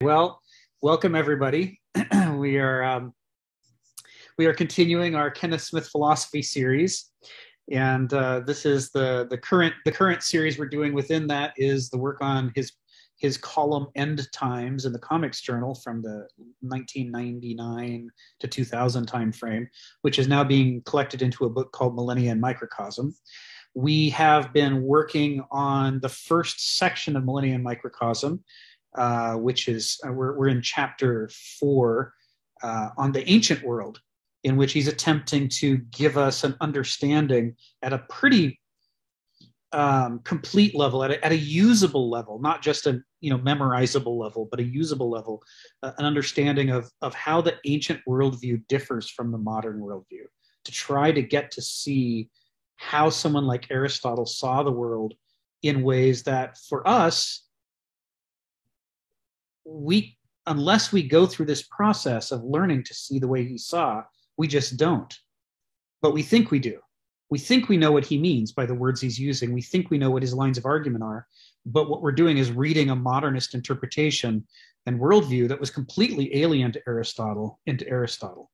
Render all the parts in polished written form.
Well, welcome everybody. we are we are continuing our Kenneth Smith philosophy series, and this is the current series we're doing. Within that is the work on his column End Times in the Comics Journal from the 1999 to 2000 time frame, which is now being collected into a book called Millennia in Microcosm. We have been working on the first section of Millennia in Microcosm, which is we're in chapter 4 on the ancient world, in which he's attempting to give us an understanding at a pretty complete level, at a usable level, not just a memorizable level, but a usable level, an understanding of how the ancient worldview differs from the modern worldview, to try to get to see how someone like Aristotle saw the world in ways that for us, unless we go through this process of learning to see the way he saw, we just don't. But we think we do. We think we know what he means by the words he's using. We think we know what his lines of argument are. But what we're doing is reading a modernist interpretation and worldview that was completely alien to Aristotle, into Aristotle.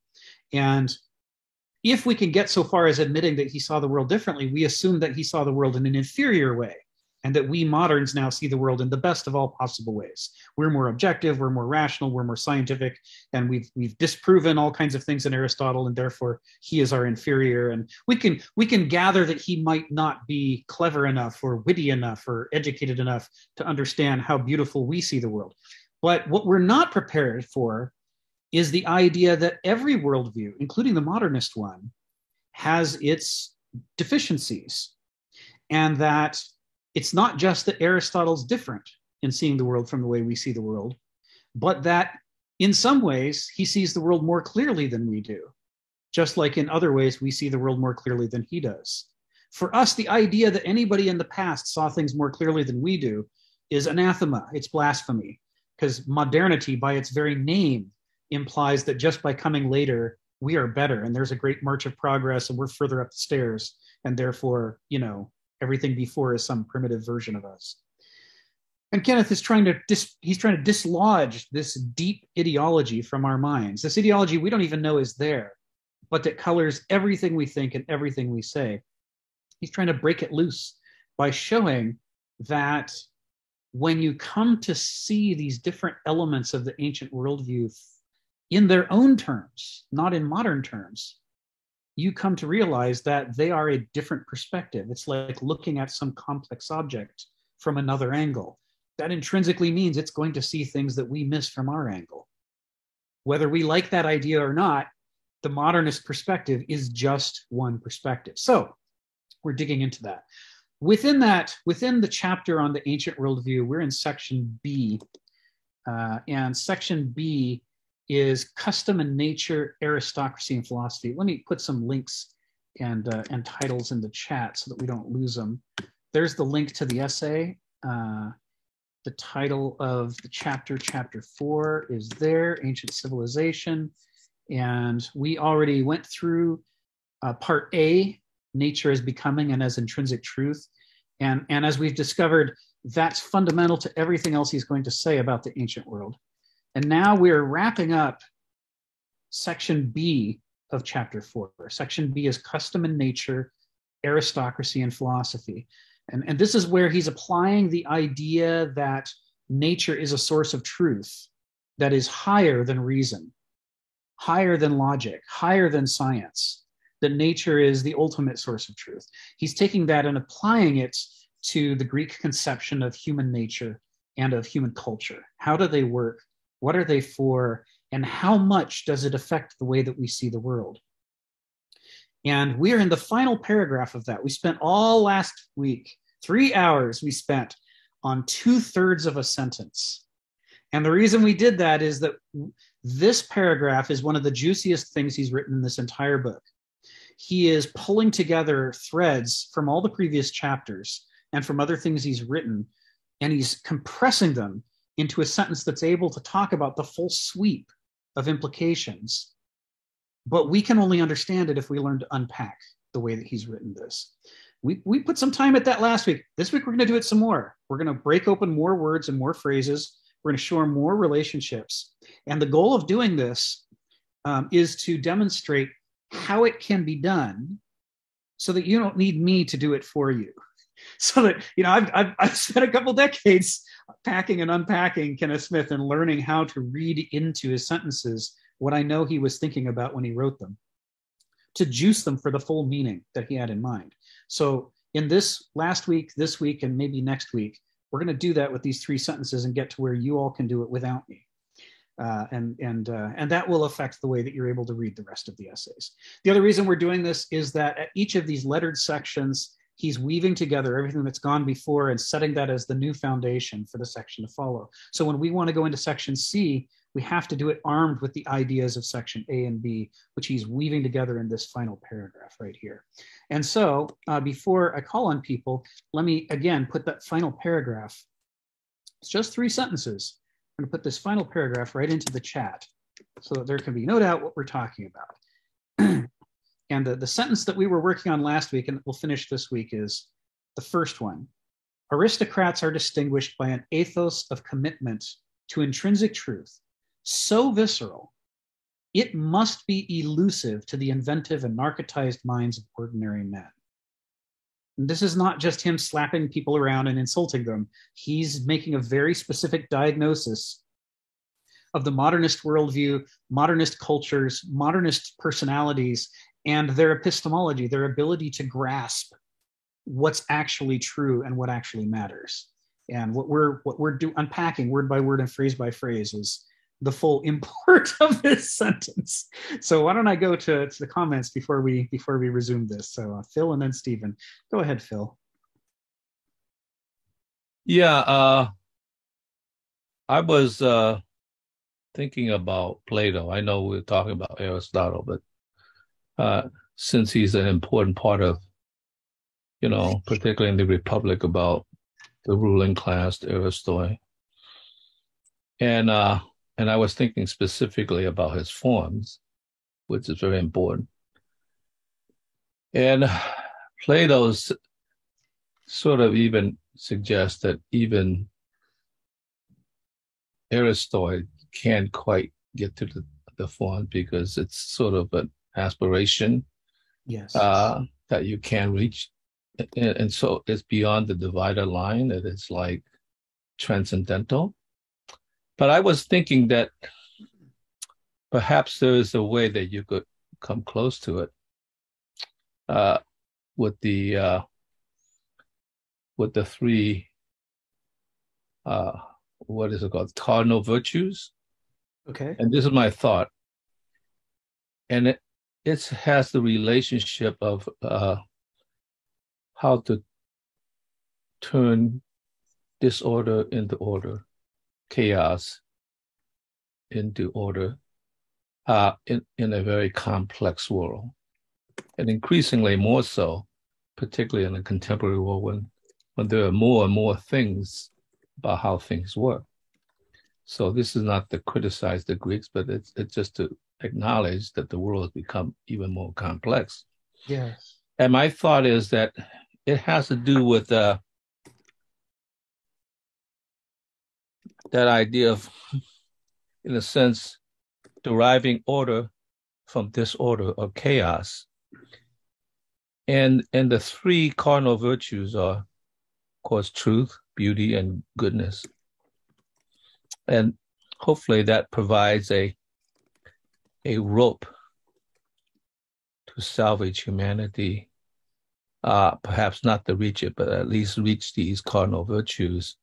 And if we can get so far as admitting that he saw the world differently, we assume that he saw the world in an inferior way, and that we moderns now see the world in the best of all possible ways. We're more objective, we're more rational, we're more scientific, and we've disproven all kinds of things in Aristotle, and therefore he is our inferior. And we can gather that he might not be clever enough or witty enough or educated enough to understand how beautiful we see the world. But what we're not prepared for is the idea that every worldview, including the modernist one, has its deficiencies, and that it's not just that Aristotle's different in seeing the world from the way we see the world, but that in some ways he sees the world more clearly than we do, just like in other ways we see the world more clearly than he does. For us, the idea that anybody in the past saw things more clearly than we do is anathema. It's blasphemy, because modernity, by its very name, implies that just by coming later, we are better, and there's a great march of progress, and we're further up the stairs, and therefore, everything before is some primitive version of us. And Kenneth is trying to dislodge this deep ideology from our minds. This ideology we don't even know is there, but that colors everything we think and everything we say. He's trying to break it loose by showing that when you come to see these different elements of the ancient worldview in their own terms, not in modern terms, you come to realize that they are a different perspective. It's like looking at some complex object from another angle. That intrinsically means it's going to see things that we miss from our angle. Whether we like that idea or not, the modernist perspective is just one perspective. So we're digging into that. Within the chapter on the ancient worldview, we're in section B, and section B is Custom and Nature, Aristocracy, and Philosophy. Let me put some links and titles in the chat so that we don't lose them. There's the link to the essay. The title of the chapter 4, is there, Ancient Civilization. And we already went through part A, Nature as Becoming and as Intrinsic Truth. And as we've discovered, that's fundamental to everything else he's going to say about the ancient world. And now we're wrapping up section B of chapter 4. Section B is Custom and Nature, Aristocracy, and Philosophy. And this is where he's applying the idea that nature is a source of truth that is higher than reason, higher than logic, higher than science, that nature is the ultimate source of truth. He's taking that and applying it to the Greek conception of human nature and of human culture. How do they work? What are they for? And how much does it affect the way that we see the world? And we're in the final paragraph of that. We spent all last week, 3 hours we spent on 2/3 of a sentence. And the reason we did that is that this paragraph is one of the juiciest things he's written in this entire book. He is pulling together threads from all the previous chapters and from other things he's written, and he's compressing them into a sentence that's able to talk about the full sweep of implications. But we can only understand it if we learn to unpack the way that he's written this. We put some time at that last week. This week, we're going to do it some more. We're going to break open more words and more phrases. We're going to shore more relationships. And the goal of doing this is to demonstrate how it can be done so that you don't need me to do it for you. So that, I've spent a couple decades packing and unpacking Kenneth Smith and learning how to read into his sentences what I know he was thinking about when he wrote them, to juice them for the full meaning that he had in mind. So in this last week, this week, and maybe next week, we're going to do that with these 3 sentences and get to where you all can do it without me. And that will affect the way that you're able to read the rest of the essays. The other reason we're doing this is that at each of these lettered sections, he's weaving together everything that's gone before and setting that as the new foundation for the section to follow. So when we want to go into section C, we have to do it armed with the ideas of section A and B, which he's weaving together in this final paragraph right here. And so before I call on people, let me again put that final paragraph. It's just 3 sentences. I'm going to put this final paragraph right into the chat so that there can be no doubt what we're talking about. And the sentence that we were working on last week, and we'll finish this week, is the first one. Aristocrats are distinguished by an ethos of commitment to intrinsic truth, so visceral, it must be elusive to the inventive and narcotized minds of ordinary men. And this is not just him slapping people around and insulting them. He's making a very specific diagnosis of the modernist worldview, modernist cultures, modernist personalities, and their epistemology, their ability to grasp what's actually true and what actually matters. And what we're unpacking word by word and phrase by phrase is the full import of this sentence. So why don't I go to the comments before we resume this? So Phil and then Stephen. Go ahead, Phil. Yeah, I was thinking about Plato. I know we're talking about Aristotle, but since he's an important part of, particularly in the Republic, about the ruling class, the aristoi. And I was thinking specifically about his forms, which is very important. And Plato's sort of even suggests that even aristoi can't quite get to the form because it's sort of an aspiration, yes, that you can reach. And so it's beyond the divider line. It is like transcendental. But I was thinking that perhaps there is a way that you could come close to it with the 3 what is it called? Cardinal virtues. Okay. And this is my thought. And it has the relationship of how to turn disorder into order, chaos into order, in a very complex world. And increasingly more so, particularly in the contemporary world, when there are more and more things about how things work. So this is not to criticize the Greeks, but it's just to acknowledge that the world has become even more complex. Yes. And my thought is that it has to do with that idea of, in a sense, deriving order from disorder or chaos. And the 3 cardinal virtues are, of course, truth, beauty, and goodness. And hopefully that provides a rope to salvage humanity, perhaps not to reach it, but at least reach these cardinal virtues,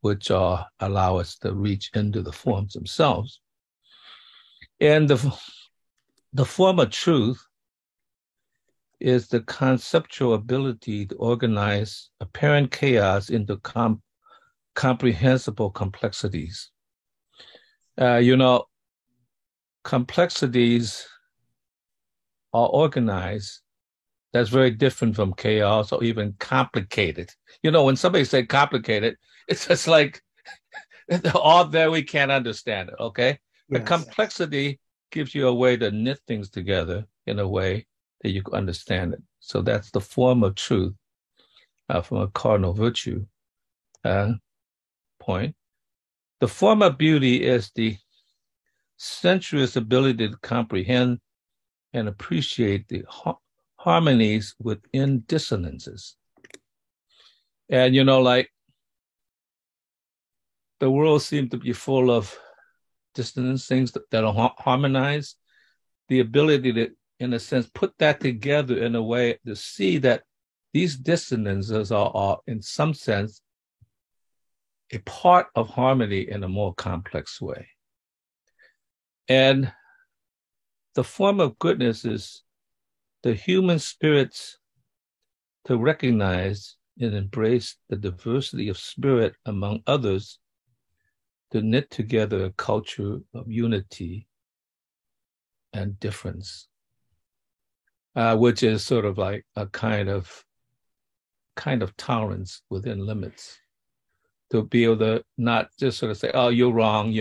which allow us to reach into the forms themselves. And the form of truth is the conceptual ability to organize apparent chaos into comprehensible complexities. Complexities are organized. That's very different from chaos or even complicated. When somebody say complicated, it's just like all there we can't understand it, okay? Yes. The complexity gives you a way to knit things together in a way that you can understand it. So that's the form of truth from a cardinal virtue point. The form of beauty is the sensuous ability to comprehend and appreciate the harmonies within dissonances. And, like the world seems to be full of dissonance, things that are harmonized. The ability to, in a sense, put that together in a way to see that these dissonances are in some sense, a part of harmony in a more complex way. And the form of goodness is the human spirit's to recognize and embrace the diversity of spirit among others, to knit together a culture of unity and difference, which is sort of like a kind of tolerance within limits, to be able to not just sort of say, oh, you're wrong,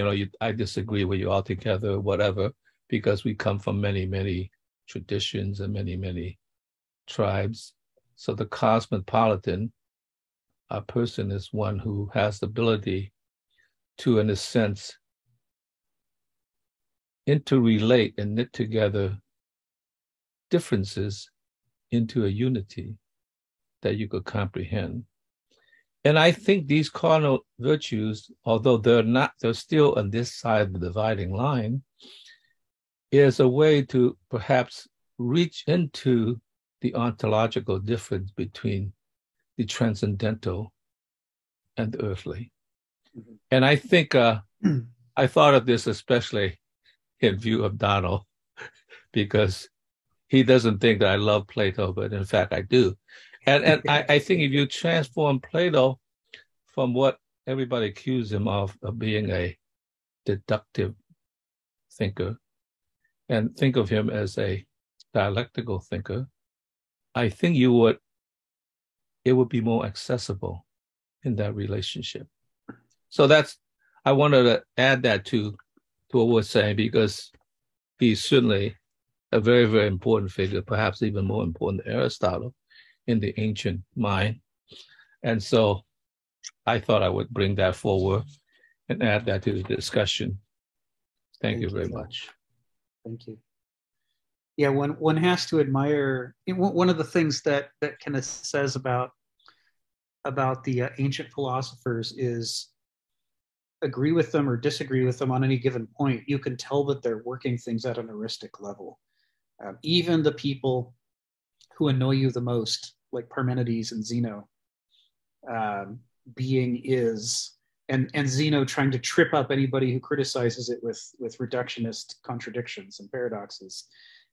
I disagree with you altogether, whatever, because we come from many, many traditions and many, many tribes. So the cosmopolitan person is one who has the ability to, in a sense, interrelate and knit together differences into a unity that you could comprehend. And I think these cardinal virtues, although they're still on this side of the dividing line, is a way to perhaps reach into the ontological difference between the transcendental and the earthly. Mm-hmm. And I think I thought of this especially in view of Donald, because he doesn't think that I love Plato, but in fact I do. And I think if you transform Plato from what everybody accused him of being a deductive thinker, and think of him as a dialectical thinker, I think it would be more accessible in that relationship. So I wanted to add that to what we're saying, because he's certainly a very, very important figure, perhaps even more important than Aristotle in the ancient mind. And so I thought I would bring that forward and add that to the discussion. Thank you very much. Thank you. Yeah, one has to admire, one of the things that Kenneth says about the ancient philosophers is, agree with them or disagree with them on any given point, you can tell that they're working things at an heuristic level. Even the people who annoy you the most, like Parmenides and Zeno, being is, and Zeno trying to trip up anybody who criticizes it with reductionist contradictions and paradoxes.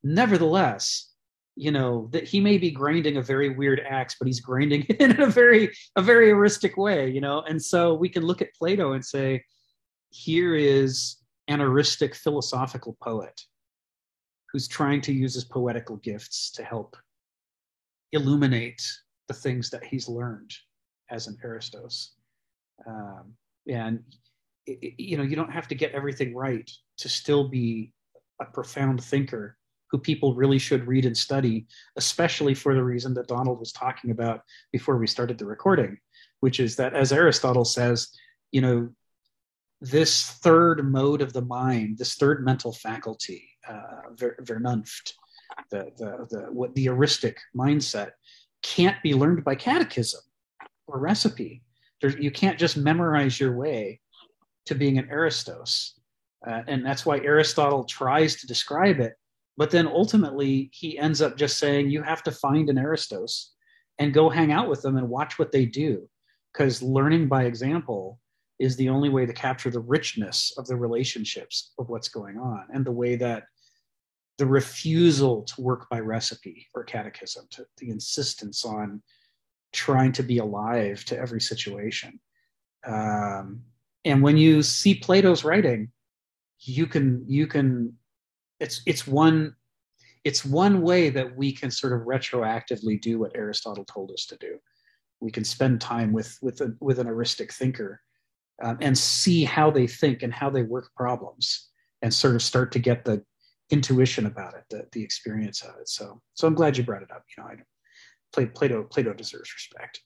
Nevertheless, that he may be grinding a very weird axe, but he's grinding it in a very heuristic way, and so we can look at Plato and say, here is an heuristic philosophical poet who's trying to use his poetical gifts to help illuminate the things that he's learned as an Aristos. And you don't have to get everything right to still be a profound thinker who people really should read and study, especially for the reason that Donald was talking about before we started the recording, which is that, as Aristotle says, this third mode of the mind, this third mental faculty, Vernunft, the heuristic mindset, can't be learned by catechism or recipe. You can't just memorize your way to being an Aristos. And that's why Aristotle tries to describe it. But then ultimately, he ends up just saying, you have to find an Aristos and go hang out with them and watch what they do. Because learning by example is the only way to capture the richness of the relationships of what's going on, and the way that the refusal to work by recipe or catechism, the insistence on trying to be alive to every situation. And when you see Plato's writing, it's one way that we can sort of retroactively do what Aristotle told us to do. We can spend time with an heuristic thinker and see how they think and how they work problems, and sort of start to get the intuition about it, the experience of it. So I'm glad you brought it up. Plato deserves respect.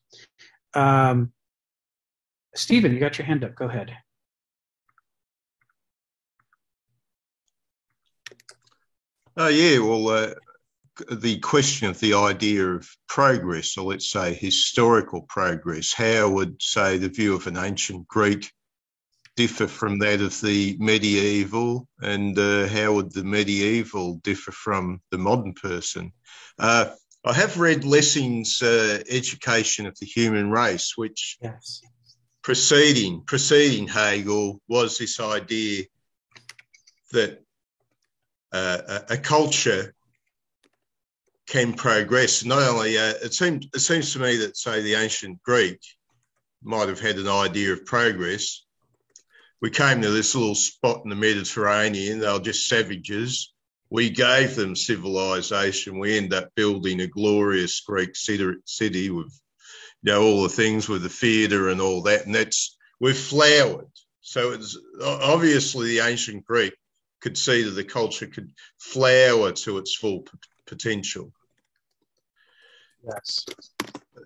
Stephen, you got your hand up. Go ahead. Oh, yeah. Well, the question of the idea of progress, or let's say historical progress, how would, say, the view of an ancient Greek differ from that of the medieval, and how would the medieval differ from the modern person? I have read Lessing's Education of the Human Race, which Yes. preceding Hegel was this idea that a culture can progress. Not only it seems to me that, say, the ancient Greek might have had an idea of progress. We came to this little spot in the Mediterranean. They were just savages. We gave them civilization. We end up building a glorious Greek city with, all the things with the theatre and all that. And we've flowered. So it's obviously the ancient Greek could see that the culture could flower to its full potential. Yes.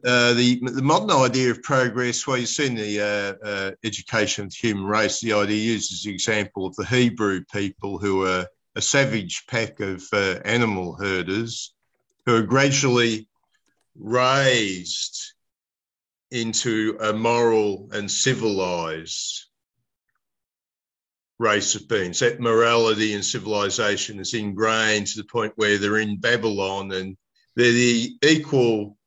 The modern idea of progress, well, you see in the Education of the Human Race, the idea uses the example of the Hebrew people, who are a savage pack of animal herders who are gradually raised into a moral and civilized race of beings. That morality and civilization is ingrained to the point where they're in Babylon and they're the equal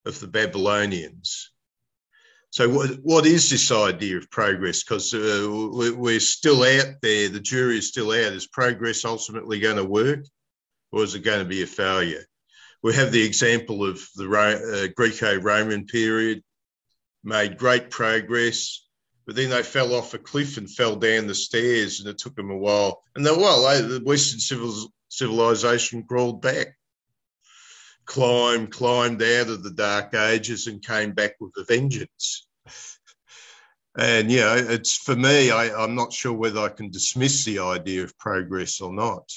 of the Babylonians. So what is this idea of progress? Because we're still out there, the jury is still out. Is progress ultimately going to work, or is it going to be a failure? We have the example of the Greco-Roman period, made great progress, but then they fell off a cliff and fell down the stairs, and it took them a while. And the Western civilization crawled back, climbed out of the Dark Ages and came back with a vengeance. And, it's, for me, I'm not sure whether I can dismiss the idea of progress or not.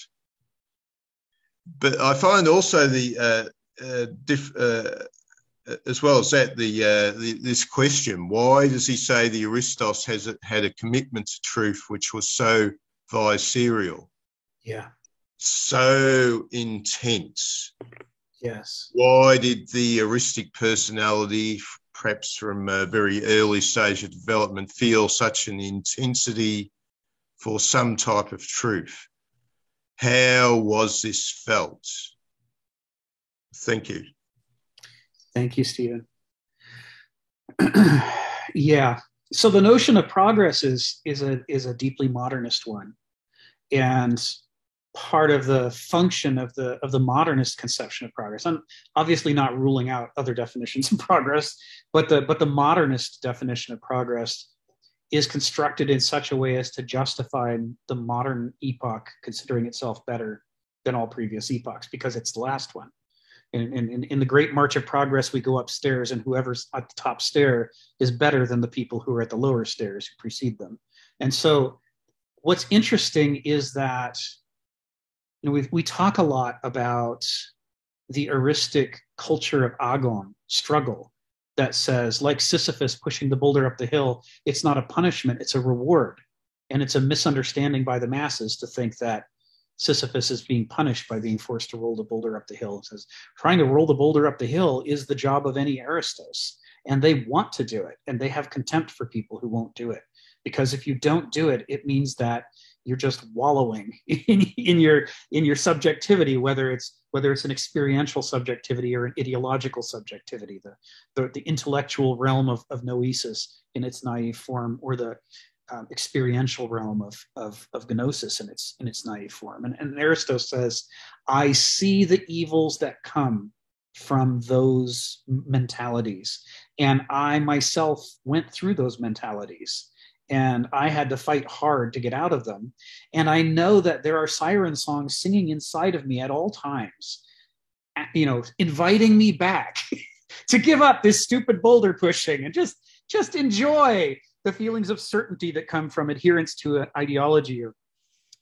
But I find also as well as that, this question: why does he say the Aristos had a commitment to truth which was so visceral, so intense? Yes. Why did the Aristic personality, perhaps from a very early stage of development, feel such an intensity for some type of truth? How was this felt? Thank you. Thank you, Stephen. Yeah. So the notion of progress is a deeply modernist one, and part of the function of the modernist conception of progress. I'm obviously not ruling out other definitions of progress, but the modernist definition of progress is constructed in such a way as to justify the modern epoch considering itself better than all previous epochs because it's the last one. In the Great March of Progress, we go upstairs, and whoever's at the top stair is better than the people who are at the lower stairs who precede them. And so what's interesting is that we talk a lot about the heuristic culture of agon, struggle, that says, like Sisyphus pushing the boulder up the hill, it's not a punishment, it's a reward. And it's a misunderstanding by the masses to think that Sisyphus is being punished by being forced to roll the boulder up the hill. It says, trying to roll the boulder up the hill is the job of any Aristos. And they want to do it, and they have contempt for people who won't do it. Because if you don't do it, it means that you're just wallowing in your subjectivity, whether it's an experiential subjectivity or an ideological subjectivity, the intellectual realm of noesis in its naive form, or the experiential realm of gnosis in its naive form. And Aristos says, I see the evils that come from those mentalities, and I myself went through those mentalities. And I had to fight hard to get out of them. And I know that there are siren songs singing inside of me at all times, inviting me back to give up this stupid boulder pushing and just enjoy the feelings of certainty that come from adherence to an ideology, or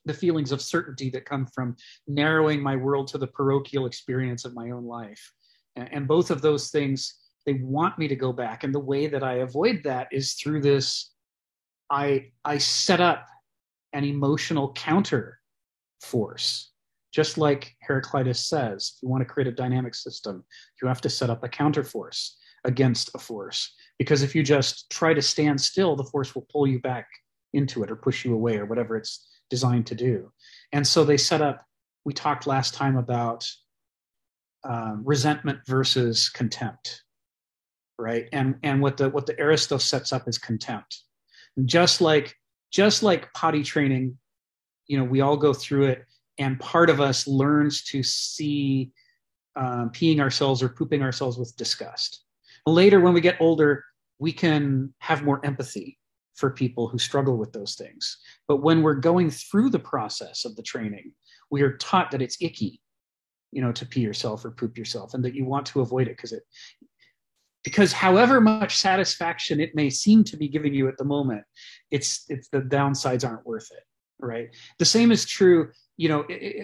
the feelings of certainty that come from narrowing my world to the parochial experience of my own life. And both of those things, they want me to go back. And the way that I avoid that is through this, I set up an emotional counter force Just like Heraclitus says, if you want to create a dynamic system, you have to set up a counterforce against a force. Because if you just try to stand still, the force will pull you back into it or push you away or whatever it's designed to do. And so they set up, we talked last time about resentment versus contempt, right? And what the Aristos sets up is contempt. And just like potty training, we all go through it, and part of us learns to see peeing ourselves or pooping ourselves with disgust. Later, when we get older, we can have more empathy for people who struggle with those things. But when we're going through the process of the training, we are taught that it's icky, to pee yourself or poop yourself, and that you want to avoid it because however much satisfaction it may seem to be giving you at the moment, it's the downsides aren't worth it, right? The same is true,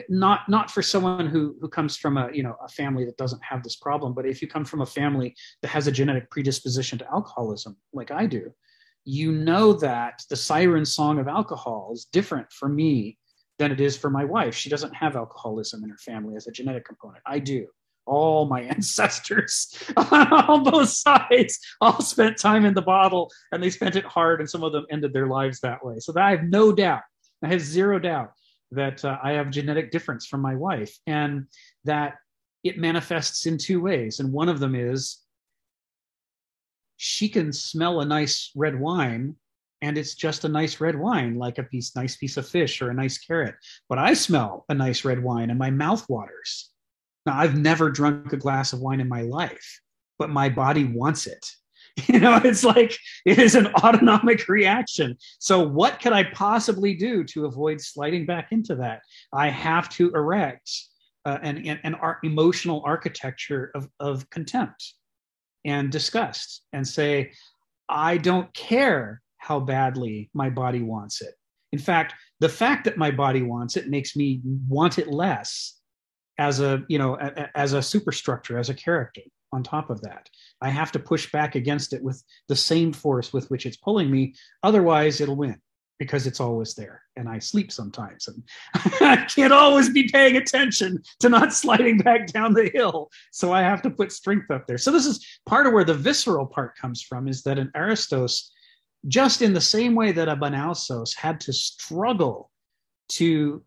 not for someone who comes from a family that doesn't have this problem, but if you come from a family that has a genetic predisposition to alcoholism, like I do, that the siren song of alcohol is different for me than it is for my wife. She doesn't have alcoholism in her family as a genetic component. I do. All my ancestors on both sides all spent time in the bottle, and they spent it hard, and some of them ended their lives that way. So that I have no doubt, I have zero doubt that I have genetic difference from my wife, and that it manifests in two ways. And one of them is she can smell a nice red wine, and it's just a nice red wine, like a nice piece of fish or a nice carrot. But I smell a nice red wine and my mouth waters. Now, I've never drunk a glass of wine in my life, but my body wants it. It's like it is an autonomic reaction. So what could I possibly do to avoid sliding back into that? I have to erect an emotional architecture of contempt and disgust, and say, I don't care how badly my body wants it. In fact, the fact that my body wants it makes me want it less as a superstructure, as a character. On top of that, I have to push back against it with the same force with which it's pulling me. Otherwise, it'll win, because it's always there. And I sleep sometimes, and I can't always be paying attention to not sliding back down the hill. So I have to put strength up there. So this is part of where the visceral part comes from, is that an Aristos, just in the same way that a Banausos had to struggle to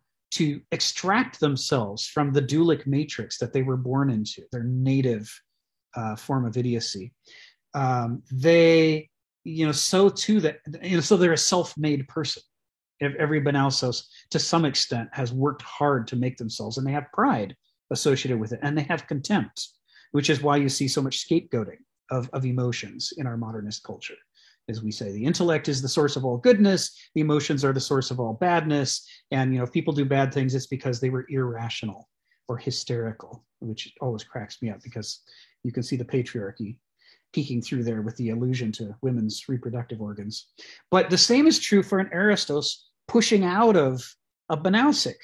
extract themselves from the dualic matrix that they were born into, their native form of idiocy, so too that so they're a self-made person. Every Banausos, to some extent, has worked hard to make themselves, and they have pride associated with it, and they have contempt, which is why you see so much scapegoating of emotions in our modernist culture. As we say, the intellect is the source of all goodness, the emotions are the source of all badness, and if people do bad things, it's because they were irrational or hysterical, which always cracks me up, because you can see the patriarchy peeking through there with the allusion to women's reproductive organs. But the same is true for an Aristos pushing out of a Banausic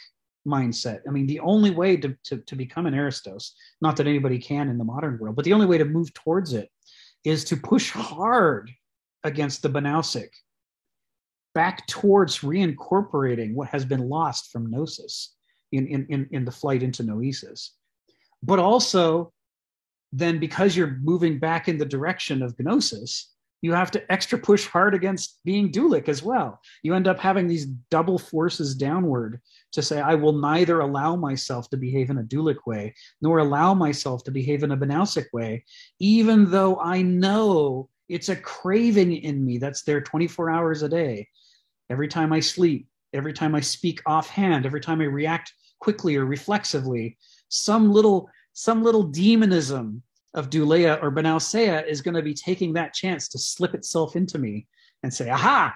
mindset. I mean, the only way to become an Aristos, not that anybody can in the modern world, but the only way to move towards it is to push hard against the Banausic, back towards reincorporating what has been lost from Gnosis in the flight into Noesis. But also, then, because you're moving back in the direction of Gnosis, you have to extra push hard against being dualic as well. You end up having these double forces downward to say, I will neither allow myself to behave in a dualic way, nor allow myself to behave in a Banausic way, even though I know it's a craving in me that's there 24 hours a day. Every time I sleep, every time I speak offhand, every time I react quickly or reflexively, some little demonism of Dulea or Banausea is going to be taking that chance to slip itself into me and say, aha,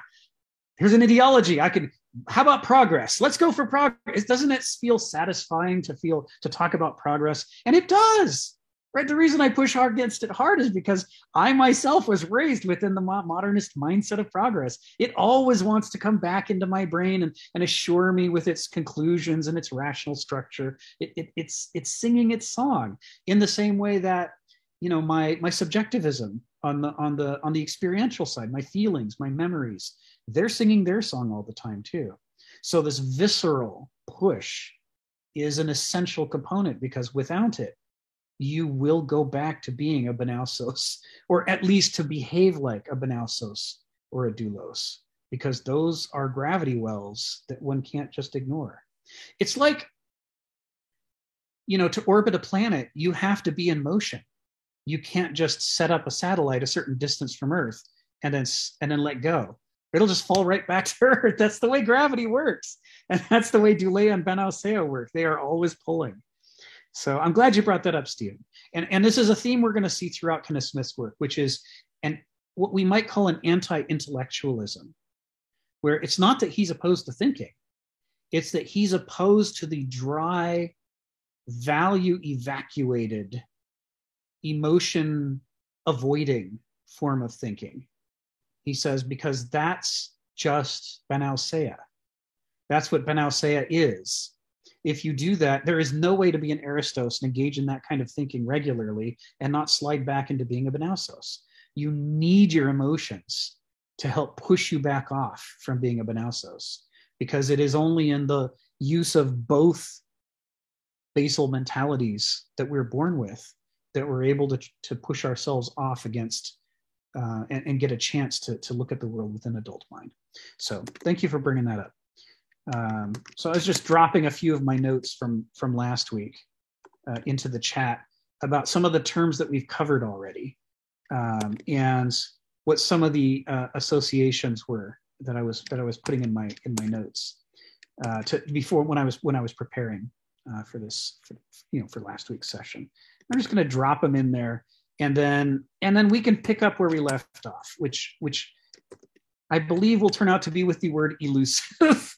here's an ideology. How about progress? Let's go for progress. Doesn't it feel satisfying to talk about progress? And it does, right? The reason I push hard against it hard is because I myself was raised within the modernist mindset of progress. It always wants to come back into my brain and assure me with its conclusions and its rational structure. It's singing its song in the same way that, my subjectivism on the experiential side, my feelings, my memories, they're singing their song all the time too. So this visceral push is an essential component, because without it, you will go back to being a Benausos, or at least to behave like a Benausos or a Doulos, because those are gravity wells that one can't just ignore. It's like, to orbit a planet, you have to be in motion. You can't just set up a satellite a certain distance from Earth and then let go. It'll just fall right back to Earth. That's the way gravity works. And that's the way Doulé and Benausia work. They are always pulling. So I'm glad you brought that up, Stephen. And this is a theme we're going to see throughout Kenneth Smith's work, which is what we might call an anti-intellectualism, where it's not that he's opposed to thinking. It's that he's opposed to the dry, value-evacuated, emotion-avoiding form of thinking. He says, because that's just Benausia. That's what Benausia is. If you do that, there is no way to be an Aristos and engage in that kind of thinking regularly and not slide back into being a Benausos. You need your emotions to help push you back off from being a Benausos, because it is only in the use of both basal mentalities that we're born with that we're able to push ourselves off against and get a chance to look at the world with an adult mind. So thank you for bringing that up. So I was just dropping a few of my notes from last week into the chat about some of the terms that we've covered already, and what some of the associations were that I was putting in my notes before when I was preparing for this for last week's session. I'm just going to drop them in there, and then we can pick up where we left off, which I believe will turn out to be with the word elusive.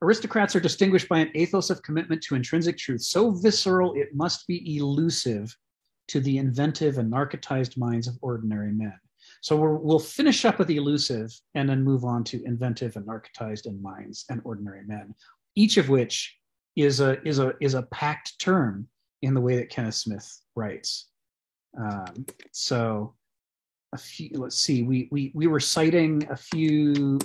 Aristocrats are distinguished by an ethos of commitment to intrinsic truth so visceral it must be elusive to the inventive and narcotized minds of ordinary men. So we'll finish up with the elusive and then move on to inventive and narcotized in minds and ordinary men, each of which is a packed term in the way that Kenneth Smith writes. So a few, let's see, we were citing a few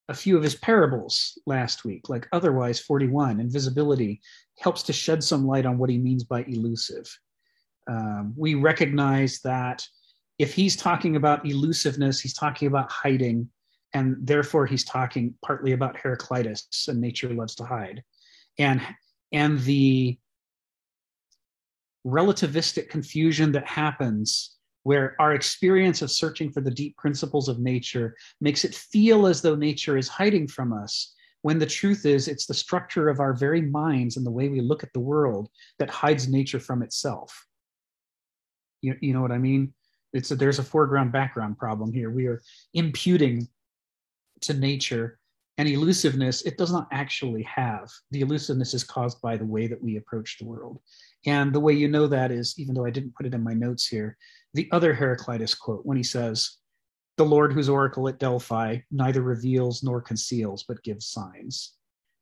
of his parables last week, like Otherwise 41, Invisibility, helps to shed some light on what he means by elusive. We recognize that if he's talking about elusiveness, he's talking about hiding, and therefore he's talking partly about Heraclitus and nature loves to hide. And the relativistic confusion that happens where our experience of searching for the deep principles of nature makes it feel as though nature is hiding from us, when the truth is it's the structure of our very minds and the way we look at the world that hides nature from itself. You know what I mean? There's a foreground background problem here. We are imputing to nature an elusiveness it does not actually have. The elusiveness is caused by the way that we approach the world. And the way you know that is, even though I didn't put it in my notes here, the other Heraclitus quote when he says, "The Lord whose oracle at Delphi neither reveals nor conceals, but gives signs."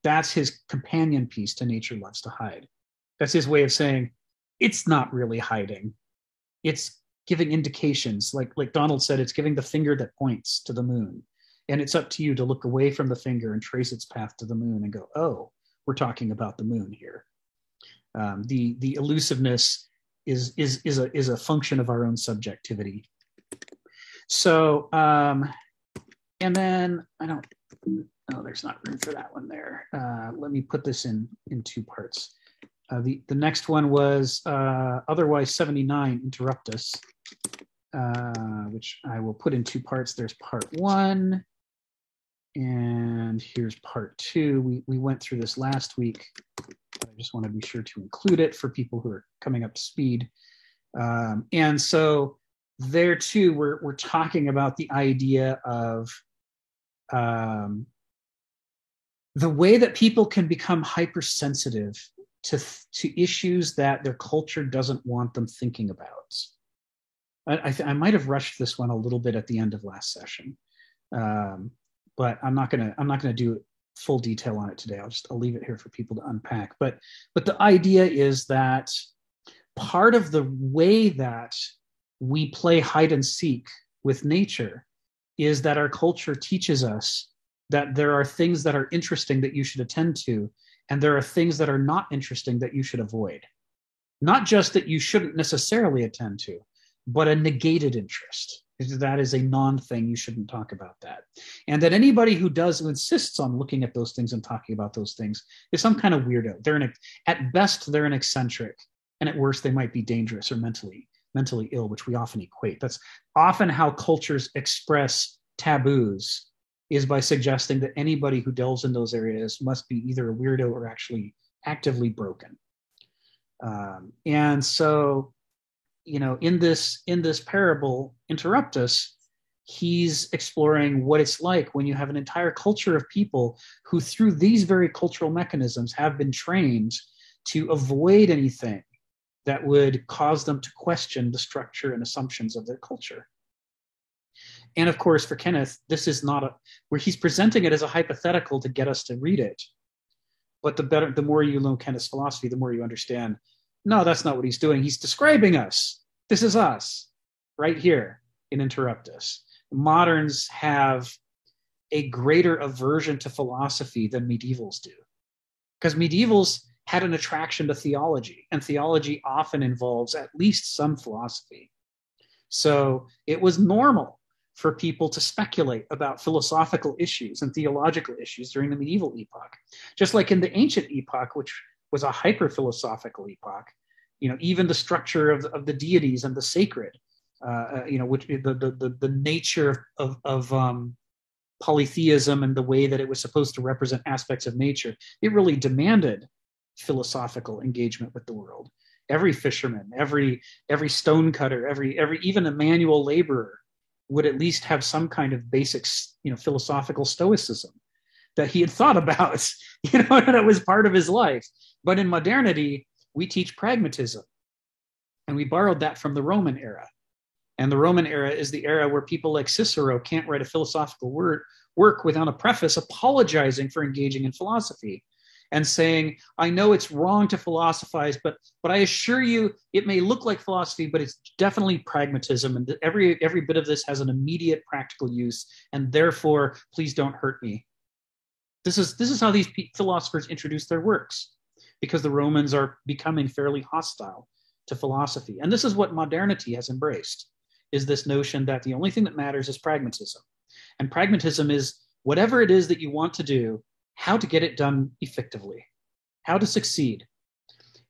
That's his companion piece to Nature Loves to Hide. That's his way of saying, it's not really hiding. It's giving indications. Like Donald said, it's giving the finger that points to the moon. And it's up to you to look away from the finger and trace its path to the moon and go, oh, we're talking about the moon here. The elusiveness is a function of our own subjectivity. So, and then there's not room for that one there. Let me put this in two parts. The next one was Otherwise 79, Interruptus, which I will put in two parts. There's part one, and here's part two. We went through this last week, but I just want to be sure to include it for people who are coming up to speed. And so there too, we're talking about the idea of the way that people can become hypersensitive to issues that their culture doesn't want them thinking about. I might have rushed this one a little bit at the end of last session, but I'm not gonna do full detail on it today. I'll leave it here for people to unpack. But the idea is that part of the way that we play hide and seek with nature is that our culture teaches us that there are things that are interesting that you should attend to, and there are things that are not interesting that you should avoid. Not just that you shouldn't necessarily attend to, but a negated interest. That is a non-thing. You shouldn't talk about that. And that anybody who insists on looking at those things and talking about those things is some kind of weirdo. At best, they're an eccentric, and at worst, they might be dangerous or mentally ill, which we often equate. That's often how cultures express taboos, is by suggesting that anybody who delves in those areas must be either a weirdo or actually actively broken. And so, in this parable, Interruptus, he's exploring what it's like when you have an entire culture of people who, through these very cultural mechanisms, have been trained to avoid anything that would cause them to question the structure and assumptions of their culture. And of course, for Kenneth, this is not where he's presenting it as a hypothetical to get us to read it. But the more you know Kenneth's philosophy, the more you understand, no, that's not what he's doing. He's describing us. This is us right here in Interruptus. Moderns have a greater aversion to philosophy than medievals do, because medievals had an attraction to theology, and theology often involves at least some philosophy. So it was normal for people to speculate about philosophical issues and theological issues during the medieval epoch. Just like in the ancient epoch, which was a hyper-philosophical epoch, even the structure of the deities and the sacred, which the nature of polytheism and the way that it was supposed to represent aspects of nature, it really demanded philosophical engagement with the world. Every fisherman, every stonecutter, every even a manual laborer would at least have some kind of basic, philosophical stoicism that he had thought about, and it was part of his life. But in modernity, we teach pragmatism, and we borrowed that from the Roman era. And the Roman era is the era where people like Cicero can't write a philosophical work without a preface apologizing for engaging in philosophy and saying, I know it's wrong to philosophize, but I assure you it may look like philosophy, but it's definitely pragmatism. And every bit of this has an immediate practical use. And therefore, please don't hurt me. This is how these philosophers introduce their works, because the Romans are becoming fairly hostile to philosophy. And this is what modernity has embraced, is this notion that the only thing that matters is pragmatism. And pragmatism is whatever it is that you want to do, how to get it done effectively, how to succeed.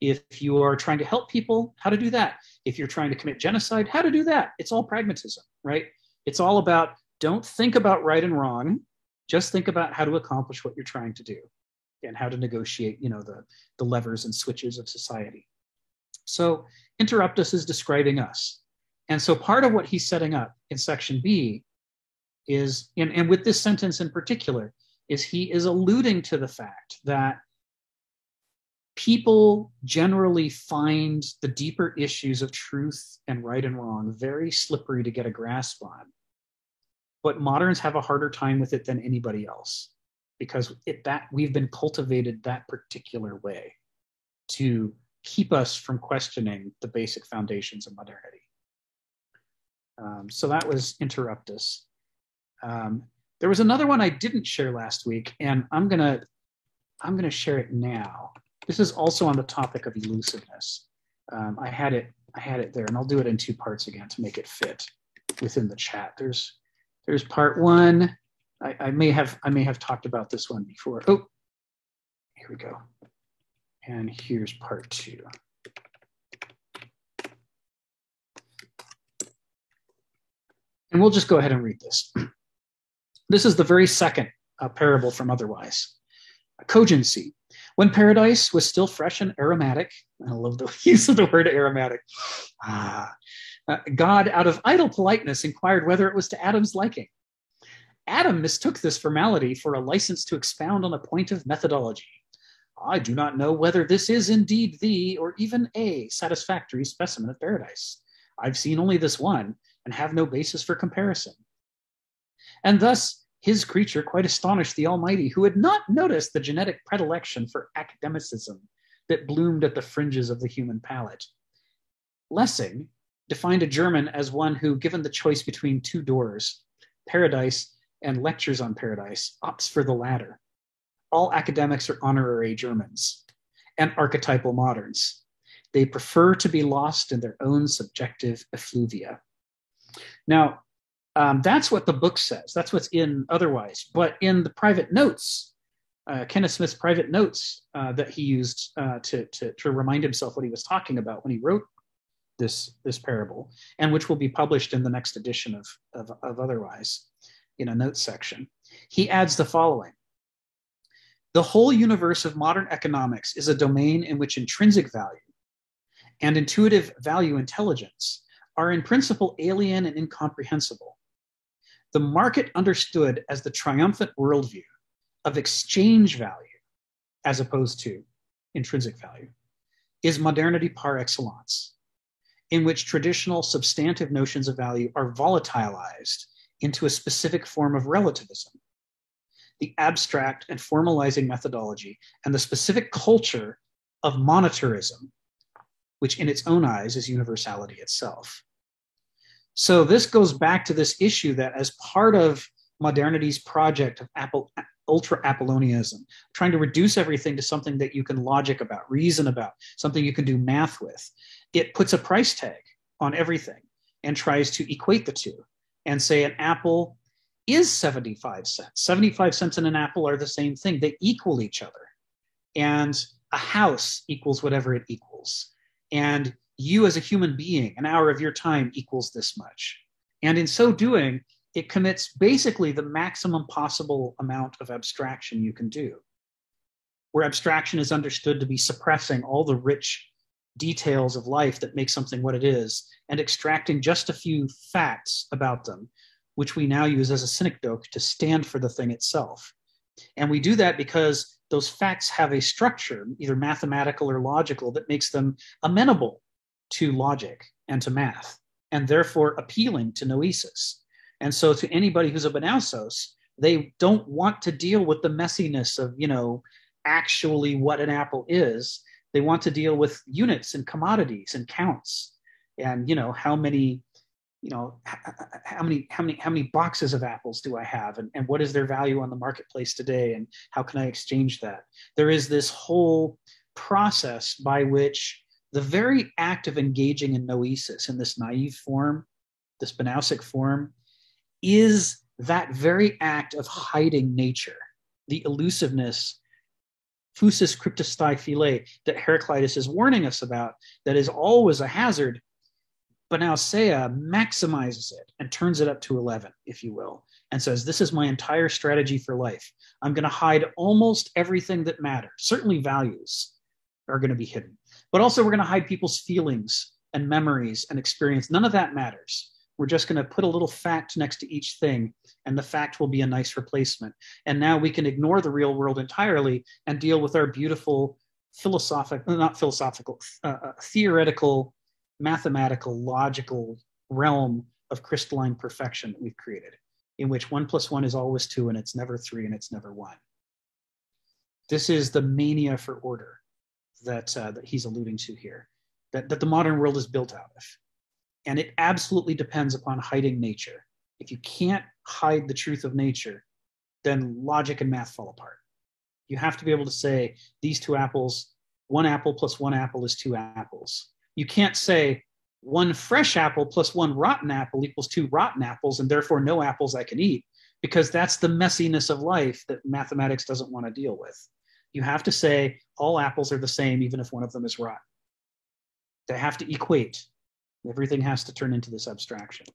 If you are trying to help people, how to do that. If you're trying to commit genocide, how to do that. It's all pragmatism, right? It's all about, don't think about right and wrong, just think about how to accomplish what you're trying to do and how to negotiate, the levers and switches of society. So Interruptus is describing us. And so part of what he's setting up in section B is, and with this sentence in particular, is he is alluding to the fact that people generally find the deeper issues of truth and right and wrong very slippery to get a grasp on. But moderns have a harder time with it than anybody else, because we've been cultivated that particular way to keep us from questioning the basic foundations of modernity. So that was Interruptus. There was another one I didn't share last week, and I'm gonna share it now. This is also on the topic of elusiveness. I had it there, and I'll do it in two parts again to make it fit within the chat. There's part one. I may have talked about this one before. Oh, here we go. And here's part two. And we'll just go ahead and read this. This is the very second parable from Otherwise. Cogency. When paradise was still fresh and aromatic, I love the use of the word aromatic, God, out of idle politeness, inquired whether it was to Adam's liking. Adam mistook this formality for a license to expound on a point of methodology. I do not know whether this is indeed the, or even a, satisfactory specimen of paradise. I've seen only this one, and have no basis for comparison. And thus, his creature quite astonished the Almighty, who had not noticed the genetic predilection for academicism that bloomed at the fringes of the human palate. Lessing defined a German as one who, given the choice between two doors, paradise and lectures on paradise, opts for the latter. All academics are honorary Germans and archetypal moderns. They prefer to be lost in their own subjective effluvia. Now, that's what the book says. That's what's in otherwise. But in the private notes, Kenneth Smith's private notes that he used to remind himself what he was talking about when he wrote this parable, and which will be published in the next edition of Otherwise in a notes section, he adds the following. The whole universe of modern economics is a domain in which intrinsic value and intuitive value intelligence are in principle alien and incomprehensible. The market understood as the triumphant worldview of exchange value, as opposed to intrinsic value, is modernity par excellence, in which traditional substantive notions of value are volatilized into a specific form of relativism. The abstract and formalizing methodology and the specific culture of monetarism, which in its own eyes is universality itself. So this goes back to this issue that as part of modernity's project of ultra-Apollonianism, trying to reduce everything to something that you can logic about, reason about, something you can do math with, it puts a price tag on everything and tries to equate the two and say an apple is 75 cents. 75 cents and an apple are the same thing. They equal each other. And a house equals whatever it equals. And you as a human being, an hour of your time equals this much. And in so doing, it commits basically the maximum possible amount of abstraction you can do, where abstraction is understood to be suppressing all the rich details of life that make something what it is and extracting just a few facts about them, which we now use as a synecdoche to stand for the thing itself. And we do that because those facts have a structure, either mathematical or logical, that makes them amenable to logic and to math, and therefore appealing to noesis. And so to anybody who's a Benausos, they don't want to deal with the messiness of, actually what an apple is. They want to deal with units and commodities and counts and, how many boxes of apples do I have, and what is their value on the marketplace today, and how can I exchange that? There is this whole process by which the very act of engaging in noesis in this naive form, this Benausic form, is that very act of hiding nature, the elusiveness, phusis cryptostai philae, that Heraclitus is warning us about, that is always a hazard. Banausea maximizes it and turns it up to 11, if you will, and says, this is my entire strategy for life. I'm going to hide almost everything that matters. Certainly values are going to be hidden, but also we're going to hide people's feelings and memories and experience. None of that matters. We're just going to put a little fact next to each thing, and the fact will be a nice replacement. And now we can ignore the real world entirely and deal with our beautiful theoretical, mathematical, logical realm of crystalline perfection that we've created, in which 1 + 1 is always 2, and it's never 3, and it's never 1. This is the mania for order that he's alluding to here, that the modern world is built out of. And it absolutely depends upon hiding nature. If you can't hide the truth of nature, then logic and math fall apart. You have to be able to say these two apples, 1 apple + 1 apple is 2 apples. You can't say 1 fresh apple + 1 rotten apple equals 2 rotten apples, and therefore no apples I can eat, because that's the messiness of life that mathematics doesn't want to deal with. You have to say all apples are the same, even if one of them is rotten. They have to equate. Everything has to turn into this abstraction.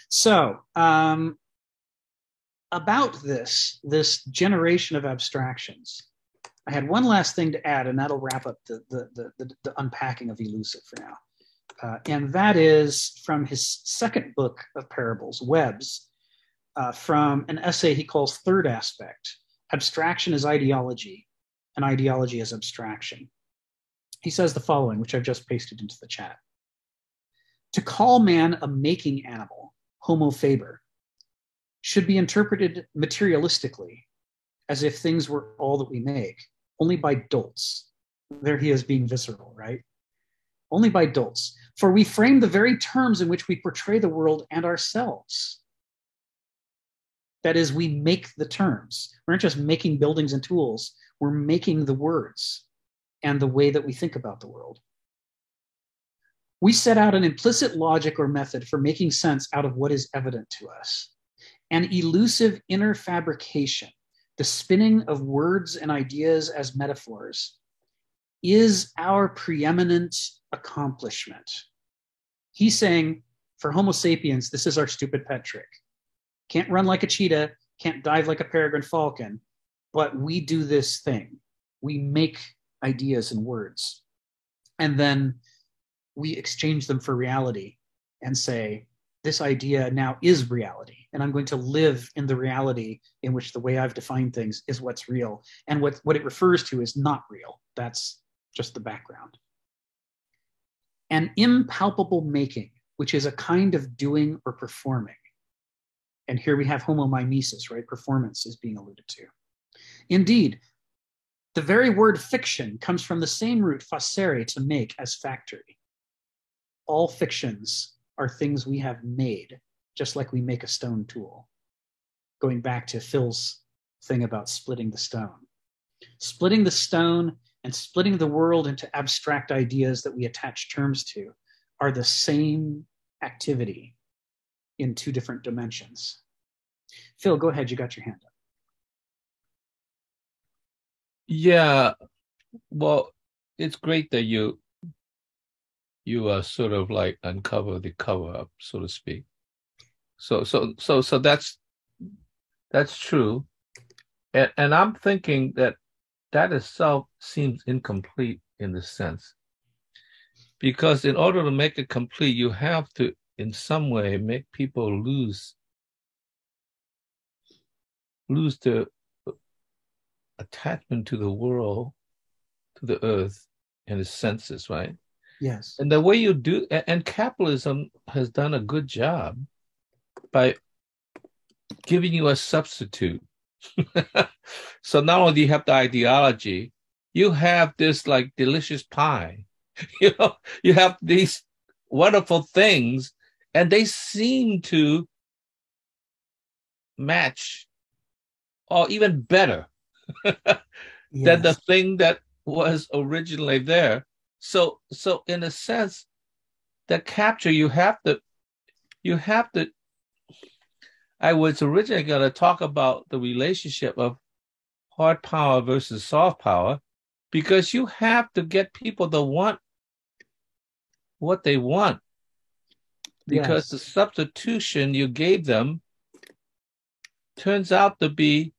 So about this generation of abstractions, I had one last thing to add, and that'll wrap up the unpacking of elusive for now. And that is from his second book of parables, Webs, from an essay he calls Third Aspect, Abstraction as Ideology, and Ideology as Abstraction. He says the following, which I've just pasted into the chat. To call man a making animal, homo faber, should be interpreted materialistically, as if things were all that we make, only by dolts. There he is being visceral, right? Only by dolts. For we frame the very terms in which we portray the world and ourselves. That is, we make the terms. We're not just making buildings and tools, we're making the words and the way that we think about the world. We set out an implicit logic or method for making sense out of what is evident to us. An elusive inner fabrication, the spinning of words and ideas as metaphors, is our preeminent accomplishment. He's saying, for Homo sapiens, this is our stupid pet trick. Can't run like a cheetah, can't dive like a peregrine falcon, but we do this thing. We make ideas and words. And then we exchange them for reality and say, this idea now is reality. And I'm going to live in the reality in which the way I've defined things is what's real. And what it refers to is not real. That's just the background. An impalpable making, which is a kind of doing or performing. And here we have homomimesis, right? Performance is being alluded to. Indeed, the very word fiction comes from the same root facere, to make, as factory. All fictions are things we have made, just like we make a stone tool. Going back to Phil's thing about splitting the stone. Splitting the stone and splitting the world into abstract ideas that we attach terms to are the same activity in two different dimensions. Phil, go ahead. You got your hand up. Yeah, well, it's great that you sort of like uncover the cover up, so to speak. So that's true, and I'm thinking that itself seems incomplete in the sense, because in order to make it complete, you have to, in some way, make people lose the attachment to the world, to the earth, and its senses, right? Yes. And the way you do, and capitalism has done a good job by giving you a substitute. So not only do you have the ideology, you have this like delicious pie. You have these wonderful things, and they seem to match, or even better, than the thing that was originally there. So in a sense, the capture, you have to, I was originally going to talk about the relationship of hard power versus soft power, because you have to get people to want what they want, because the substitution you gave them turns out to be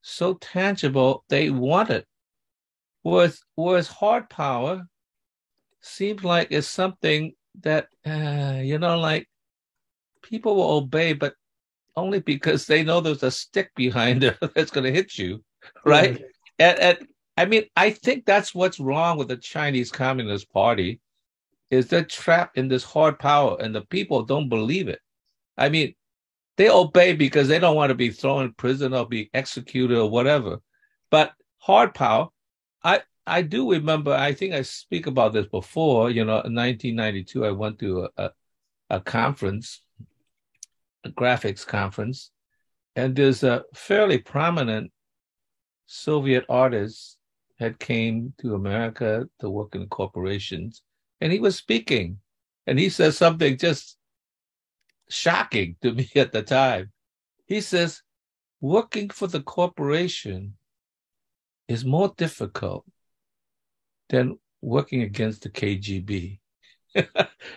so tangible they want it. Whereas hard power seems like it's something that, like people will obey, but only because they know there's a stick behind it that's going to hit you, right? And I mean, I think that's what's wrong with the Chinese Communist Party, is they're trapped in this hard power, and the people don't believe it. I mean, they obey because they don't want to be thrown in prison or be executed or whatever. But hard power, I do remember, I think I speak about this before, in 1992, I went to a conference, a graphics conference, and there's a fairly prominent Soviet artist had came to America to work in corporations, and he was speaking, and he said something just shocking to me at the time. He says, working for the corporation is more difficult than working against the KGB.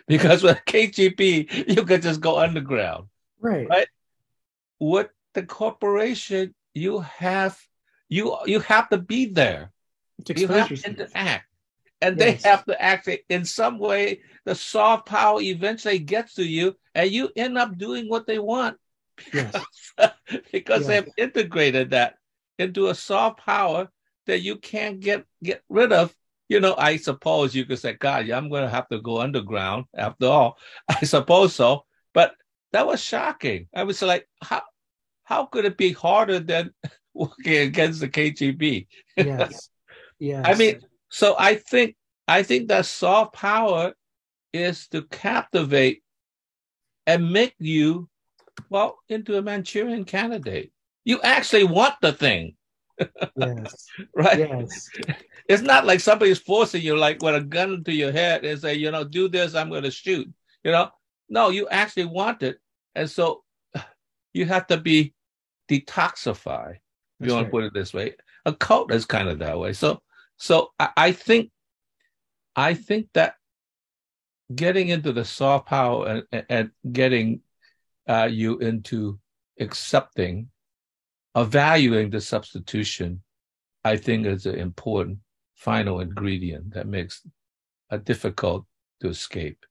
Because with KGB, you could just go underground. Right? With the corporation, you have to be there. You have to interact. And they have to act in some way. The soft power eventually gets to you, and you end up doing what they want because they've integrated that into a soft power that you can't get rid of. I suppose you could say, God, I'm going to have to go underground after all. I suppose so. But that was shocking. I was like, how could it be harder than working against the KGB? Yes. I mean, so I think that soft power is to captivate and make you Well, into a Manchurian candidate. You actually want the thing, Yes. right? Yes. It's not like somebody's forcing you, like with a gun to your head and say, do this, I'm going to shoot. You know, no, you actually want it. And so you have to be detoxified, if That's you want right. to put it this way. A cult is kind of that way. So I think that getting into the soft power and getting you into accepting, valuing the substitution, I think is an important final ingredient that makes it difficult to escape.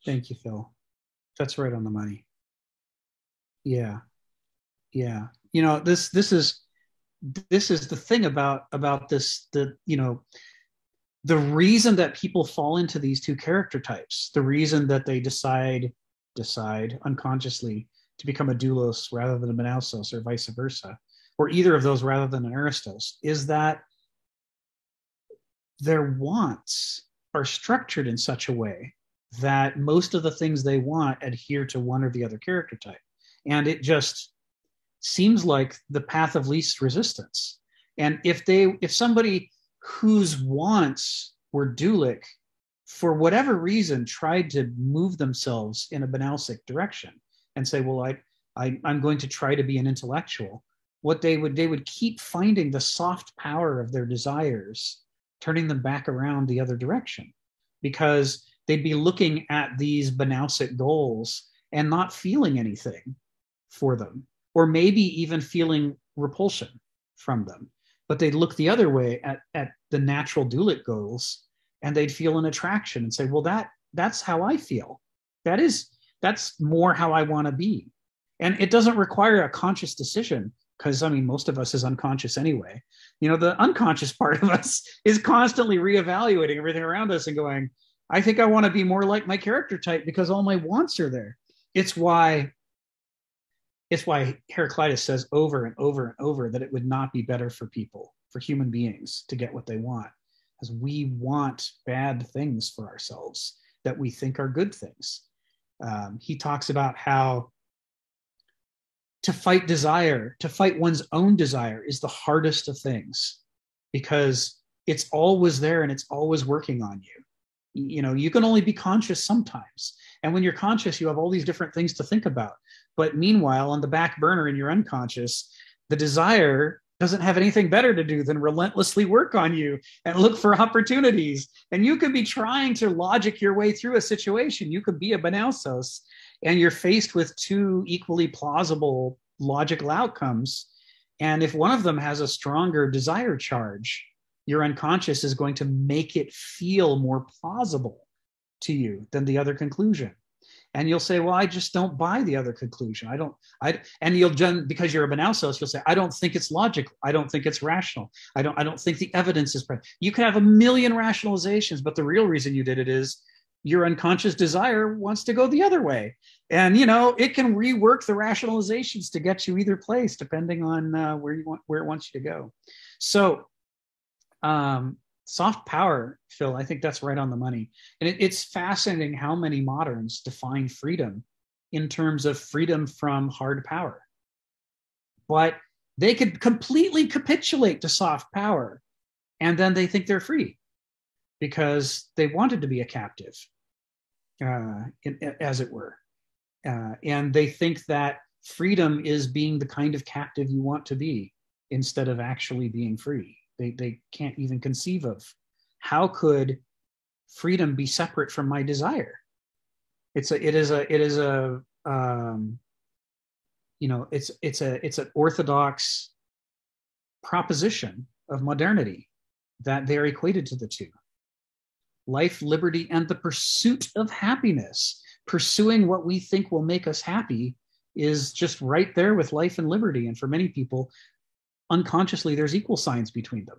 Thank you, Phil. That's right on the money. Yeah. Yeah. This is the thing about this, the reason that people fall into these two character types, the reason that they decide unconsciously to become a doulos rather than a Menausos, or vice versa, or either of those rather than an Aristos, is that their wants are structured in such a way that most of the things they want adhere to one or the other character type. And it just seems like the path of least resistance. And if somebody whose wants were Dulic, for whatever reason, tried to move themselves in a Banausic direction and say, well, I'm going to try to be an intellectual, what they would keep finding the soft power of their desires turning them back around the other direction, because they'd be looking at these Banausic goals and not feeling anything for them, or maybe even feeling repulsion from them. But they'd look the other way at the natural Dulic goals, and they'd feel an attraction and say, well, that's how I feel. That's more how I want to be. And it doesn't require a conscious decision, because most of us is unconscious anyway. The unconscious part of us is constantly reevaluating everything around us and going, I think I want to be more like my character type because all my wants are there. It's why Heraclitus says over and over and over that it would not be better for people, for human beings, to get what they want, because we want bad things for ourselves that we think are good things. He talks about how to fight one's own desire is the hardest of things, because it's always there and it's always working on you. You can only be conscious sometimes. And when you're conscious, you have all these different things to think about. But meanwhile, on the back burner in your unconscious, the desire doesn't have anything better to do than relentlessly work on you and look for opportunities. And you could be trying to logic your way through a situation. You could be a Banausos, and you're faced with two equally plausible logical outcomes. And if one of them has a stronger desire charge, your unconscious is going to make it feel more plausible to you than the other conclusion. And you'll say, well, I just don't buy the other conclusion. And because you're a Banausos, you'll say, I don't think it's logical. I don't think it's rational. I don't think the evidence is present. You can have a million rationalizations, but the real reason you did it is your unconscious desire wants to go the other way. And, it can rework the rationalizations to get you either place, depending on where it wants you to go. So, soft power, Phil, I think that's right on the money. And it's fascinating how many moderns define freedom in terms of freedom from hard power. But they could completely capitulate to soft power, and then they think they're free because they wanted to be a captive, as it were. And they think that freedom is being the kind of captive you want to be instead of actually being free. They can't even conceive of how could freedom be separate from my desire. It's an orthodox proposition of modernity that they're equated to the two. Life, liberty, and the pursuit of happiness. Pursuing what we think will make us happy is just right there with life and liberty. And for many people, unconsciously, there's equal signs between them.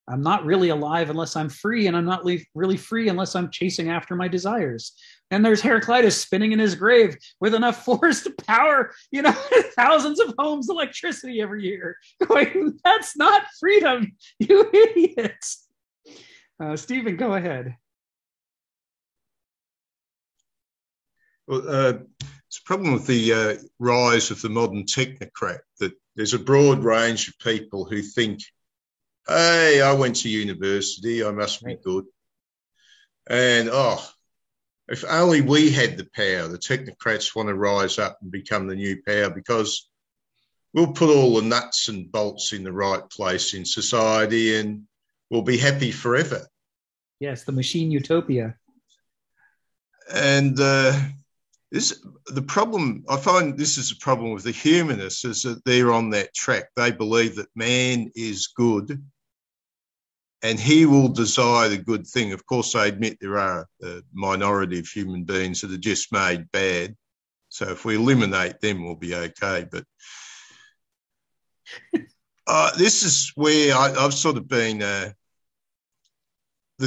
I'm not really alive unless I'm free, and I'm not really free unless I'm chasing after my desires. And there's Heraclitus spinning in his grave with enough force to power, thousands of homes' electricity every year. Going, that's not freedom, you idiots. Stephen, go ahead. Well, it's a problem with the rise of the modern technocrat, that there's a broad range of people who think, hey, I went to university, I must be good. And, if only we had the power. The technocrats want to rise up and become the new power because we'll put all the nuts and bolts in the right place in society and we'll be happy forever. Yes, the machine utopia. And the problem, I find this is a problem with the humanists, is that they're on that track. They believe that man is good and he will desire the good thing. Of course, they admit there are a minority of human beings that are just made bad. So if we eliminate them, we'll be okay. But this is where I've sort of been, the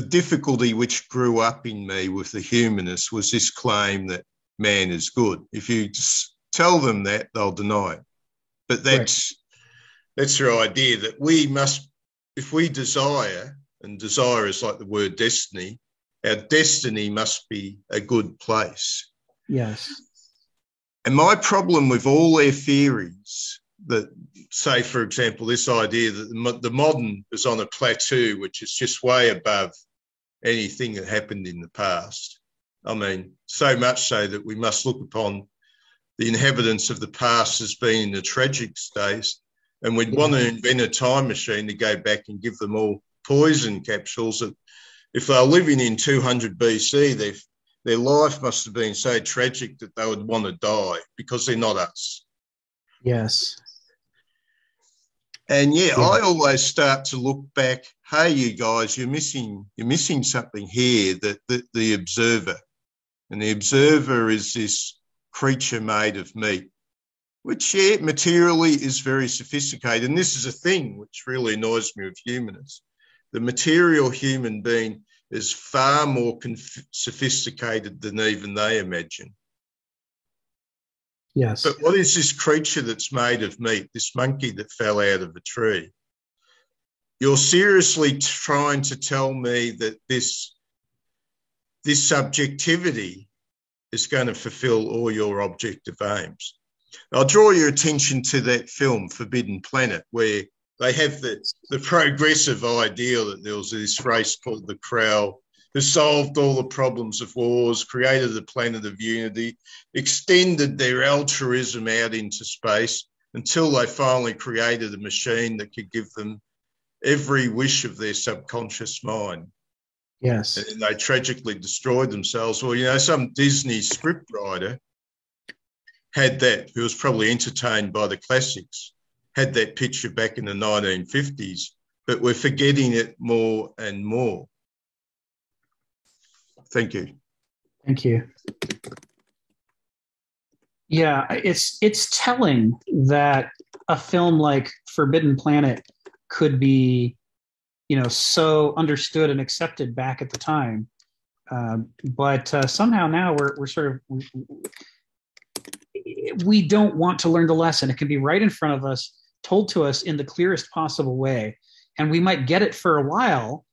difficulty which grew up in me with the humanists was this claim that man is good. If you just tell them that, they'll deny it. But that's their idea, that we must, if we desire, and desire is like the word destiny, our destiny must be a good place. Yes. And my problem with all their theories that say, for example, this idea that the modern is on a plateau, which is just way above anything that happened in the past. I mean, so much so that we must look upon the inhabitants of the past as being in a tragic state, and we'd want to invent a time machine to go back and give them all poison capsules that if they're living in 200 BC, their life must have been so tragic that they would want to die because they're not us. Yes. And I always start to look back, hey, you guys, you're missing something here, that the observer. And the observer is this creature made of meat, which, materially is very sophisticated. And this is a thing which really annoys me with humanists. The material human being is far more sophisticated than even they imagine. Yes. But what is this creature that's made of meat, this monkey that fell out of a tree? You're seriously trying to tell me that this subjectivity is going to fulfill all your objective aims? I'll draw your attention to that film, Forbidden Planet, where they have the progressive ideal that there was this race called the Krell who solved all the problems of wars, created a planet of unity, extended their altruism out into space until they finally created a machine that could give them every wish of their subconscious mind. Yes. And they tragically destroyed themselves. Well, some Disney scriptwriter had that, who was probably entertained by the classics, had that picture back in the 1950s, but we're forgetting it more and more. Thank you. Thank you. Yeah, it's telling that a film like Forbidden Planet could be, so understood and accepted back at the time, but somehow now we're sort of we don't want to learn the lesson. It can be right in front of us, told to us in the clearest possible way, and we might get it for a while,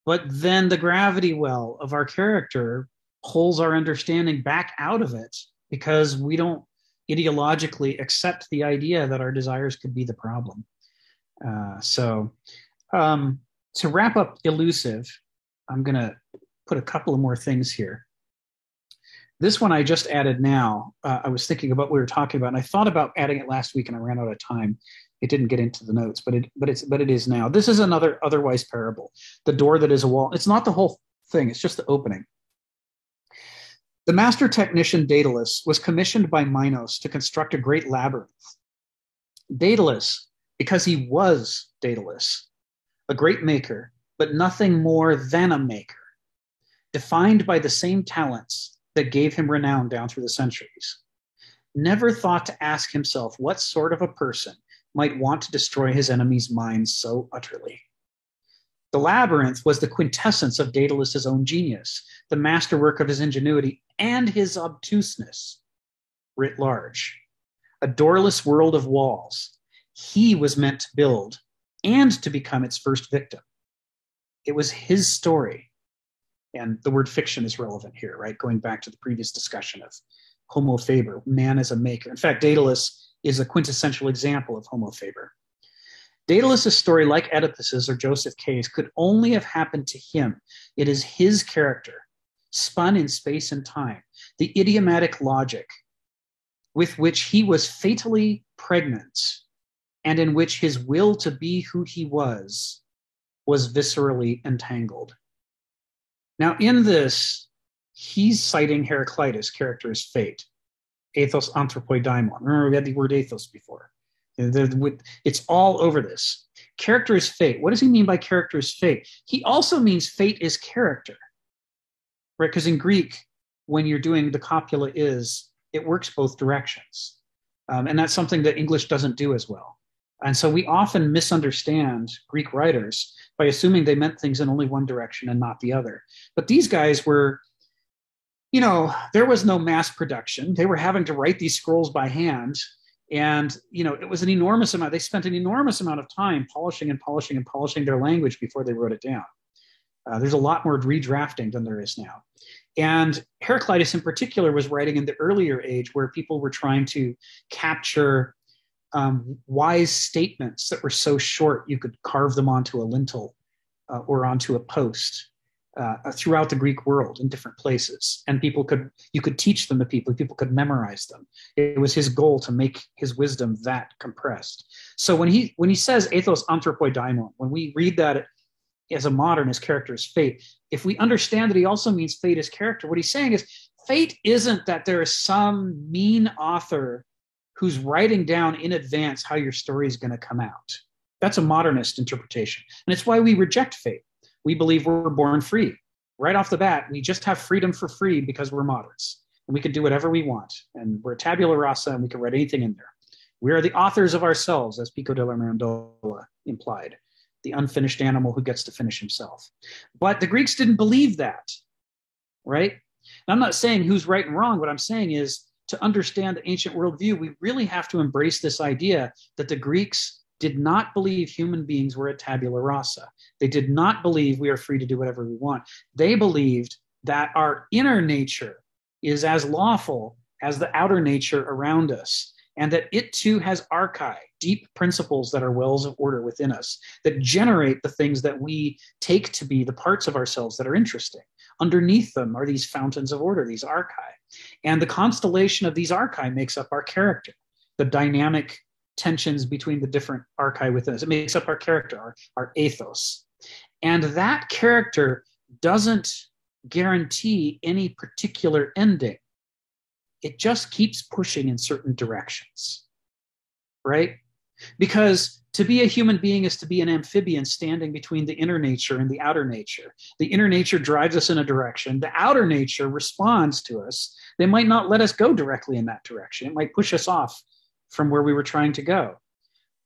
but then the gravity well of our character pulls our understanding back out of it because we don't ideologically accept the idea that our desires could be the problem. So to wrap up Elusive, I'm going to put a couple of more things here. This one I just added now. I was thinking about what we were talking about, and I thought about adding it last week, and I ran out of time. It didn't get into the notes, but it is now. This is another otherwise parable. The door that is a wall. It's not the whole thing. It's just the opening. The master technician Daedalus was commissioned by Minos to construct a great labyrinth. Daedalus, because he was Daedalus, a great maker, but nothing more than a maker, defined by the same talents that gave him renown down through the centuries, never thought to ask himself what sort of a person might want to destroy his enemy's minds so utterly. The labyrinth was the quintessence of Daedalus's own genius, the masterwork of his ingenuity and his obtuseness writ large. A doorless world of walls he was meant to build and to become its first victim. It was his story. And the word fiction is relevant here, right? Going back to the previous discussion homo faber, man as a maker. In fact, Daedalus is a quintessential example of homo faber. Daedalus' story, like Oedipus's or Joseph K's, could only have happened to him. It is his character, spun in space and time, the idiomatic logic with which he was fatally pregnant and in which his will to be who he was viscerally entangled. Now, in this, he's citing Heraclitus' character as fate, ethos anthropoi daimon. Remember, we had the word ethos before. It's all over this. Character is fate. What does he mean by character is fate? He also means fate is character, right? Because in Greek, when you're doing the copula is, it works both directions. And that's something that English doesn't do as well. And so we often misunderstand Greek writers by assuming they meant things in only one direction and not the other. But these guys were, there was no mass production. They were having to write these scrolls by hand. And, it was an enormous amount. They spent an enormous amount of time polishing their language before they wrote it down. There's a lot more redrafting than there is now. And Heraclitus in particular was writing in the earlier age where people were trying to capture wise statements that were so short you could carve them onto a lintel or onto a post throughout the Greek world in different places. And you could teach them to people could memorize them. It was his goal to make his wisdom that compressed. So when he says ethos anthropoi daimon, when we read that as a modern, his character is fate, if we understand that he also means fate as character, what he's saying is fate isn't that there is some mean author who's writing down in advance how your story is going to come out. That's a modernist interpretation. And it's why we reject fate. We believe we're born free. Right off the bat, we just have freedom for free because we're moderns. And we can do whatever we want. And we're tabula rasa, and we can write anything in there. We are the authors of ourselves, as Pico della Mirandola implied, the unfinished animal who gets to finish himself. But the Greeks didn't believe that, right? And I'm not saying who's right and wrong. What I'm saying is, to understand the ancient worldview, we really have to embrace this idea that the Greeks did not believe human beings were a tabula rasa. They did not believe we are free to do whatever we want. They believed that our inner nature is as lawful as the outer nature around us, and that it too has archai, deep principles that are wells of order within us, that generate the things that we take to be the parts of ourselves that are interesting. Underneath them are these fountains of order, these archai. And the constellation of these archai makes up our character, the dynamic tensions between the different archai within us. It makes up our character, our ethos. And that character doesn't guarantee any particular ending. It just keeps pushing in certain directions, right? Because to be a human being is to be an amphibian standing between the inner nature and the outer nature. The inner nature drives us in a direction. The outer nature responds to us. They might not let us go directly in that direction. It might push us off from where we were trying to go.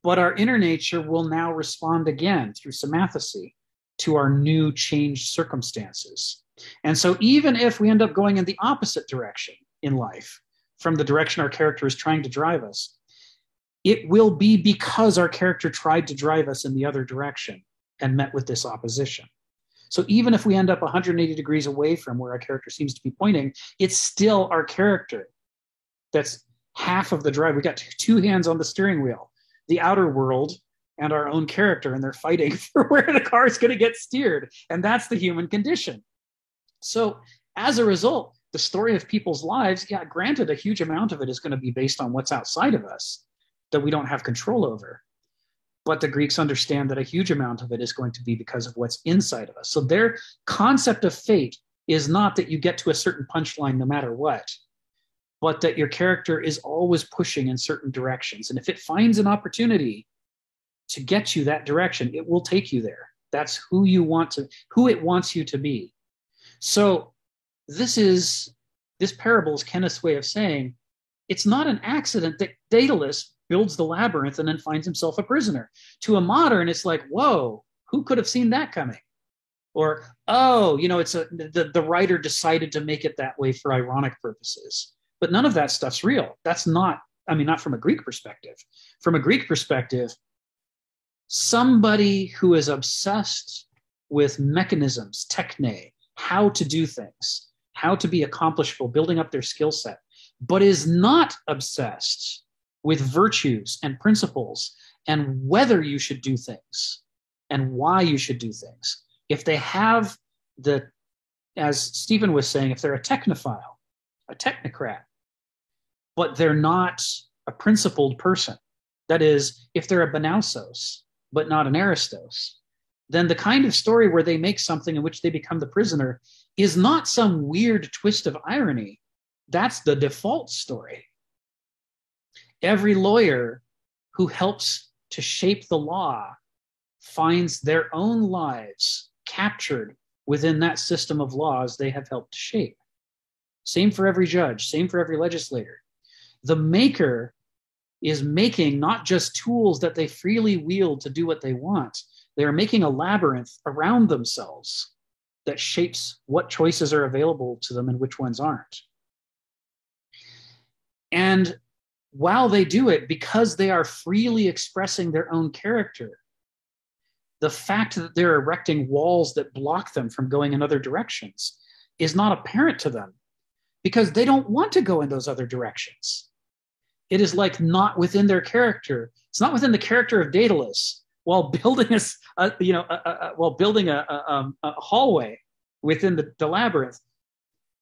But our inner nature will now respond again through sympathecy to our new changed circumstances. And so even if we end up going in the opposite direction in life from the direction our character is trying to drive us, it will be because our character tried to drive us in the other direction and met with this opposition. So even if we end up 180 degrees away from where our character seems to be pointing, it's still our character that's half of the drive. We got two hands on the steering wheel, the outer world and our own character, and they're fighting for where the car is going to get steered. And that's the human condition. So as a result, the story of people's lives, yeah, granted, a huge amount of it is going to be based on what's outside of us that we don't have control over. But the Greeks understand that a huge amount of it is going to be because of what's inside of us. So their concept of fate is not that you get to a certain punchline no matter what, but that your character is always pushing in certain directions. And if it finds an opportunity to get you that direction, it will take you there. That's who it wants you to be. So this parable is Kenneth's way of saying it's not an accident that Daedalus builds the labyrinth and then finds himself a prisoner. To a modern, it's like, whoa, who could have seen that coming? Or, oh, the writer decided to make it that way for ironic purposes. But none of that stuff's real. That's not from a Greek perspective. From a Greek perspective, somebody who is obsessed with mechanisms, techne, how to do things, how to be accomplishable, building up their skill set, but is not obsessed with virtues and principles and whether you should do things and why you should do things. If they have as Stephen was saying, if they're a technophile, a technocrat, but they're not a principled person, that is, if they're a Banausos, but not an Aristos, then the kind of story where they make something in which they become the prisoner is not some weird twist of irony. That's the default story. Every lawyer who helps to shape the law finds their own lives captured within that system of laws they have helped to shape. Same for every judge, same for every legislator. The maker is making not just tools that they freely wield to do what they want, they are making a labyrinth around themselves that shapes what choices are available to them and which ones aren't. And while they do it, because they are freely expressing their own character, the fact that they're erecting walls that block them from going in other directions is not apparent to them because they don't want to go in those other directions. It is like not within their character. It's not within the character of Daedalus while building a hallway within the labyrinth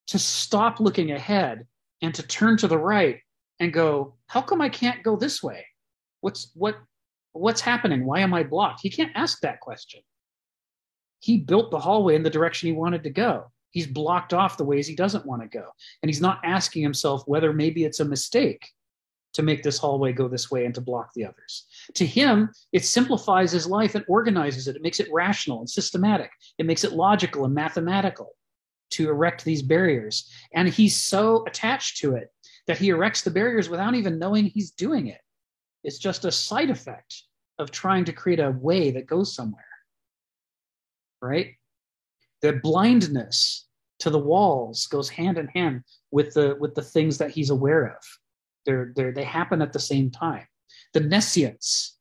to stop looking ahead and to turn to the right and go, how come I can't go this way? What's happening? Why am I blocked? He can't ask that question. He built the hallway in the direction he wanted to go. He's blocked off the ways he doesn't want to go. And he's not asking himself whether maybe it's a mistake to make this hallway go this way and to block the others. To him, it simplifies his life and organizes it. It makes it rational and systematic. It makes it logical and mathematical to erect these barriers. And he's so attached to it that he erects the barriers without even knowing he's doing it. It's just a side effect of trying to create a way that goes somewhere, right? The blindness to the walls goes hand in hand with the things that he's aware of. They happen at the same time. The nescience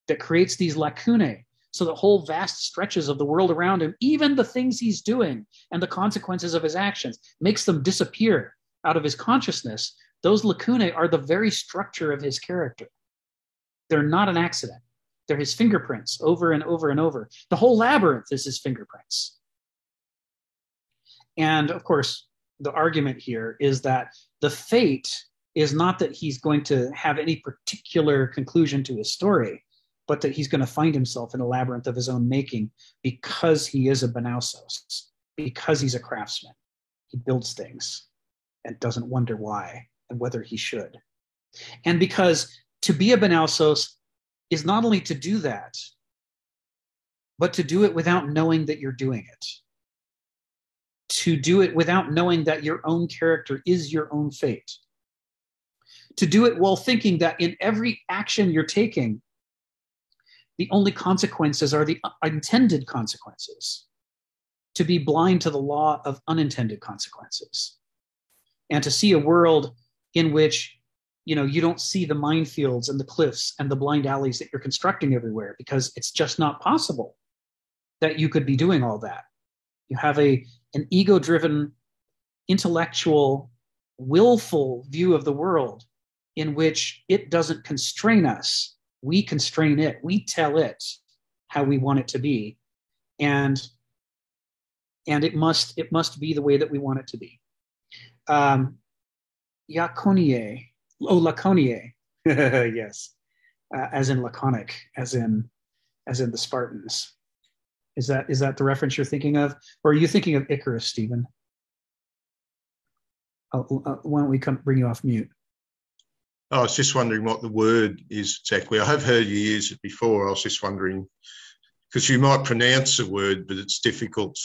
that creates these lacunae, so the whole vast stretches of the world around him, even the things he's doing and the consequences of his actions, makes them disappear out of his consciousness. Those lacunae are the very structure of his character. They're not an accident. They're his fingerprints over and over and over. The whole labyrinth is his fingerprints. And of course, the argument here is that the fate is not that he's going to have any particular conclusion to his story, but that he's going to find himself in a labyrinth of his own making because he is a Banausos, because he's a craftsman. He builds things and doesn't wonder why and whether he should. And because to be a Banausos is not only to do that, but to do it without knowing that you're doing it. To do it without knowing that your own character is your own fate. To do it while thinking that in every action you're taking, the only consequences are the intended consequences. To be blind to the law of unintended consequences. And to see a world in which you don't see the minefields and the cliffs and the blind alleys that you're constructing everywhere because it's just not possible that you could be doing all that. You have an ego-driven, intellectual, willful view of the world in which it doesn't constrain us. We constrain it. We tell it how we want it to be. And it must be the way that we want it to be. Laconie. Yes. As in laconic, as in the Spartans. Is that the reference you're thinking of? Or are you thinking of Icarus, Stephen? Why don't we bring you off mute? I was just wondering what the word is exactly. I have heard you use it before. I was just wondering, because you might pronounce the word, but it's difficult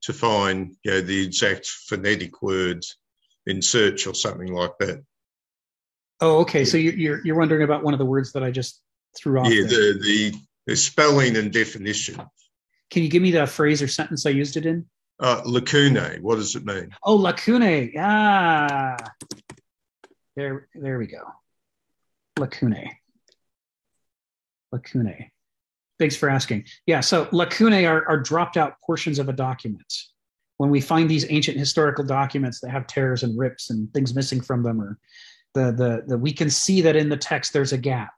to find the exact phonetic word in search or something like that. Oh, okay. So you're wondering about one of the words that I just threw off. Yeah, the spelling and definition. Can you give me the phrase or sentence I used it in? Lacunae. What does it mean? Oh, lacunae. Ah, there we go. Lacunae. Thanks for asking. Yeah. So lacunae are dropped out portions of a document. When we find these ancient historical documents that have tears and rips and things missing from them, or we can see that in the text there's a gap,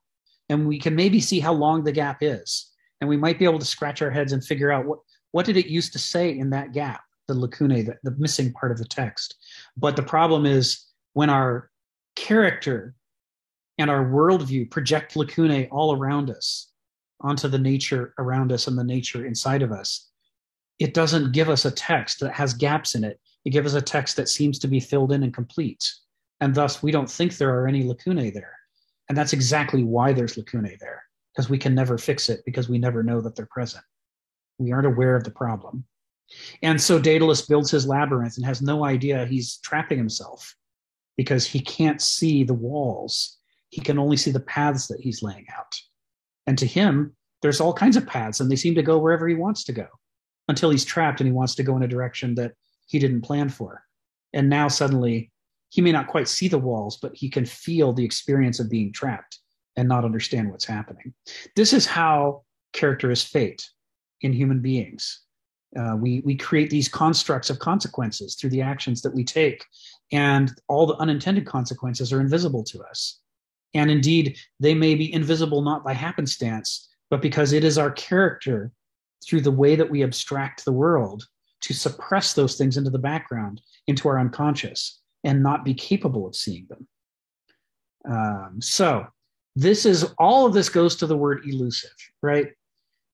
and we can maybe see how long the gap is, and we might be able to scratch our heads and figure out what did it used to say in that gap, the lacunae, the missing part of the text. But the problem is when our character and our worldview project lacunae all around us onto the nature around us and the nature inside of us, it doesn't give us a text that has gaps in it. It gives us a text that seems to be filled in and complete. And thus, we don't think there are any lacunae there. And that's exactly why there's lacunae there, because we can never fix it, because we never know that they're present. We aren't aware of the problem. And so Daedalus builds his labyrinth and has no idea he's trapping himself, because he can't see the walls. He can only see the paths that he's laying out. And to him, there's all kinds of paths, and they seem to go wherever he wants to go, until he's trapped and he wants to go in a direction that he didn't plan for. And now suddenly, he may not quite see the walls, but he can feel the experience of being trapped and not understand what's happening. This is how character is fate in human beings. We create these constructs of consequences through the actions that we take, and all the unintended consequences are invisible to us. And indeed, they may be invisible not by happenstance, but because it is our character, through the way that we abstract the world, to suppress those things into the background, into our unconscious, and not be capable of seeing them. So this is, all of this goes to the word elusive, right?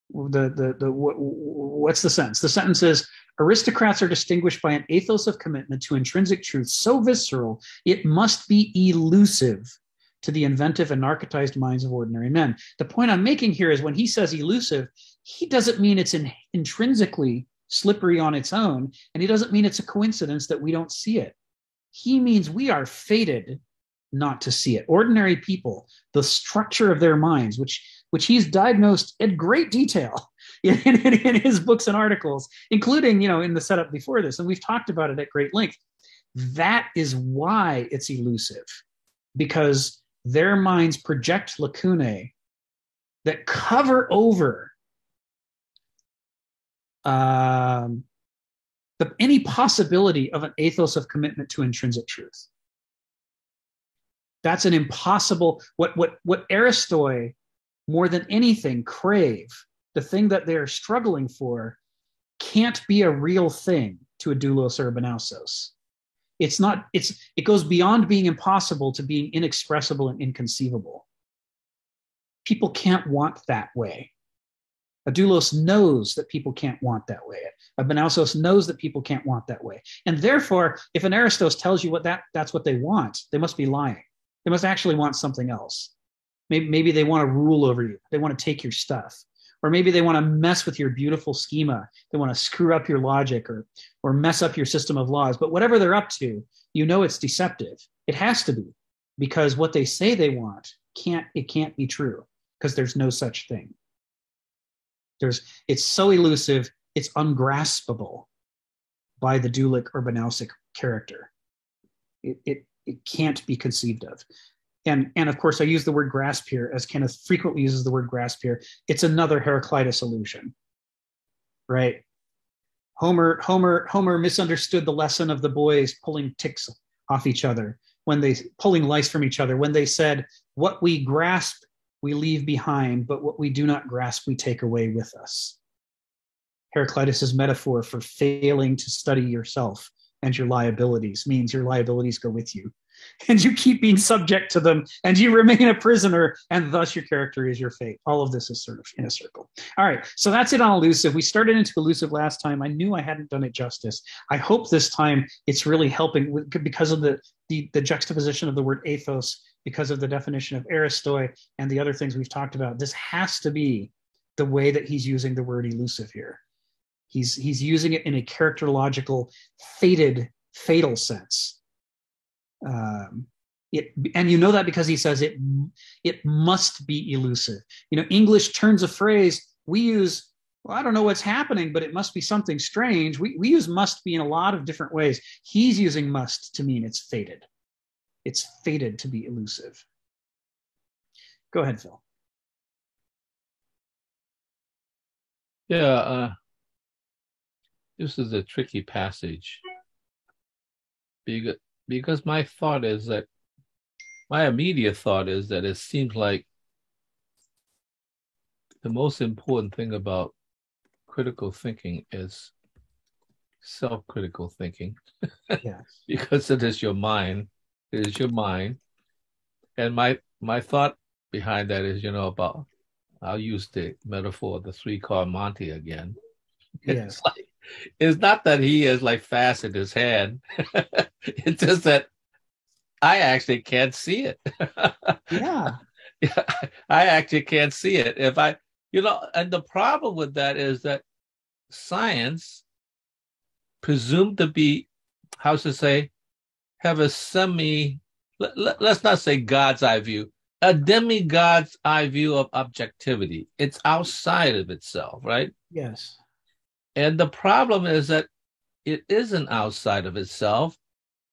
What's the sentence? The sentence is, aristocrats are distinguished by an ethos of commitment to intrinsic truth so visceral, it must be elusive to the inventive and narcotized minds of ordinary men. The point I'm making here is, when he says elusive, he doesn't mean it's intrinsically slippery on its own, and he doesn't mean it's a coincidence that we don't see it. He means we are fated not to see it. Ordinary people, the structure of their minds, which he's diagnosed in great detail in his books and articles, including, in the setup before this, and we've talked about it at great length. That is why it's elusive, because their minds project lacunae that cover over any possibility of an ethos of commitment to intrinsic truth. That's an impossible, what Aristoi more than anything crave, the thing that they're struggling for, can't be a real thing to a doulos or a benausos. It goes beyond being impossible to being inexpressible and inconceivable. People can't want that way. A doulos knows that people can't want that way. A benausos knows that people can't want that way. And therefore, if an Aristos tells you that's what they want, they must be lying. They must actually want something else. Maybe they want to rule over you. They want to take your stuff. Or maybe they want to mess with your beautiful schema. They want to screw up your logic or mess up your system of laws. But whatever they're up to, it's deceptive. It has to be, because what they say they want can't be true, because there's no such thing. It's so elusive, it's ungraspable by the Dulic or Benausic character. It can't be conceived of. And of course, I use the word grasp here, as Kenneth frequently uses the word grasp here. It's another Heraclitus illusion, right? Homer misunderstood the lesson of the boys pulling ticks off each other, pulling lice from each other, when they said, what we grasp, we leave behind, but what we do not grasp, we take away with us. Heraclitus's metaphor for failing to study yourself and your liabilities means your liabilities go with you, and you keep being subject to them, and you remain a prisoner, and thus your character is your fate. All of this is sort of in a circle. All right, so that's it on elusive. We started into elusive last time. I knew I hadn't done it justice. I hope this time it's really helping because of the juxtaposition of the word ethos, because of the definition of Aristoi and the other things we've talked about. This has to be the way that he's using the word elusive here. He's using it in a characterological, fatal sense. And that because he says it must be elusive. English turns of phrase, we use, well, I don't know what's happening, but it must be something strange. We use must be in a lot of different ways. He's using must to mean it's fated. It's fated to be elusive. Go ahead, Phil. Yeah, this is a tricky passage because my thought is that my immediate thought is that it seems like the most important thing about critical thinking is self-critical thinking. Yes. Because it is your mind. It is your mind. And my thought behind that is, about, I'll use the metaphor of the three-car Monty again. Yes. It's not that he is like fast in his hand. It's just that I actually can't see it. Yeah. I actually can't see it. If I, and the problem with that is that science presumed to be, how to say, have a let's not say God's eye view, a demigod's eye view of objectivity. It's outside of itself, right? Yes. And the problem is that it isn't outside of itself.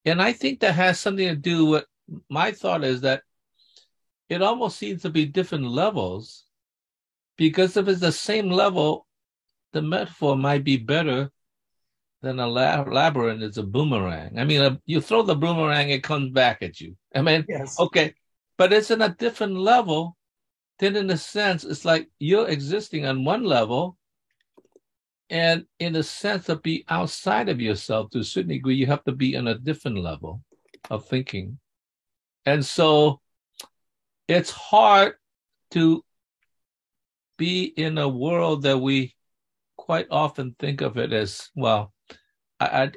And I think that has something to do with, my thought is that it almost seems to be different levels, because if it's the same level, the metaphor might be better than a labyrinth is a boomerang. I mean, you throw the boomerang, it comes back at you. I mean, yes. Okay, but it's in a different level. Then in a sense, it's like you're existing on one level, and in a sense of be outside of yourself to a certain degree, you have to be in a different level of thinking. And so it's hard to be in a world that we quite often think of it as, well, I'll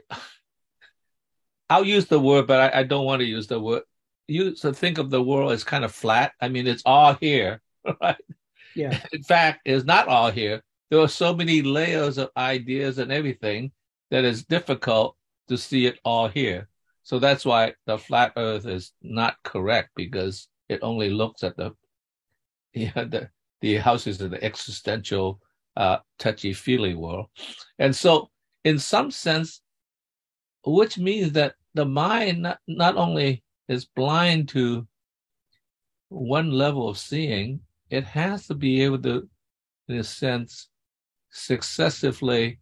use the word, but I don't want to use the word. You to think of the world as kind of flat. I mean, it's all here, right? Yeah. In fact, it's not all here. There are so many layers of ideas and everything that it's difficult to see it all here. So that's why the flat earth is not correct, because it only looks at the houses of the existential, touchy-feely world. And so in some sense, which means that the mind not only is blind to one level of seeing, it has to be able to, in a sense, successively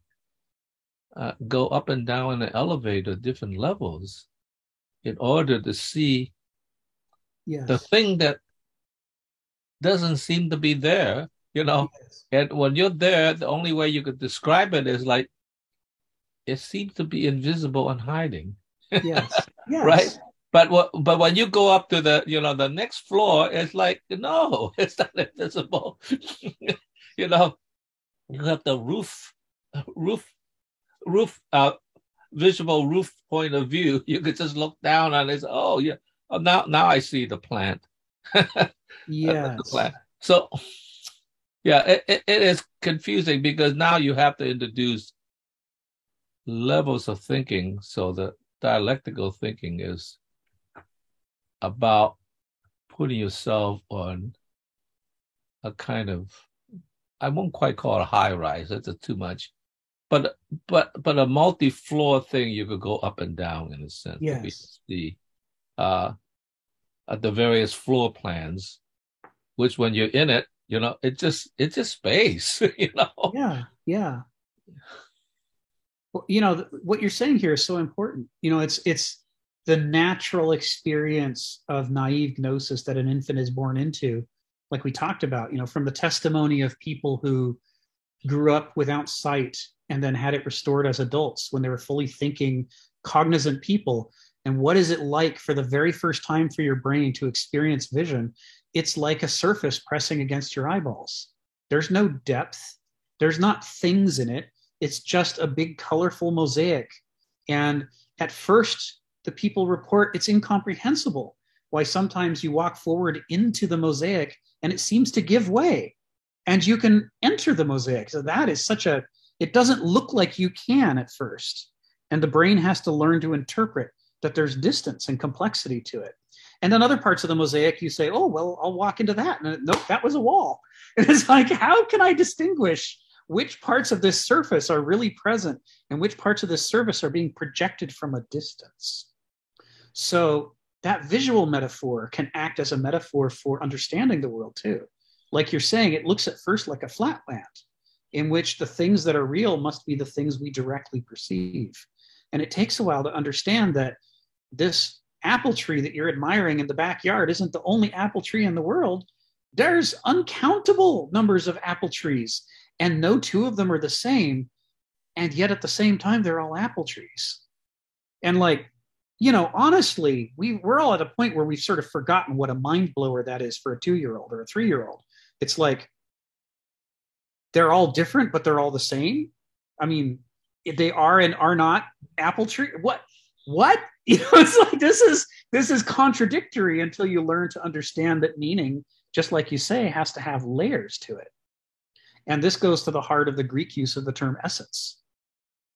go up and down an elevator, different levels, in order to see the thing that doesn't seem to be there, Yes. And when you're there, the only way you could describe it is like, it seems to be invisible and hiding. Yes. Yes. Right? But when you go up to the next floor, it's like, no, it's not invisible. You have the visual roof point of view. You could just look down on it. Oh yeah. Oh, now I see the plant. Yes. The plant. So yeah, it is confusing, because now you have to introduce levels of thinking. So the dialectical thinking is about putting yourself on a kind of, I won't quite call it a high rise, that's too much, but a multi-floor thing. You could go up and down, in a sense. Yes. The various floor plans, which when you're in it, it's just space. Yeah. Well, what you're saying here is so important. It's the natural experience of naive gnosis that an infant is born into, like we talked about, from the testimony of people who grew up without sight and then had it restored as adults when they were fully thinking, cognizant people. And what is it like for the very first time for your brain to experience vision? It's like a surface pressing against your eyeballs. There's no depth. There's not things in it. It's just a big colorful mosaic. And at first, the people report it's incomprehensible why sometimes you walk forward into the mosaic and it seems to give way and you can enter the mosaic. So that is it doesn't look like you can at first. And the brain has to learn to interpret that there's distance and complexity to it. And then other parts of the mosaic, you say, oh, well, I'll walk into that. And nope, that was a wall. And it's like, how can I distinguish which parts of this surface are really present and which parts of this surface are being projected from a distance? So that visual metaphor can act as a metaphor for understanding the world too. Like you're saying, it looks at first like a flat land. in which the things that are real must be the things we directly perceive. And it takes a while to understand that this apple tree that you're admiring in the backyard isn't the only apple tree in the world. There's uncountable numbers of apple trees, and no two of them are the same. And yet at the same time, they're all apple trees. And like, you know, honestly, we're all at a point where we've sort of forgotten what a mind blower that is for a 2-year-old or a 3-year-old. It's like, they're all different, but they're all the same. I mean, they are and are not apple tree. What? You know, it's like, this is contradictory until you learn to understand that meaning, just like you say, has to have layers to it. And this goes to the heart of the Greek use of the term essence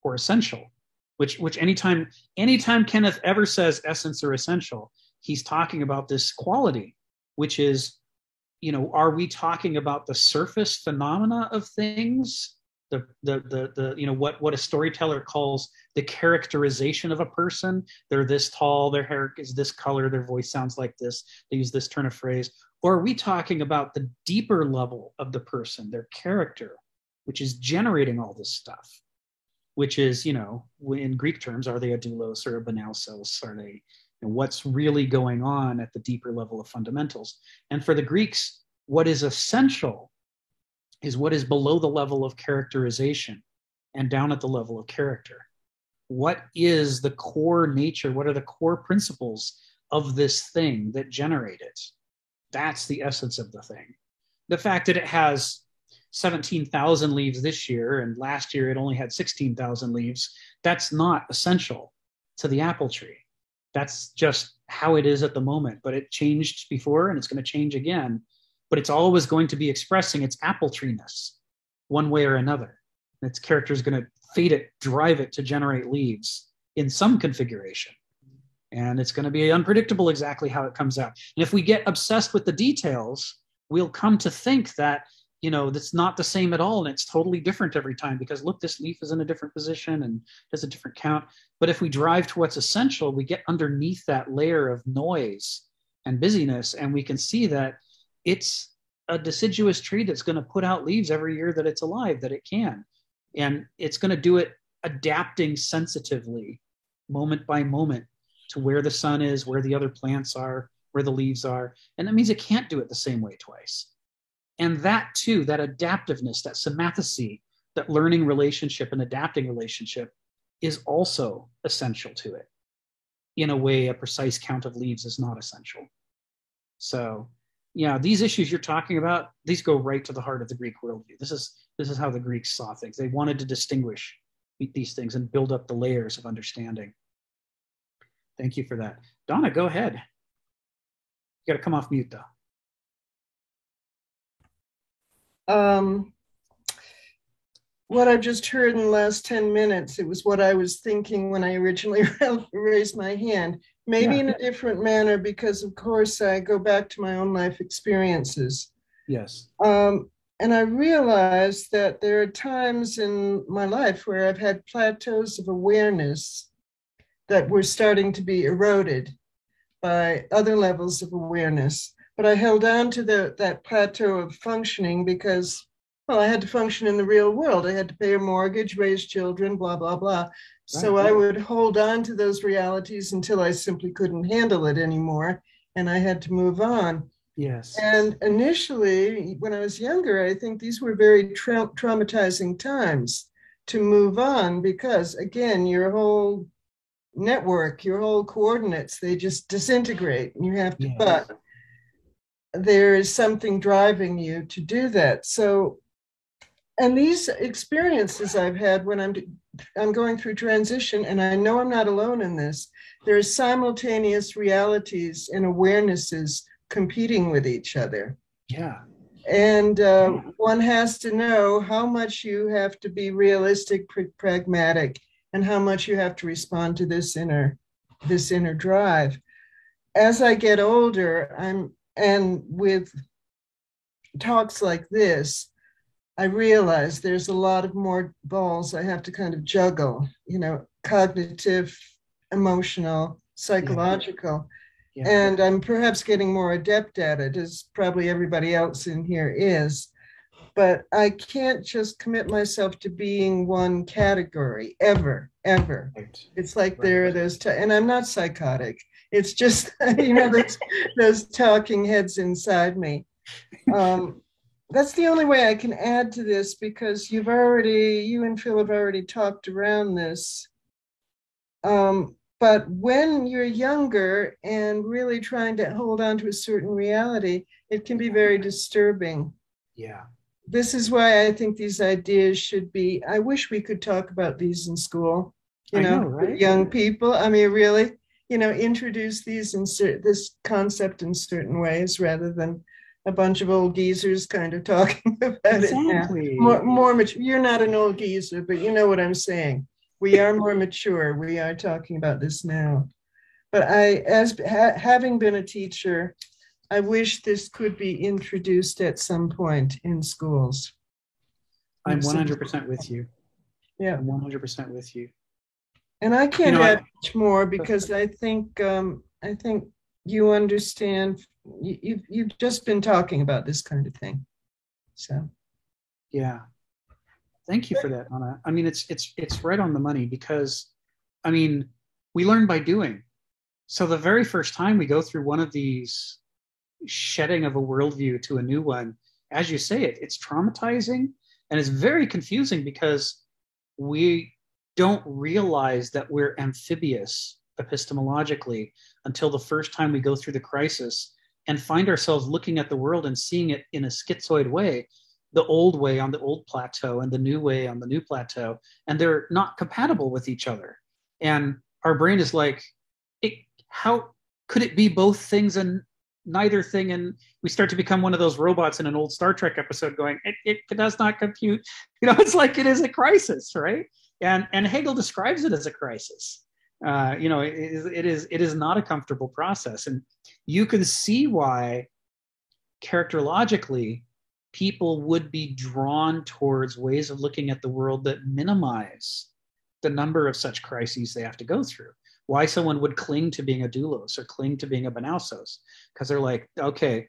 or essential, which anytime Kenneth ever says essence or essential, he's talking about this quality, which is, you know, are we talking about the surface phenomena of things? The you know, what a storyteller calls the characterization of a person. They're this tall, their hair is this color, their voice sounds like this, they use this turn of phrase. Or are we talking about the deeper level of the person, their character, which is generating all this stuff, which is, you know, in Greek terms, are they a doulos or a banausos? Are they, you know, what's really going on at the deeper level of fundamentals? And for the Greeks, what is essential is what is below the level of characterization and down at the level of character. What is the core nature? What are the core principles of this thing that generate it? That's the essence of the thing. The fact that it has 17,000 leaves this year and last year it only had 16,000 leaves, that's not essential to the apple tree. That's just how it is at the moment. But it changed before and it's going to change again. But it's always going to be expressing its apple tree-ness one way or another. And its character is going to feed it, drive it to generate leaves in some configuration. And it's going to be unpredictable exactly how it comes out. And if we get obsessed with the details, we'll come to think that, you know, that's not the same at all. And it's totally different every time because look, this leaf is in a different position and does a different count. But if we drive to what's essential, we get underneath that layer of noise and busyness, and we can see that it's a deciduous tree that's going to put out leaves every year that it's alive, that it can. And it's going to do it adapting sensitively, moment by moment, to where the sun is, where the other plants are, where the leaves are. And that means it can't do it the same way twice. And that too, that adaptiveness, that symathecy, that learning relationship and adapting relationship is also essential to it. In a way, a precise count of leaves is not essential. So, yeah, these issues you're talking about, these go right to the heart of the Greek worldview. This is how the Greeks saw things. They wanted to distinguish these things and build up the layers of understanding. Thank you for that. Donna, go ahead. You got to come off mute, though. What I've just heard in the last 10 minutes, it was what I was thinking when I originally raised my hand. Maybe in a different manner, because of course I go back to my own life experiences. Yes. And I realized that there are times in my life where I've had plateaus of awareness that were starting to be eroded by other levels of awareness. But I held on to that plateau of functioning because, well, I had to function in the real world. I had to pay a mortgage, raise children, blah, blah, blah. Right. So I would hold on to those realities until I simply couldn't handle it anymore. And I had to move on. Yes. And initially, when I was younger, I think these were very traumatizing times to move on because, again, your whole network, your whole coordinates, they just disintegrate and you have to, but there is something driving you to do that. So, and these experiences I've had when I'm going through transition, and I know I'm not alone in this, there's simultaneous realities and awarenesses competing with each other. Yeah. And one has to know how much you have to be realistic, pragmatic, and how much you have to respond to this inner drive. As I get older, and with talks like this, I realize there's a lot of more balls I have to kind of juggle, you know, cognitive, emotional, psychological. Yeah. And I'm perhaps getting more adept at it, as probably everybody else in here is. but I can't just commit myself to being one category ever, ever. Right. It's like Right. and I'm not psychotic. It's just, those talking heads inside me. That's the only way I can add to this, because you and Phil have already talked around this. But when you're younger and really trying to hold on to a certain reality, it can be very disturbing. Yeah. This is why I think these ideas should be, I wish we could talk about these in school, I know, right? young people. I mean, really, introduce this concept in certain ways rather than a bunch of old geezers kind of talking about Exactly. it now. More mature. You're not an old geezer, but you know what I'm saying. We are more mature. We are talking about this now. But having been a teacher, I wish this could be introduced at some point in schools. I'm 100% with you. Yeah, I'm 100% with you. And I can't add much more, because I think you understand. You've just been talking about this kind of thing, so yeah. Thank you for that, Anna. I mean, it's right on the money, because, I mean, we learn by doing. So the very first time we go through one of these shedding of a worldview to a new one, as you say, it's traumatizing, and it's very confusing, because we don't realize that we're amphibious epistemologically until the first time we go through the crisis and find ourselves looking at the world and seeing it in a schizoid way, the old way on the old plateau and the new way on the new plateau, and they're not compatible with each other. And our brain is like, how could it be both things and neither thing? And we start to become one of those robots in an old Star Trek episode going, it does not compute. It's like it is a crisis, right? And Hegel describes it as a crisis. It is not a comfortable process. And you can see why characterologically people would be drawn towards ways of looking at the world that minimize the number of such crises they have to go through. Why someone would cling to being a doulos or cling to being a Banausos, because they're like, okay,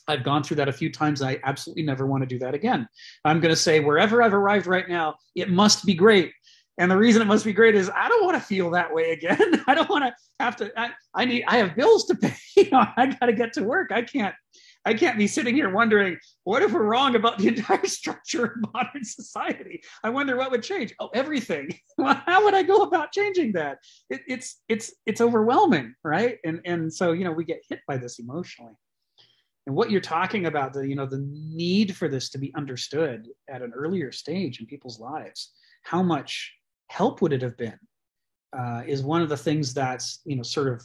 I've gone through that a few times. I absolutely never want to do that again. I'm going to say, wherever I've arrived right now, it must be great. And the reason it must be great is I don't want to feel that way again. I don't want to have to, I have bills to pay. I got to get to work. I can't be sitting here wondering, what if we're wrong about the entire structure of modern society? I wonder what would change. Oh, everything. Well, how would I go about changing that? It's overwhelming, right? And so, we get hit by this emotionally. And what you're talking about, the need for this to be understood at an earlier stage in people's lives, how much help would it have been, is one of the things that's, sort of,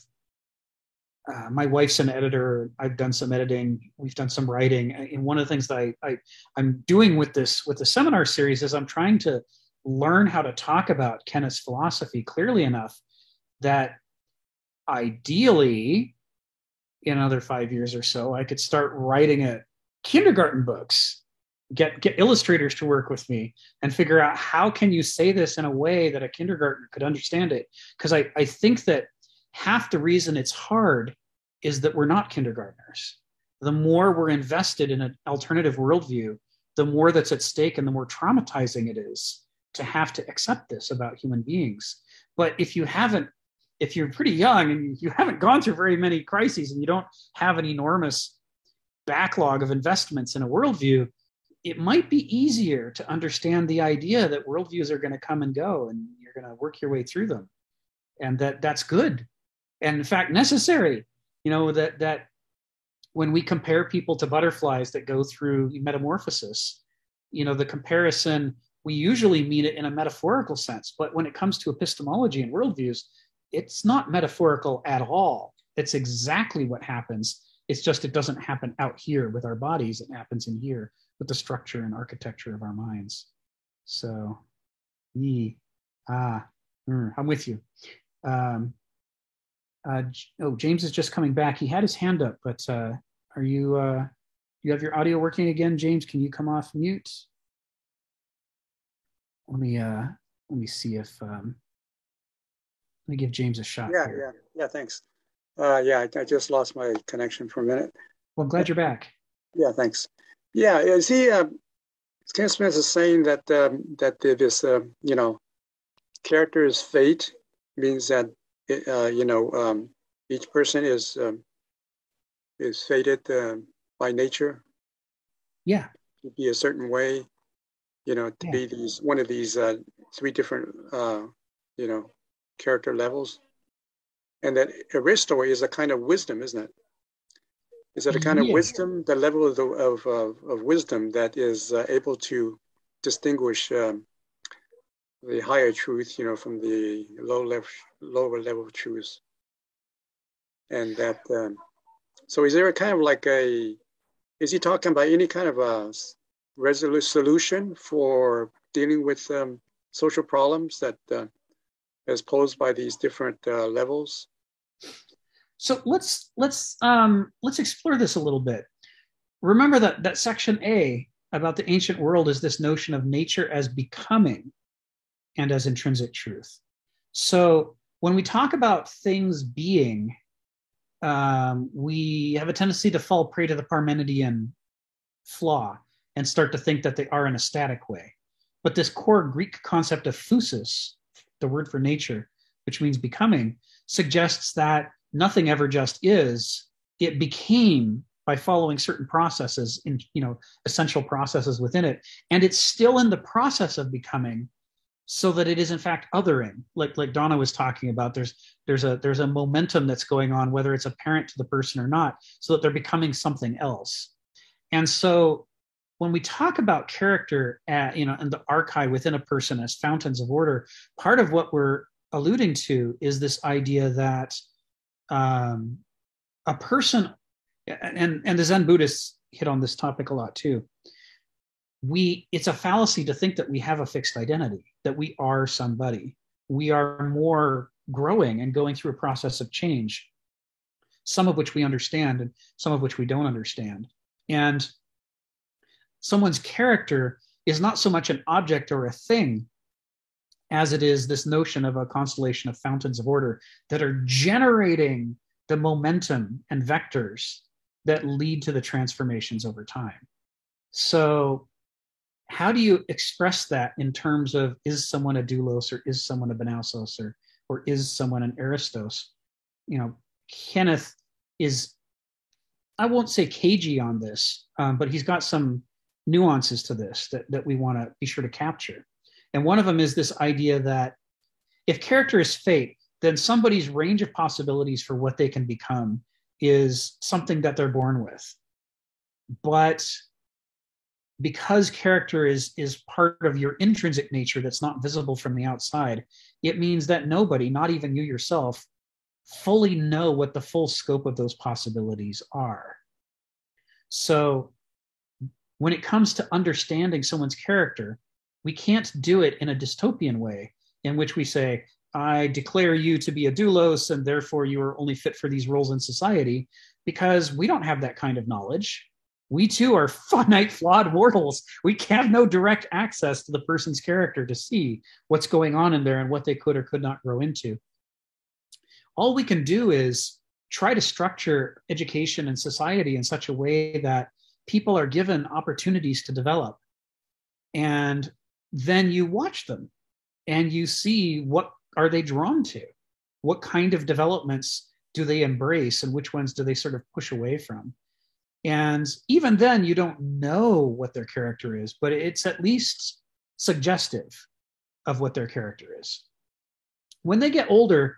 my wife's an editor. I've done some editing. We've done some writing. And one of the things that I'm doing with the seminar series is I'm trying to learn how to talk about Kenneth's philosophy clearly enough that ideally, in another 5 years or so, I could start writing kindergarten books, get illustrators to work with me and figure out how can you say this in a way that a kindergartner could understand it. Because I think that half the reason it's hard is that we're not kindergartners. The more we're invested in an alternative worldview, the more that's at stake and the more traumatizing it is to have to accept this about human beings. But if you're pretty young and you haven't gone through very many crises and you don't have an enormous backlog of investments in a worldview, it might be easier to understand the idea that worldviews are going to come and go and you're going to work your way through them. And that's good. And in fact, necessary, that when we compare people to butterflies that go through metamorphosis, the comparison, we usually mean it in a metaphorical sense. But when it comes to epistemology and worldviews, it's not metaphorical at all. It's exactly what happens. It's just it doesn't happen out here with our bodies. It happens in here with the structure and architecture of our minds. So, I'm with you. James is just coming back. He had his hand up, but are you have your audio working again, James? Can you come off mute? Let me see if let me give James a shot. Yeah. Thanks. I just lost my connection for a minute. Well, I'm glad you're back. Yeah, thanks. Yeah, see, Ken Smith is saying that this character's fate means that each person is fated by nature. Yeah. To be a certain way, to be one of these three different character levels, and that Aristo is a kind of wisdom, isn't it? Is it a kind of wisdom, the level of wisdom that is able to distinguish the higher truth, from the lower level of truth? And that, so is there a kind of is he talking about any kind of a solution for dealing with social problems that as posed by these different levels? So let's explore this a little bit. Remember that section A about the ancient world is this notion of nature as becoming and as intrinsic truth. So when we talk about things being, we have a tendency to fall prey to the Parmenidean flaw and start to think that they are in a static way. But this core Greek concept of physis, the word for nature, which means becoming, suggests that nothing ever just is. It became by following certain processes, in essential processes within it, and it's still in the process of becoming, so that it is in fact othering. Like Donna was talking about, there's a momentum that's going on, whether it's apparent to the person or not, so that they're becoming something else. And so when we talk about character, and the archive within a person as fountains of order, part of what we're alluding to is this idea that a person, and the Zen Buddhists hit on this topic a lot too, it's a fallacy to think that we have a fixed identity, that we are somebody. We are more growing and going through a process of change, some of which we understand and some of which we don't understand. And someone's character is not so much an object or a thing as it is this notion of a constellation of fountains of order that are generating the momentum and vectors that lead to the transformations over time. So how do you express that in terms of, is someone a doulos, or is someone a benausos, or is someone an Aristos? Kenneth is, I won't say cagey on this, but he's got some nuances to this that we want to be sure to capture. And one of them is this idea that if character is fate, then somebody's range of possibilities for what they can become is something that they're born with. But because character is part of your intrinsic nature that's not visible from the outside, it means that nobody, not even you yourself, fully know what the full scope of those possibilities are. So when it comes to understanding someone's character, we can't do it in a dystopian way in which we say, I declare you to be a doulos and therefore you are only fit for these roles in society, because we don't have that kind of knowledge. We too are finite, flawed mortals. We have no direct access to the person's character to see what's going on in there and what they could or could not grow into. All we can do is try to structure education and society in such a way that people are given opportunities to develop. And then you watch them and you see, what are they drawn to? What kind of developments do they embrace and which ones do they sort of push away from? And even then, you don't know what their character is, but it's at least suggestive of what their character is. When they get older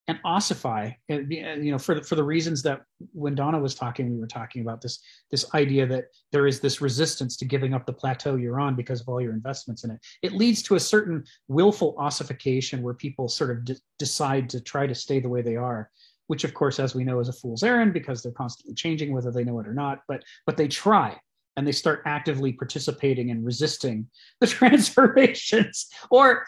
and ossify, for the reasons that when Donna was talking, we were talking about this idea that there is this resistance to giving up the plateau you're on because of all your investments in it. It leads to a certain willful ossification where people sort of decide to try to stay the way they are, which of course, as we know, is a fool's errand because they're constantly changing whether they know it or not, but they try. And they start actively participating and resisting the transformations, or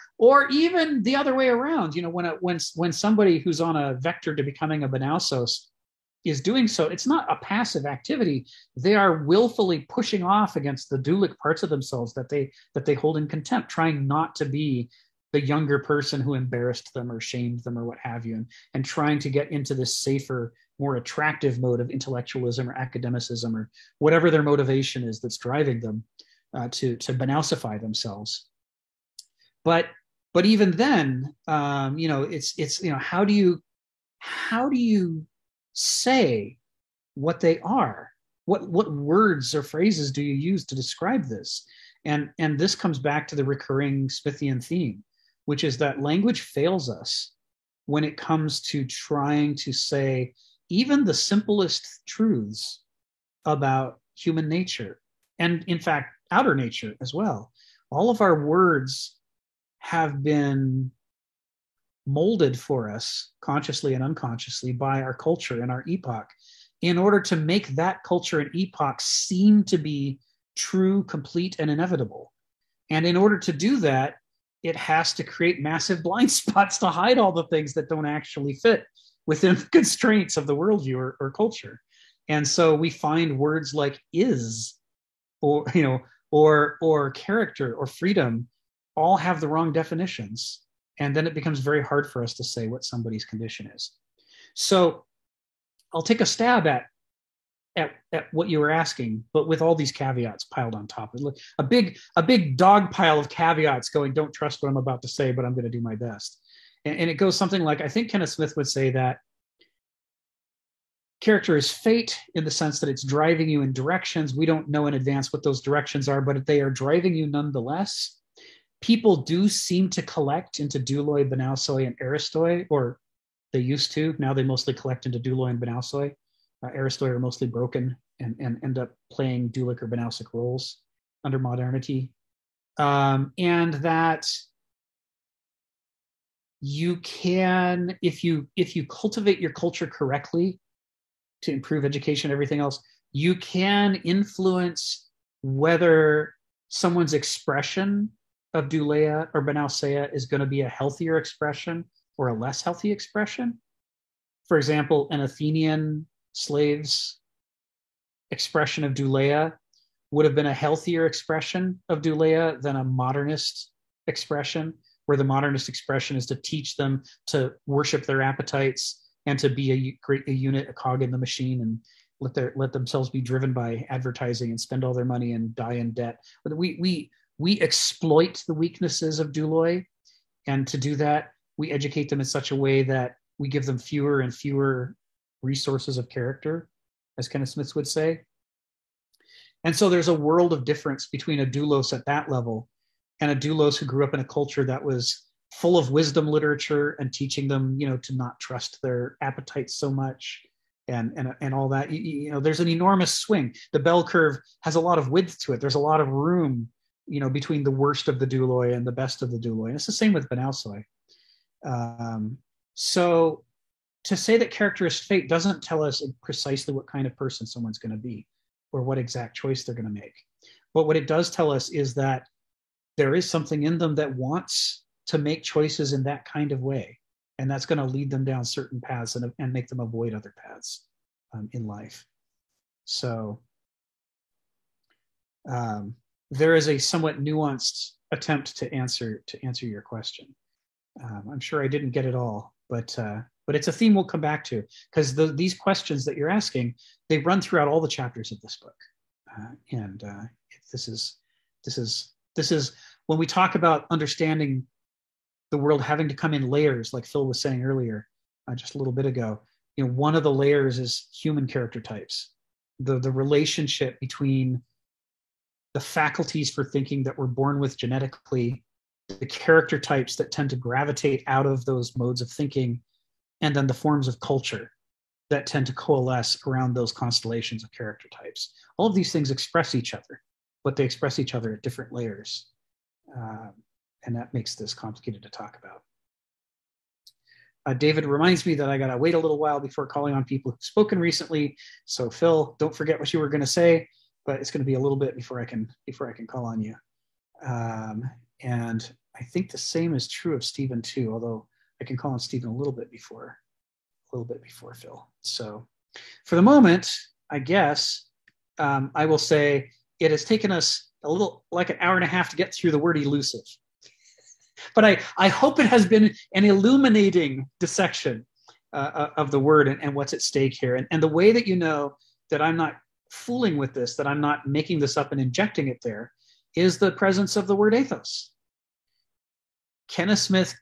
even the other way around. When somebody who's on a vector to becoming a benausos is doing so, it's not a passive activity. They are willfully pushing off against the doulic parts of themselves that they hold in contempt, trying not to be the younger person who embarrassed them or shamed them or what have you, and trying to get into this safer, more attractive mode of intellectualism or academicism or whatever their motivation is that's driving them. to Banausify themselves. But even then, it's how do you say what they are? What words or phrases do you use to describe this? And this comes back to the recurring Smithian theme, which is that language fails us when it comes to trying to say even the simplest truths about human nature, and in fact, outer nature as well. All of our words have been molded for us consciously and unconsciously by our culture and our epoch in order to make that culture and epoch seem to be true, complete, and inevitable. And in order to do that, it has to create massive blind spots to hide all the things that don't actually fit within the constraints of the worldview or culture. And so we find words like is, or character or freedom all have the wrong definitions. And then it becomes very hard for us to say what somebody's condition is. So I'll take a stab at what you were asking, but with all these caveats piled on top of it. A big dog pile of caveats going, don't trust what I'm about to say, but I'm going to do my best. And it goes something like, I think Kenneth Smith would say that character is fate in the sense that it's driving you in directions. We don't know in advance what those directions are, but they are driving you nonetheless. People do seem to collect into douloi, banausoi, and aristoi, or they used to. Now they mostly collect into douloi and banausoi. Aristoi are mostly broken and end up playing doulic or banausic roles under modernity. And that you can, if you cultivate your culture correctly to improve education, everything else, you can influence whether someone's expression of douleia or banauseia is going to be a healthier expression or a less healthy expression. For example, an Athenian slave's expression of douleia would have been a healthier expression of douleia than a modernist expression, where the modernist expression is to teach them to worship their appetites and to be a unit, a cog in the machine, and let themselves be driven by advertising and spend all their money and die in debt. But we exploit the weaknesses of douloi, and to do that, we educate them in such a way that we give them fewer and fewer resources of character, as Kenneth Smith would say. And so there's a world of difference between a doulos at that level and a doulos who grew up in a culture that was full of wisdom literature and teaching them, to not trust their appetites so much and all that. There's an enormous swing. The bell curve has a lot of width to it. There's a lot of room, between the worst of the douloi and the best of the douloi. And it's the same with banausoi. So to say that character is fate doesn't tell us precisely what kind of person someone's going to be or what exact choice they're going to make. But what it does tell us is that there is something in them that wants to make choices in that kind of way. And that's going to lead them down certain paths and make them avoid other paths in life. So there is a somewhat nuanced attempt to answer your question. I'm sure I didn't get it all, but it's a theme we'll come back to, because these questions that you're asking, they run throughout all the chapters of this book. This is when we talk about understanding the world having to come in layers, like Phil was saying earlier, just a little bit ago. One of the layers is human character types, the relationship between the faculties for thinking that we're born with genetically, the character types that tend to gravitate out of those modes of thinking, and then the forms of culture that tend to coalesce around those constellations of character types. All of these things express each other, but they express each other at different layers. And that makes this complicated to talk about. David reminds me that I got to wait a little while before calling on people who've spoken recently. So Phil, don't forget what you were going to say, but it's going to be a little bit before I can call on you. And I think the same is true of Stephen too, although I can call on Stephen a little bit before Phil. So for the moment, I guess I will say it has taken us a little like an hour and a half to get through the word elusive. But I hope it has been an illuminating dissection of the word and what's at stake here. And the way that you know that I'm not fooling with this, that I'm not making this up and injecting it there, is the presence of the word ethos. Kenneth Smith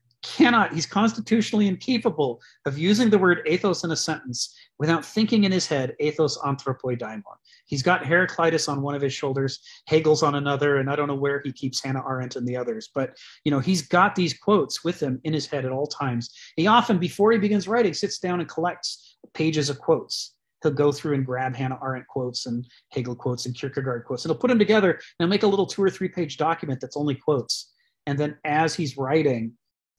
he's constitutionally incapable of using the word ethos in a sentence without thinking in his head, ethos anthropoi daimon. He's got Heraclitus on one of his shoulders, Hegel's on another, and I don't know where he keeps Hannah Arendt and the others, but he's got these quotes with him in his head at all times. He often, before he begins writing, sits down and collects pages of quotes. He'll go through and grab Hannah Arendt quotes and Hegel quotes and Kierkegaard quotes, and he'll put them together and he'll make a little 2 or 3 page document that's only quotes. And then as he's writing,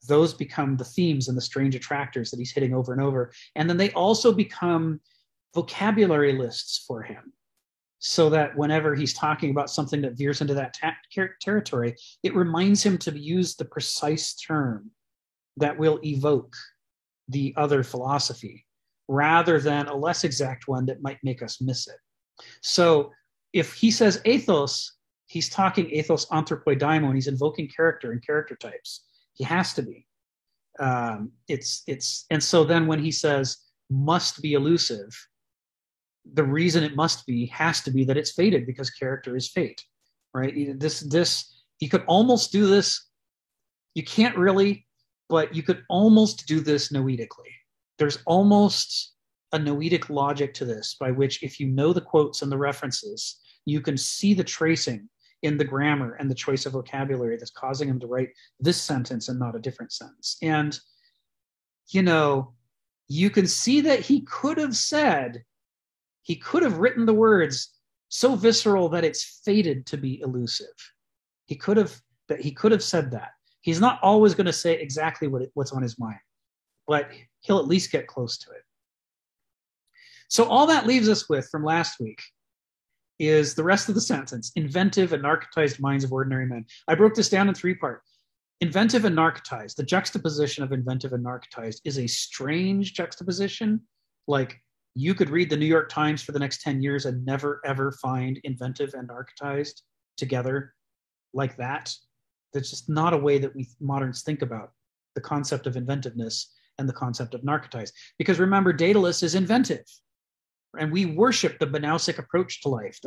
those become the themes and the strange attractors that he's hitting over and over. And then they also become vocabulary lists for him, so that whenever he's talking about something that veers into that territory, it reminds him to use the precise term that will evoke the other philosophy, rather than a less exact one that might make us miss it. So if he says ethos, he's talking ethos anthropoi daimon, he's invoking character and character types. He has to be. And so then when he says must be elusive, the reason it must be has to be that it's fated, because character is fate, right? This you could almost do this. You can't really, but you could almost do this noetically. There's almost a noetic logic to this, by which if you know the quotes and the references, you can see the tracing in the grammar and the choice of vocabulary that's causing him to write this sentence and not a different sentence. And, you can see that he could have written the words so visceral that it's fated to be elusive. He could have said that. He's not always going to say exactly what's on his mind, but he'll at least get close to it. So all that leaves us with from last week is the rest of the sentence: inventive and narcotized minds of ordinary men. I broke this down in 3 parts. Inventive and narcotized. The juxtaposition of inventive and narcotized is a strange juxtaposition. Like, you could read the New York Times for the next 10 years and never, ever find inventive and narcotized together like that. That's just not a way that we moderns think about the concept of inventiveness and the concept of narcotized. Because remember, Daedalus is inventive. And we worship the Banausic approach to life,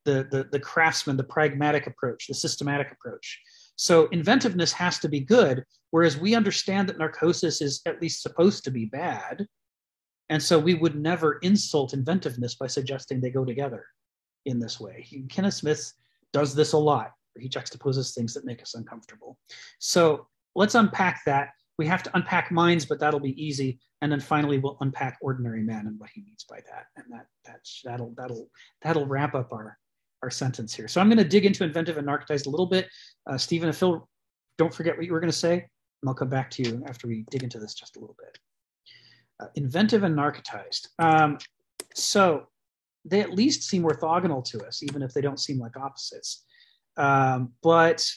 the craftsman, the pragmatic approach, the systematic approach. So inventiveness has to be good, whereas we understand that narcosis is at least supposed to be bad. And so we would never insult inventiveness by suggesting they go together in this way. Kenneth Smith does this a lot. He juxtaposes things that make us uncomfortable. So let's unpack that. We have to unpack minds, but that'll be easy. And then finally, we'll unpack ordinary man and what he means by that. And that'll wrap up our sentence here. So I'm going to dig into inventive and narcotized a little bit. Stephen and Phil, don't forget what you were going to say, and I'll come back to you after we dig into this just a little bit. Inventive and narcotized. So they at least seem orthogonal to us, even if they don't seem like opposites. But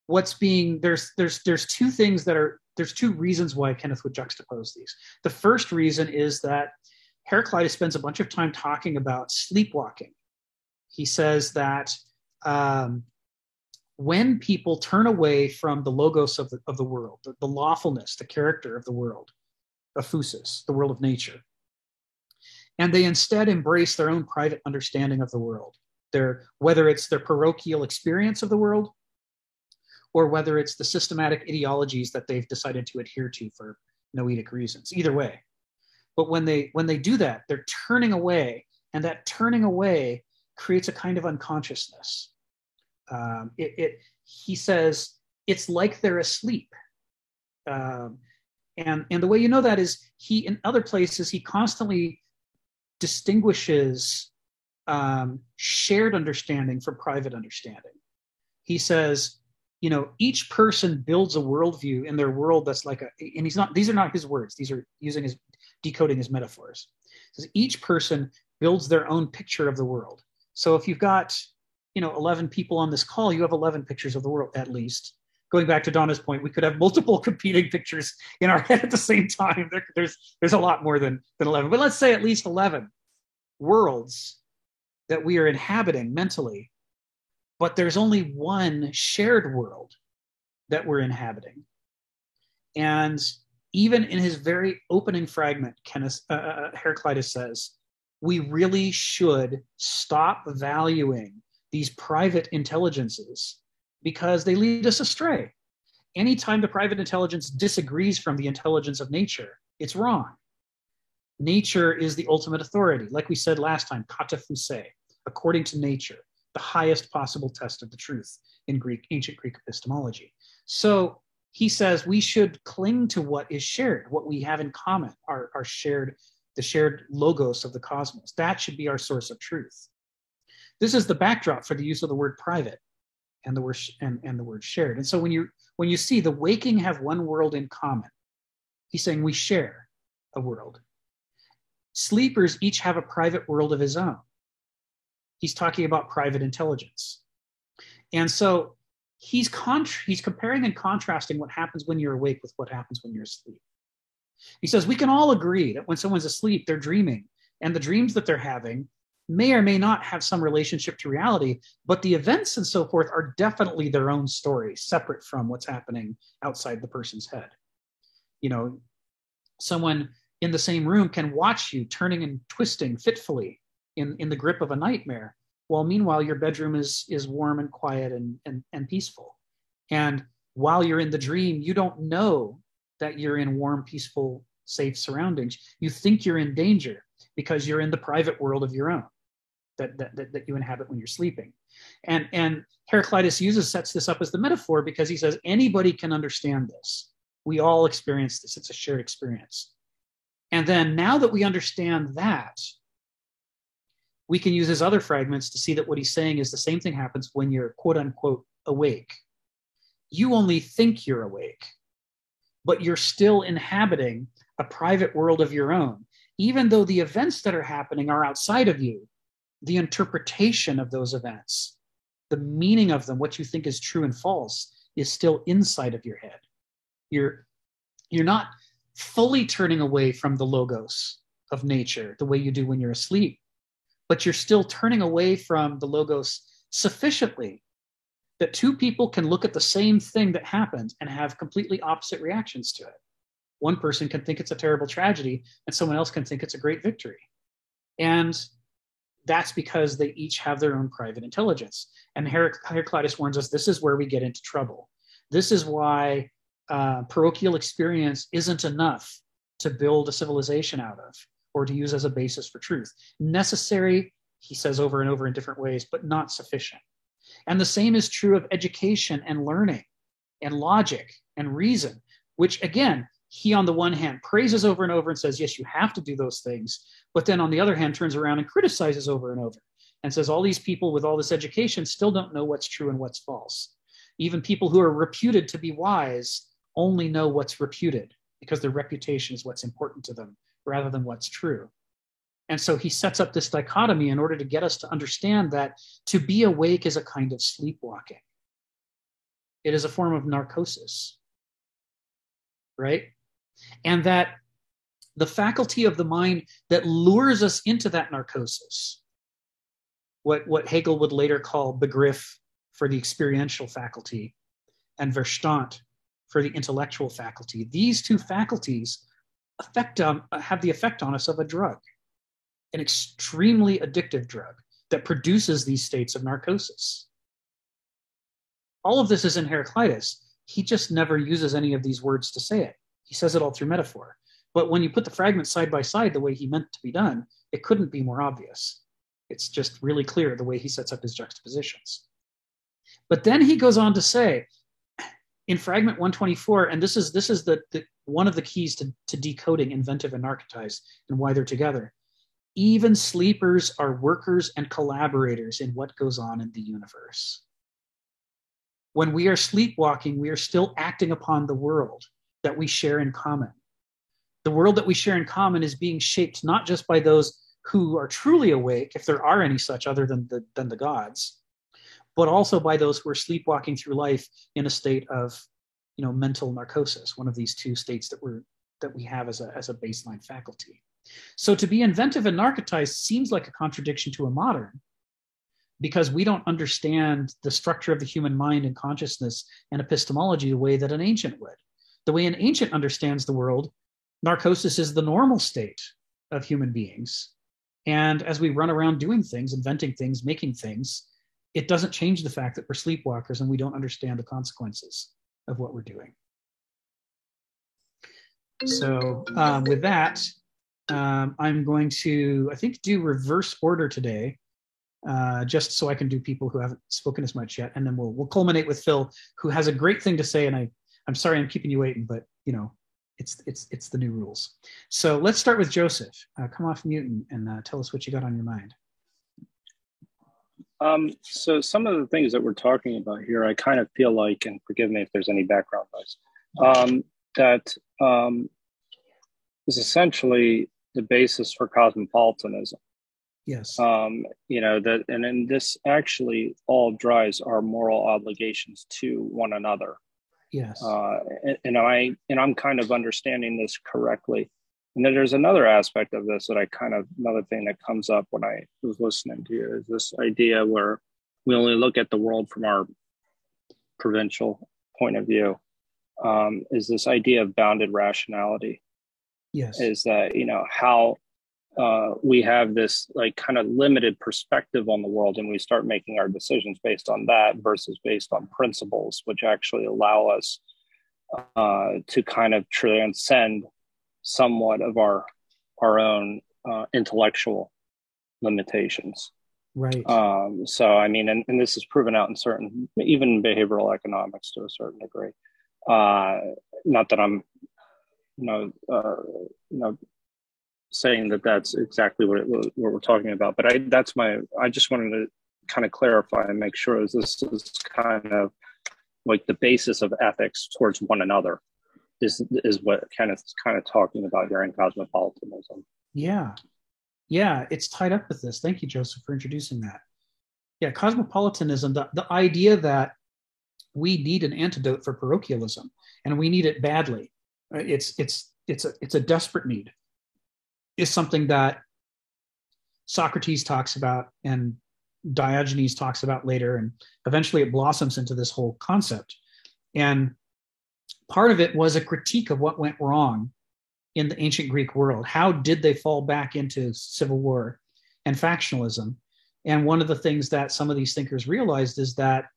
there's 2 things there's 2 reasons why Kenneth would juxtapose these. The first reason is that Heraclitus spends a bunch of time talking about sleepwalking. He says that when people turn away from the logos of the world, the lawfulness, the character of the world, of phusis, the world of nature, and they instead embrace their own private understanding of the world, whether it's their parochial experience of the world, or whether it's the systematic ideologies that they've decided to adhere to for noetic reasons. Either way. But when they do that, they're turning away, and that turning away creates a kind of unconsciousness. He says it's like they're asleep. And the way you know that is in other places, he constantly distinguishes shared understanding from private understanding. He says, each person builds a worldview in their world that's like and these are not his words, these are decoding his metaphors. He says each person builds their own picture of the world. So if you've got, 11 people on this call, you have 11 pictures of the world, at least. Going back to Donna's point, we could have multiple competing pictures in our head at the same time. There's a lot more than 11, but let's say at least 11 worlds that we are inhabiting mentally. But there's only one shared world that we're inhabiting. And even in his very opening fragment, Heraclitus says, we really should stop valuing these private intelligences because they lead us astray. Anytime the private intelligence disagrees from the intelligence of nature, it's wrong. Nature is the ultimate authority. Like we said last time, kata phusei, according to nature, the highest possible test of the truth in ancient Greek epistemology. So he says we should cling to what is shared, what we have in common, our shared, the shared logos of the cosmos. That should be our source of truth. This is the backdrop for the use of the word private and the word and the word shared. And so when you see the waking have one world in common, he's saying we share a world. Sleepers each have a private world of his own. He's talking about private intelligence. And so he's comparing and contrasting what happens when you're awake with what happens when you're asleep. He says we can all agree that when someone's asleep, they're dreaming, and the dreams that they're having may or may not have some relationship to reality, but the events and so forth are definitely their own story, separate from what's happening outside the person's head. You know, someone in the same room can watch you turning and twisting fitfully in the grip of a nightmare, while meanwhile your bedroom is warm and quiet and peaceful. And while you're in the dream, you don't know that you're in warm, peaceful, safe surroundings. You think you're in danger because you're in the private world of your own that you inhabit when you're sleeping. And Heraclitus sets this up as the metaphor because he says anybody can understand this. We all experience this. It's a shared experience. And then now that we understand that, we can use his other fragments to see that what he's saying is the same thing happens when you're quote unquote awake. You only think you're awake, but you're still inhabiting a private world of your own. Even though the events that are happening are outside of you, the interpretation of those events, the meaning of them, what you think is true and false, is still inside of your head. You're not fully turning away from the logos of nature the way you do when you're asleep, but you're still turning away from the logos sufficiently that two people can look at the same thing that happened and have completely opposite reactions to it. One person can think it's a terrible tragedy, and someone else can think it's a great victory. And that's because they each have their own private intelligence. And Heraclitus warns us, this is where we get into trouble. This is why parochial experience isn't enough to build a civilization out of or to use as a basis for truth. Necessary, he says over and over in different ways, but not sufficient. And the same is true of education and learning and logic and reason, which again, he on the one hand praises over and over and says, yes, you have to do those things. But then on the other hand, turns around and criticizes over and over and says all these people with all this education still don't know what's true and what's false. Even people who are reputed to be wise only know what's reputed because their reputation is what's important to them rather than what's true. And so he sets up this dichotomy in order to get us to understand that to be awake is a kind of sleepwalking. It is a form of narcosis, right? And that the faculty of the mind that lures us into that narcosis, what Hegel would later call Begriff for the experiential faculty and Verstand for the intellectual faculty, these two faculties have the effect on us of a drug, an extremely addictive drug that produces these states of narcosis. All of this is in Heraclitus. He just never uses any of these words to say it. He says it all through metaphor. But when you put the fragments side by side the way he meant to be done, it couldn't be more obvious. It's just really clear the way he sets up his juxtapositions. But then he goes on to say, in fragment 124, and this is the one of the keys to decoding inventive and narcotized and why they're together. Even sleepers are workers and collaborators in what goes on in the universe. When we are sleepwalking, we are still acting upon the world that we share in common. The world that we share in common is being shaped not just by those who are truly awake, if there are any such other than the gods, but also by those who are sleepwalking through life in a state of, mental narcosis, one of these two states that we have as a baseline faculty. So to be inventive and narcotized seems like a contradiction to a modern, because we don't understand the structure of the human mind and consciousness and epistemology the way that an ancient would. The way an ancient understands the world, narcosis is the normal state of human beings. And as we run around doing things, inventing things, making things, it doesn't change the fact that we're sleepwalkers and we don't understand the consequences of what we're doing. So with that, I'm going to, I think, do reverse order today, just so I can do people who haven't spoken as much yet, and then we'll culminate with Phil, who has a great thing to say. And I'm sorry I'm keeping you waiting, but you know, it's the new rules. So let's start with Joseph. Come off mute and tell us what you got on your mind. So some of the things that we're talking about here, I kind of feel like, and forgive me if there's any background noise, that is essentially the basis for cosmopolitanism. Yes. You know, that, and then this actually all drives our moral obligations to one another. Yes. And I'm kind of understanding this correctly. And then there's another aspect of this that another thing that comes up when I was listening to you is this idea where we only look at the world from our provincial point of view, is this idea of bounded rationality. Yes. Is that, you know, how we have this like kind of limited perspective on the world, and we start making our decisions based on that versus based on principles, which actually allow us to kind of transcend somewhat of our own intellectual limitations. Right. So, I mean, and this is proven out in certain, even behavioral economics to a certain degree. Not that I'm, saying that that's exactly what we're talking about, but I just wanted to kind of clarify and make sure this is kind of like the basis of ethics towards one another is what kind of talking about here in cosmopolitanism. Yeah, it's tied up with this. Thank you, Joseph, for introducing that. Yeah, cosmopolitanism, the idea that we need an antidote for parochialism, and we need it badly. It's a desperate need. Is something that Socrates talks about and Diogenes talks about later, and eventually it blossoms into this whole concept. And part of it was a critique of what went wrong in the ancient Greek world. How did they fall back into civil war and factionalism? And one of the things that some of these thinkers realized is that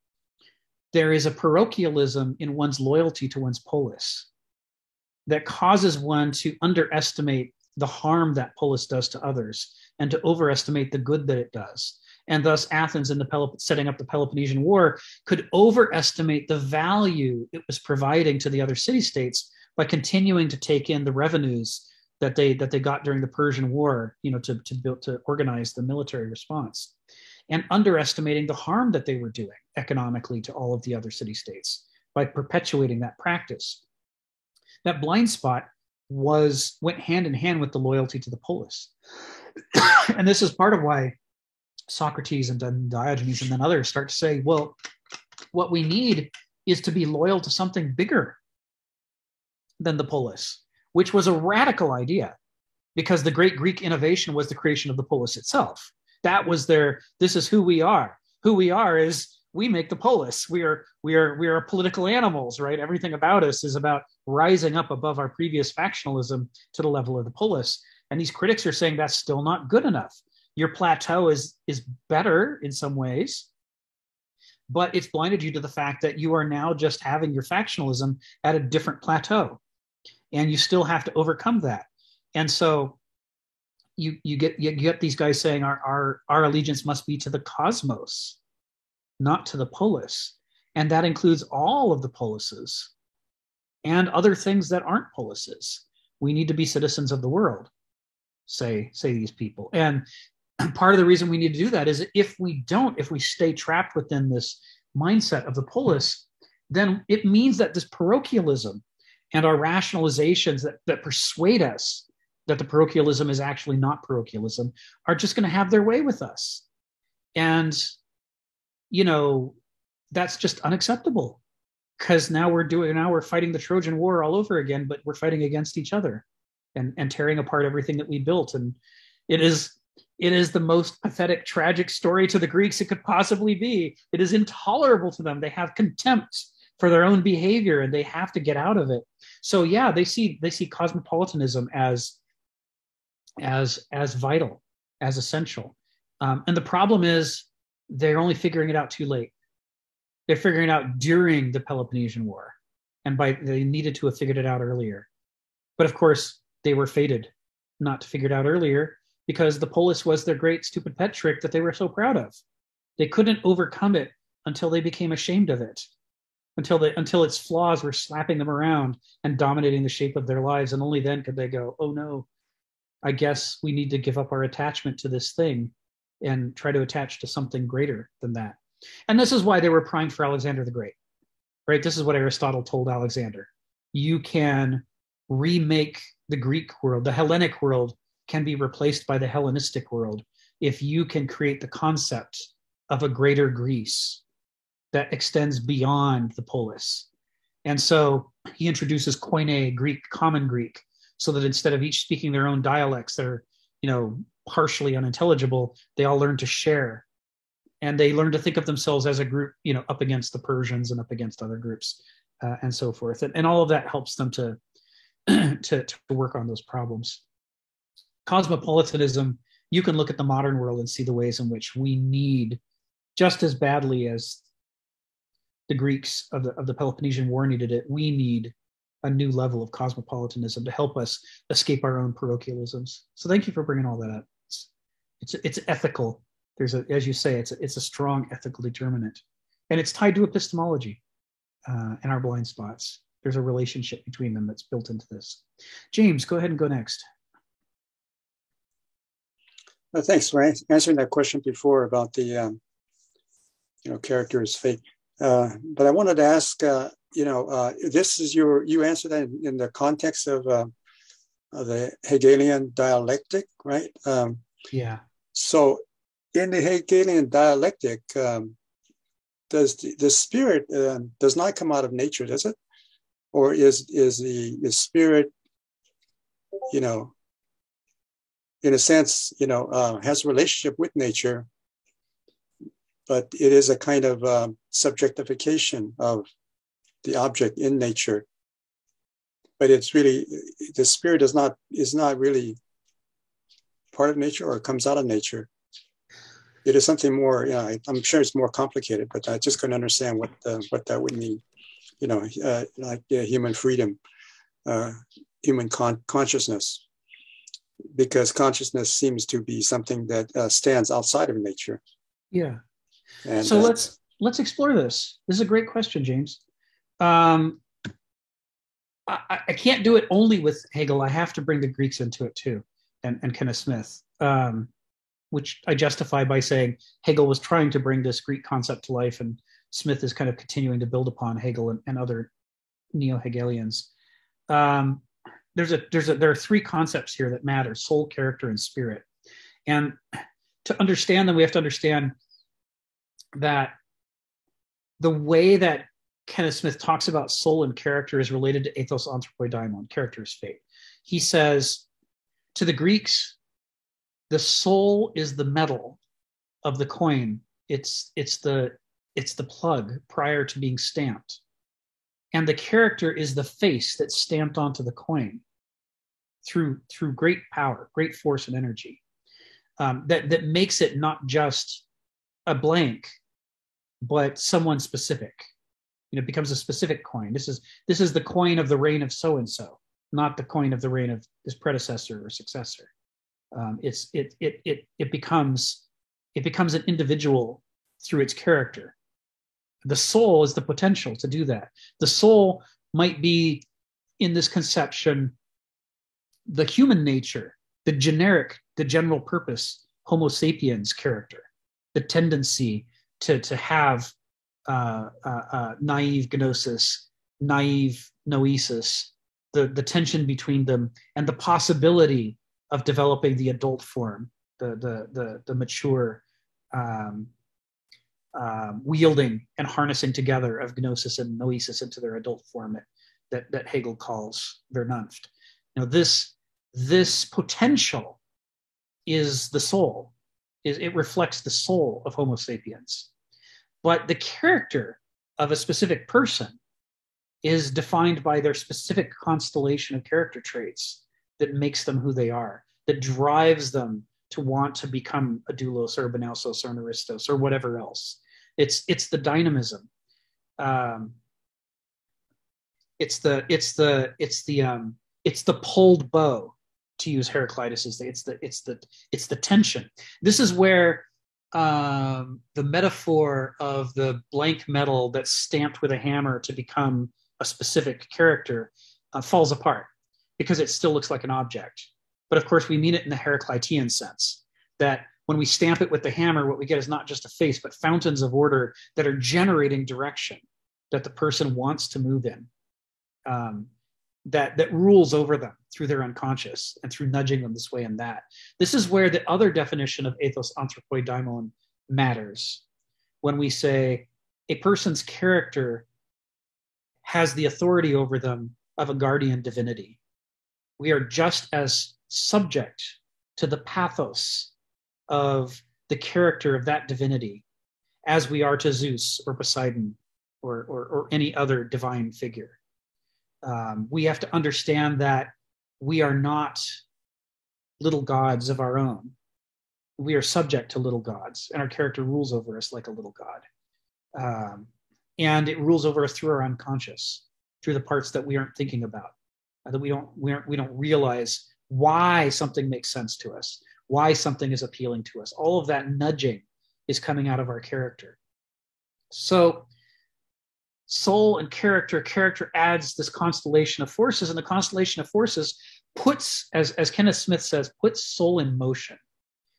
there is a parochialism in one's loyalty to one's polis that causes one to underestimate the harm that polis does to others and to overestimate the good that it does. And thus Athens in setting up the Peloponnesian War could overestimate the value it was providing to the other city-states by continuing to take in the revenues that they got during the Persian War, to organize the military response, and underestimating the harm that they were doing economically to all of the other city-states by perpetuating that practice. That blind spot went hand in hand with the loyalty to the polis. And this is part of why Socrates and then Diogenes and then others start to say, well, what we need is to be loyal to something bigger than the polis, which was a radical idea, because the great Greek innovation was the creation of the polis itself. That was this is who we are. Who we are is we make the polis. We are political animals, right? Everything about us is about rising up above our previous factionalism to the level of the polis. And these critics are saying that's still not good enough. Your plateau is better in some ways, but it's blinded you to the fact that you are now just having your factionalism at a different plateau, and you still have to overcome that. And so you get these guys saying our allegiance must be to the cosmos, not to the polis. And that includes all of the polises and other things that aren't polises. We need to be citizens of the world, say these people. And part of the reason we need to do that is if we stay trapped within this mindset of the polis, then it means that this parochialism and our rationalizations that persuade us that the parochialism is actually not parochialism are just going to have their way with us. And that's just unacceptable, because now we're fighting the Trojan War all over again, but we're fighting against each other and tearing apart everything that we built. And it is the most pathetic, tragic story to the Greeks it could possibly be. It is intolerable to them. They have contempt for their own behavior, and they have to get out of it. So yeah, they see cosmopolitanism as vital, as essential. And the problem is they're only figuring it out too late. They're figuring it out during the Peloponnesian War, and they needed to have figured it out earlier. But of course, they were fated not to figure it out earlier because the polis was their great stupid pet trick that they were so proud of. They couldn't overcome it until they became ashamed of it, until its flaws were slapping them around and dominating the shape of their lives. And only then could they go, oh no, I guess we need to give up our attachment to this thing and try to attach to something greater than that. And this is why they were primed for Alexander the Great, right? This is what Aristotle told Alexander. You can remake the Greek world. The Hellenic world can be replaced by the Hellenistic world if you can create the concept of a greater Greece that extends beyond the polis. And so he introduces Koine Greek, common Greek, so that instead of each speaking their own dialects that are, partially unintelligible, they all learn to share. And they learn to think of themselves as a group, up against the Persians and up against other groups and so forth. And all of that helps them to work on those problems. Cosmopolitanism, you can look at the modern world and see the ways in which we need, just as badly as the Greeks of the Peloponnesian War needed it, we need a new level of cosmopolitanism to help us escape our own parochialisms. So thank you for bringing all that up. It's ethical. As you say, it's a strong ethical determinant, and it's tied to epistemology and our blind spots. There's a relationship between them that's built into this. James, go ahead and go next. Thanks for answering that question before about the character is fake. But I wanted to ask, this is you answered that in the context of the Hegelian dialectic, right? Yeah. So in the Hegelian dialectic, does the spirit does not come out of nature, does it? Or is the spirit, in a sense, has a relationship with nature, but it is a kind of subjectification of the object in nature. But it's really, the spirit is not really part of nature, or it comes out of nature. It is something more, I'm sure it's more complicated, but I just couldn't understand what that would mean. Like human freedom, human consciousness, because consciousness seems to be something that stands outside of nature. Yeah. And, so let's explore this. This is a great question, James. I can't do it only with Hegel. I have to bring the Greeks into it too, and Kenneth Smith, which I justify by saying Hegel was trying to bring this Greek concept to life, and Smith is kind of continuing to build upon Hegel and other neo-Hegelians. There are three concepts here that matter: soul, character, and spirit. And to understand them, we have to understand that the way that Kenneth Smith talks about soul and character is related to ethos anthropoi daimon, character is fate. He says, to the Greeks, the soul is the metal of the coin. It's the plug prior to being stamped. And the character is the face that's stamped onto the coin through great power, great force and energy. That makes it not just a blank, but someone specific. It becomes a specific coin. This is the coin of the reign of so-and-so, not the coin of the reign of his predecessor or successor. It becomes an individual through its character. The soul is the potential to do that. The soul might be, in this conception, the human nature, the general purpose, Homo sapiens character, the tendency to have naive gnosis, naive noesis, the tension between them, and the possibility of developing the adult form, the mature wielding and harnessing together of gnosis and noesis into their adult form that Hegel calls Vernunft. This potential is the soul. It reflects the soul of Homo sapiens. But the character of a specific person is defined by their specific constellation of character traits that makes them who they are, that drives them to want to become a doulos or a benausos or an aristos or whatever else. It's the dynamism. It's the pulled bow, to use Heraclitus's. It's the tension. This is where the metaphor of the blank metal that's stamped with a hammer to become a specific character falls apart, because it still looks like an object. But of course, we mean it in the Heraclitean sense, that when we stamp it with the hammer, what we get is not just a face, but fountains of order that are generating direction that the person wants to move in, that rules over them through their unconscious and through nudging them this way and that. This is where the other definition of ethos anthropoi daimon matters. When we say a person's character has the authority over them of a guardian divinity, we are just as subject to the pathos of the character of that divinity as we are to Zeus or Poseidon or any other divine figure. We have to understand that we are not little gods of our own. We are subject to little gods, and our character rules over us like a little god. And it rules over us through our unconscious, through the parts that we aren't thinking about, that we don't realize why something makes sense to us, why something is appealing to us. All of that nudging is coming out of our character. So soul and character adds this constellation of forces, and the constellation of forces puts, as Kenneth Smith says, puts soul in motion.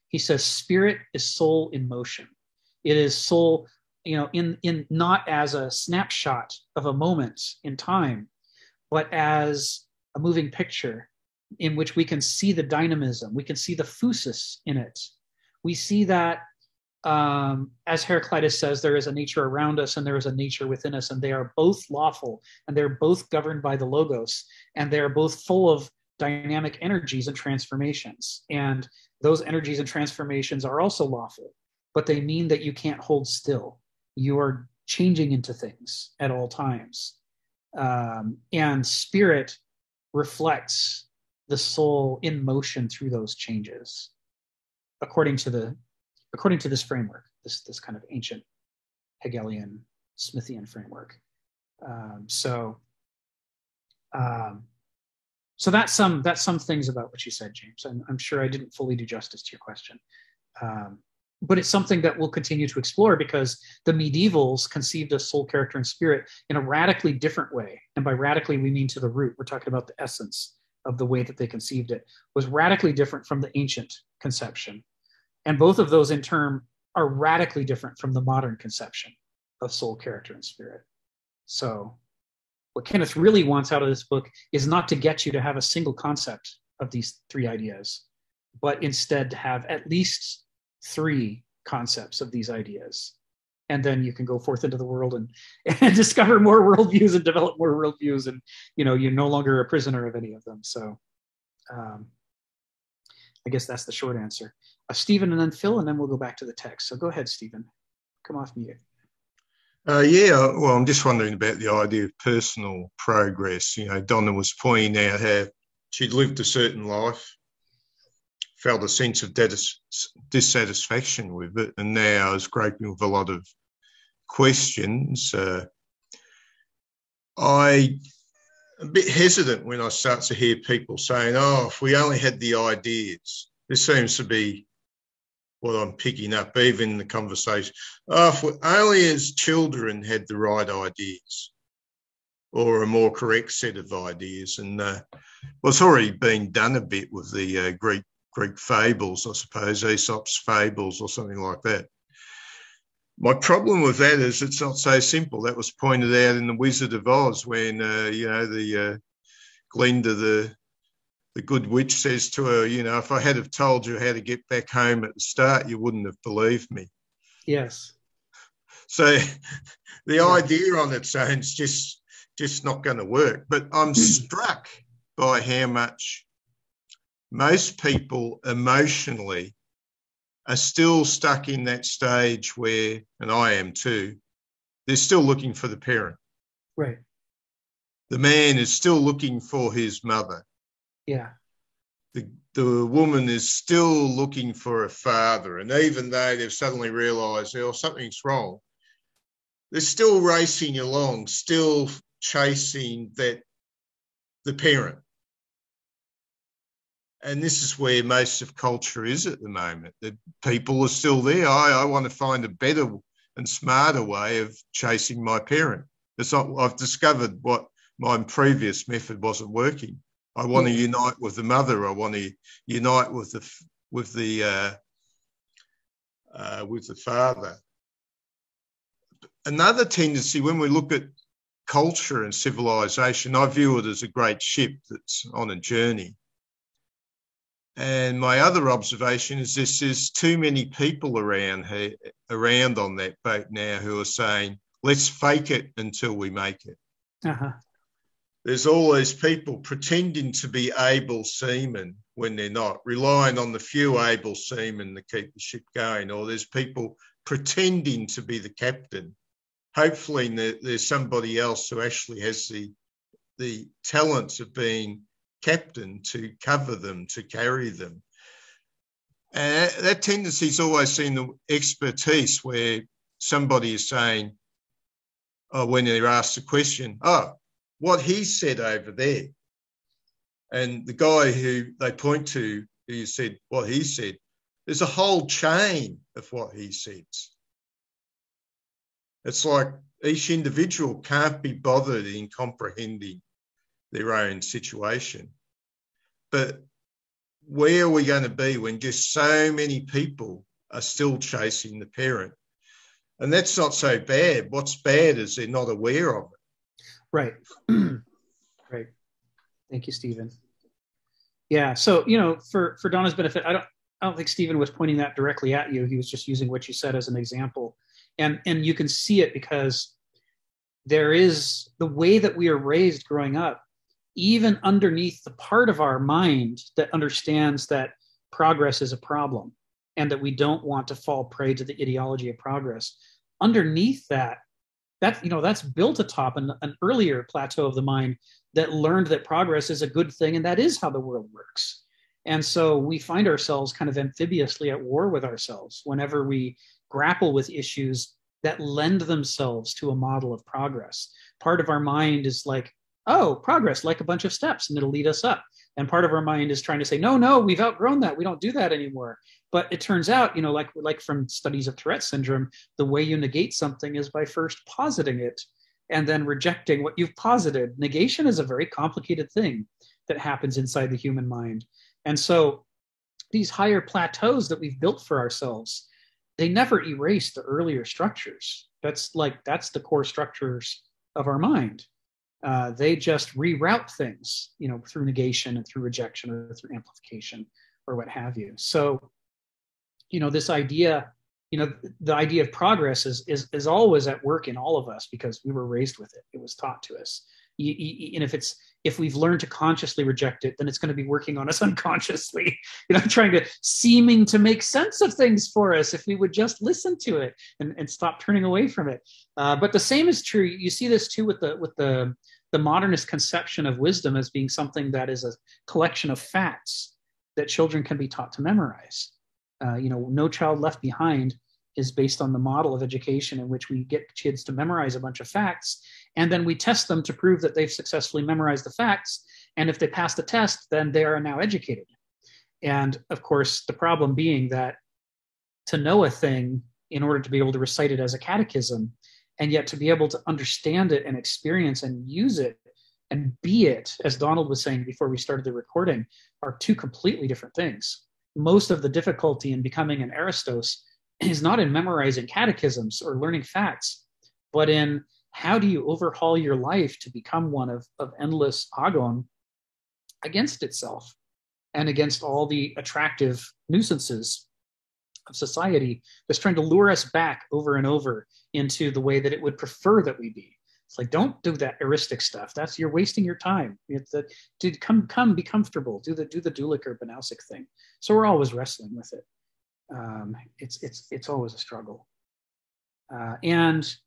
He says spirit is soul in motion. It is soul, in not as a snapshot of a moment in time, but as a moving picture in which we can see the dynamism, we can see the phusis in it. We see that, as Heraclitus says, there is a nature around us and there is a nature within us, and they are both lawful, and they're both governed by the logos, and they're both full of dynamic energies and transformations. And those energies and transformations are also lawful, but they mean that you can't hold still. You are changing into things at all times. And spirit reflects the soul in motion through those changes, according to this framework, this kind of ancient Hegelian Smithian framework. So that's some things about what you said, James. I'm sure I didn't fully do justice to your question, but it's something that we'll continue to explore, because the medievals conceived of soul, character, and spirit in a radically different way. And by radically, we mean to the root. We're talking about the essence of the way that they conceived it was radically different from the ancient conception. And both of those in turn are radically different from the modern conception of soul, character, and spirit. So what Kenneth really wants out of this book is not to get you to have a single concept of these three ideas, but instead to have at least three concepts of these ideas. And then you can go forth into the world and discover more worldviews and develop more worldviews. And, you're no longer a prisoner of any of them. So I guess that's the short answer. Stephen and then Phil, and then we'll go back to the text. So go ahead, Stephen. Come off mute. Well, I'm just wondering about the idea of personal progress. Donna was pointing out how she'd lived a certain life, felt a sense of dissatisfaction with it, and now is grappling with a lot of questions. I'm a bit hesitant when I start to hear people saying, if we only had the ideas. This seems to be what I'm picking up, even in the conversation. If we only as children had the right ideas, or a more correct set of ideas. And it's already been done a bit with the Greek fables, I suppose, Aesop's fables or something like that. My problem with that is it's not so simple. That was pointed out in The Wizard of Oz when, the Glinda, the good witch, says to her, if I had have told you how to get back home at the start, you wouldn't have believed me. Yes. So the idea on its own is just not going to work. But I'm struck by how much most people emotionally are still stuck in that stage where, and I am too, they're still looking for the parent. Right. The man is still looking for his mother. Yeah. the woman is still looking for a father. And even though they've suddenly realised, oh, something's wrong, they're still racing along, still chasing the parent. And this is where most of culture is at the moment. That people are still there. I want to find a better and smarter way of chasing my parent. I've discovered what my previous method wasn't working. I want to unite with the mother. I want to unite with the father. Another tendency when we look at culture and civilization, I view it as a great ship that's on a journey. And my other observation is there's too many people around on that boat now who are saying, let's fake it until we make it. Uh-huh. There's all these people pretending to be able seamen when they're not, relying on the few able seamen to keep the ship going, or there's people pretending to be the captain. Hopefully there's somebody else who actually has the talents of being captain to cover them, to carry them. And that tendency is always seen the expertise where somebody is saying, when they're asked a question, what he said over there. And the guy who they point to, who said what he said, there's a whole chain of what he says. It's like each individual can't be bothered in comprehending their own situation. But where are we going to be when just so many people are still chasing the parent? And that's not so bad. What's bad is they're not aware of it. Right. Right. Thank you, Stephen. Yeah. So, for Donna's benefit, I don't think Stephen was pointing that directly at you. He was just using what you said as an example. And you can see it because there is the way that we are raised growing up, even underneath the part of our mind that understands that progress is a problem and that we don't want to fall prey to the ideology of progress. Underneath that's built atop an earlier plateau of the mind that learned that progress is a good thing and that is how the world works. And so we find ourselves kind of amphibiously at war with ourselves whenever we grapple with issues that lend themselves to a model of progress. Part of our mind is like, oh, progress, like a bunch of steps, and it'll lead us up. And part of our mind is trying to say, no, we've outgrown that. We don't do that anymore. But it turns out, like from studies of Tourette syndrome, the way you negate something is by first positing it and then rejecting what you've posited. Negation is a very complicated thing that happens inside the human mind. And so these higher plateaus that we've built for ourselves, they never erase the earlier structures. That's the core structures of our mind. They just reroute things, through negation and through rejection or through amplification or what have you. So, this idea, the idea of progress is always at work in all of us because we were raised with it. It was taught to us. And if we've learned to consciously reject it, then it's going to be working on us unconsciously, seeming to make sense of things for us if we would just listen to it and stop turning away from it. But the same is true. You see this too with the modernist conception of wisdom as being something that is a collection of facts that children can be taught to memorize. No Child Left Behind is based on the model of education in which we get kids to memorize a bunch of facts, and then we test them to prove that they've successfully memorized the facts. And if they pass the test, then they are now educated. And of course, the problem being that to know a thing in order to be able to recite it as a catechism, and yet to be able to understand it and experience and use it and be it, as Donald was saying before we started the recording, are two completely different things. Most of the difficulty in becoming an Aristos is not in memorizing catechisms or learning facts, but in how do you overhaul your life to become one of endless agon against itself and against all the attractive nuisances of society that's trying to lure us back over and over into the way that it would prefer that we be. It's like, don't do that heuristic stuff. You're wasting your time. Come, be comfortable. Do the Dulick or Banausic thing. So we're always wrestling with it. It's always a struggle. It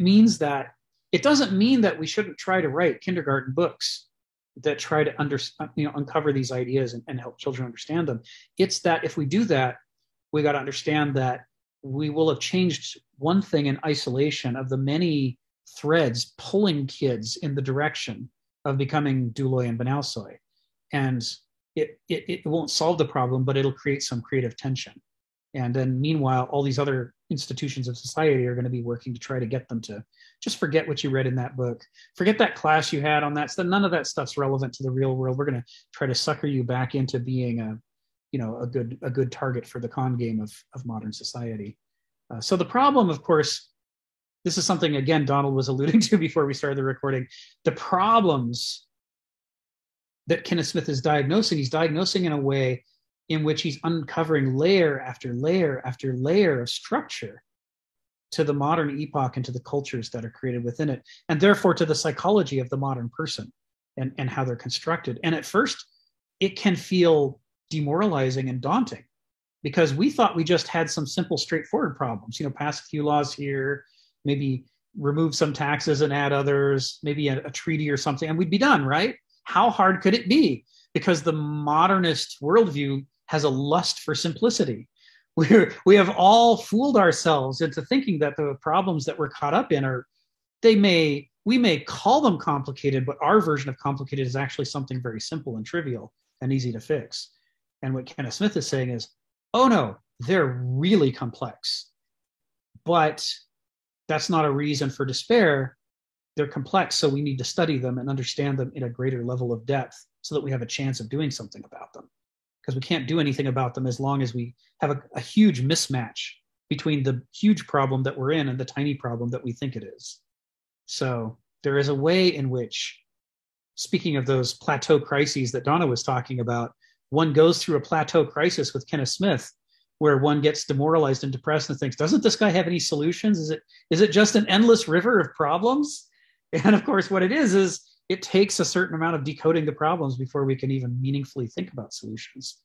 means that it doesn't mean that we shouldn't try to write kindergarten books. that try to uncover these ideas and help children understand them. It's that if we do that, we got to understand that we will have changed one thing in isolation of the many threads pulling kids in the direction of becoming douloi and banausoi. And it won't solve the problem, but it'll create some creative tension. And then meanwhile, all these other institutions of society are going to be working to try to get them to just forget what you read in that book, forget that class you had on that stuff. None of that stuff's relevant to the real world. We're going to try to sucker you back into being a good target for the con game of modern society. So the problem, of course, this is something, again, Donald was alluding to before we started the recording. The problems that Kenneth Smith is diagnosing, he's diagnosing in a way in which he's uncovering layer after layer after layer of structure to the modern epoch and to the cultures that are created within it, and therefore to the psychology of the modern person and how they're constructed. And at first, it can feel demoralizing and daunting because we thought we just had some simple, straightforward problems, pass a few laws here, maybe remove some taxes and add others, maybe a treaty or something, and we'd be done, right? How hard could it be? Because the modernist worldview has a lust for simplicity. We have all fooled ourselves into thinking that the problems that we're caught up in we may call them complicated, but our version of complicated is actually something very simple and trivial and easy to fix. And what Kenneth Smith is saying is, oh no, they're really complex. But that's not a reason for despair. They're complex, so we need to study them and understand them in a greater level of depth so that we have a chance of doing something about them. Because we can't do anything about them as long as we have a huge mismatch between the huge problem that we're in and the tiny problem that we think it is. So there is a way in which, speaking of those plateau crises that Donna was talking about, one goes through a plateau crisis with Kenneth Smith, where one gets demoralized and depressed and thinks, doesn't this guy have any solutions? Is it just an endless river of problems? And of course, what it is it takes a certain amount of decoding the problems before we can even meaningfully think about solutions.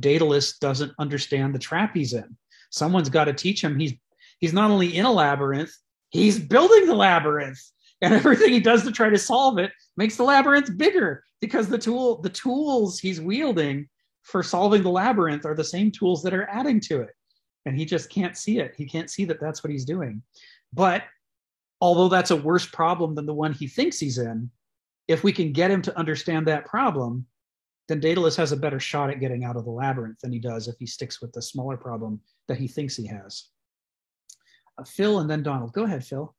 Daedalus doesn't understand the trap he's in. Someone's got to teach him. He's not only in a labyrinth, he's building the labyrinth. And everything he does to try to solve it makes the labyrinth bigger because the tools he's wielding for solving the labyrinth are the same tools that are adding to it. And he just can't see it. He can't see that that's what he's doing. But although that's a worse problem than the one he thinks he's in, if we can get him to understand that problem, then Daedalus has a better shot at getting out of the labyrinth than he does if he sticks with the smaller problem that he thinks he has. Phil and then Donald. Go ahead, Phil.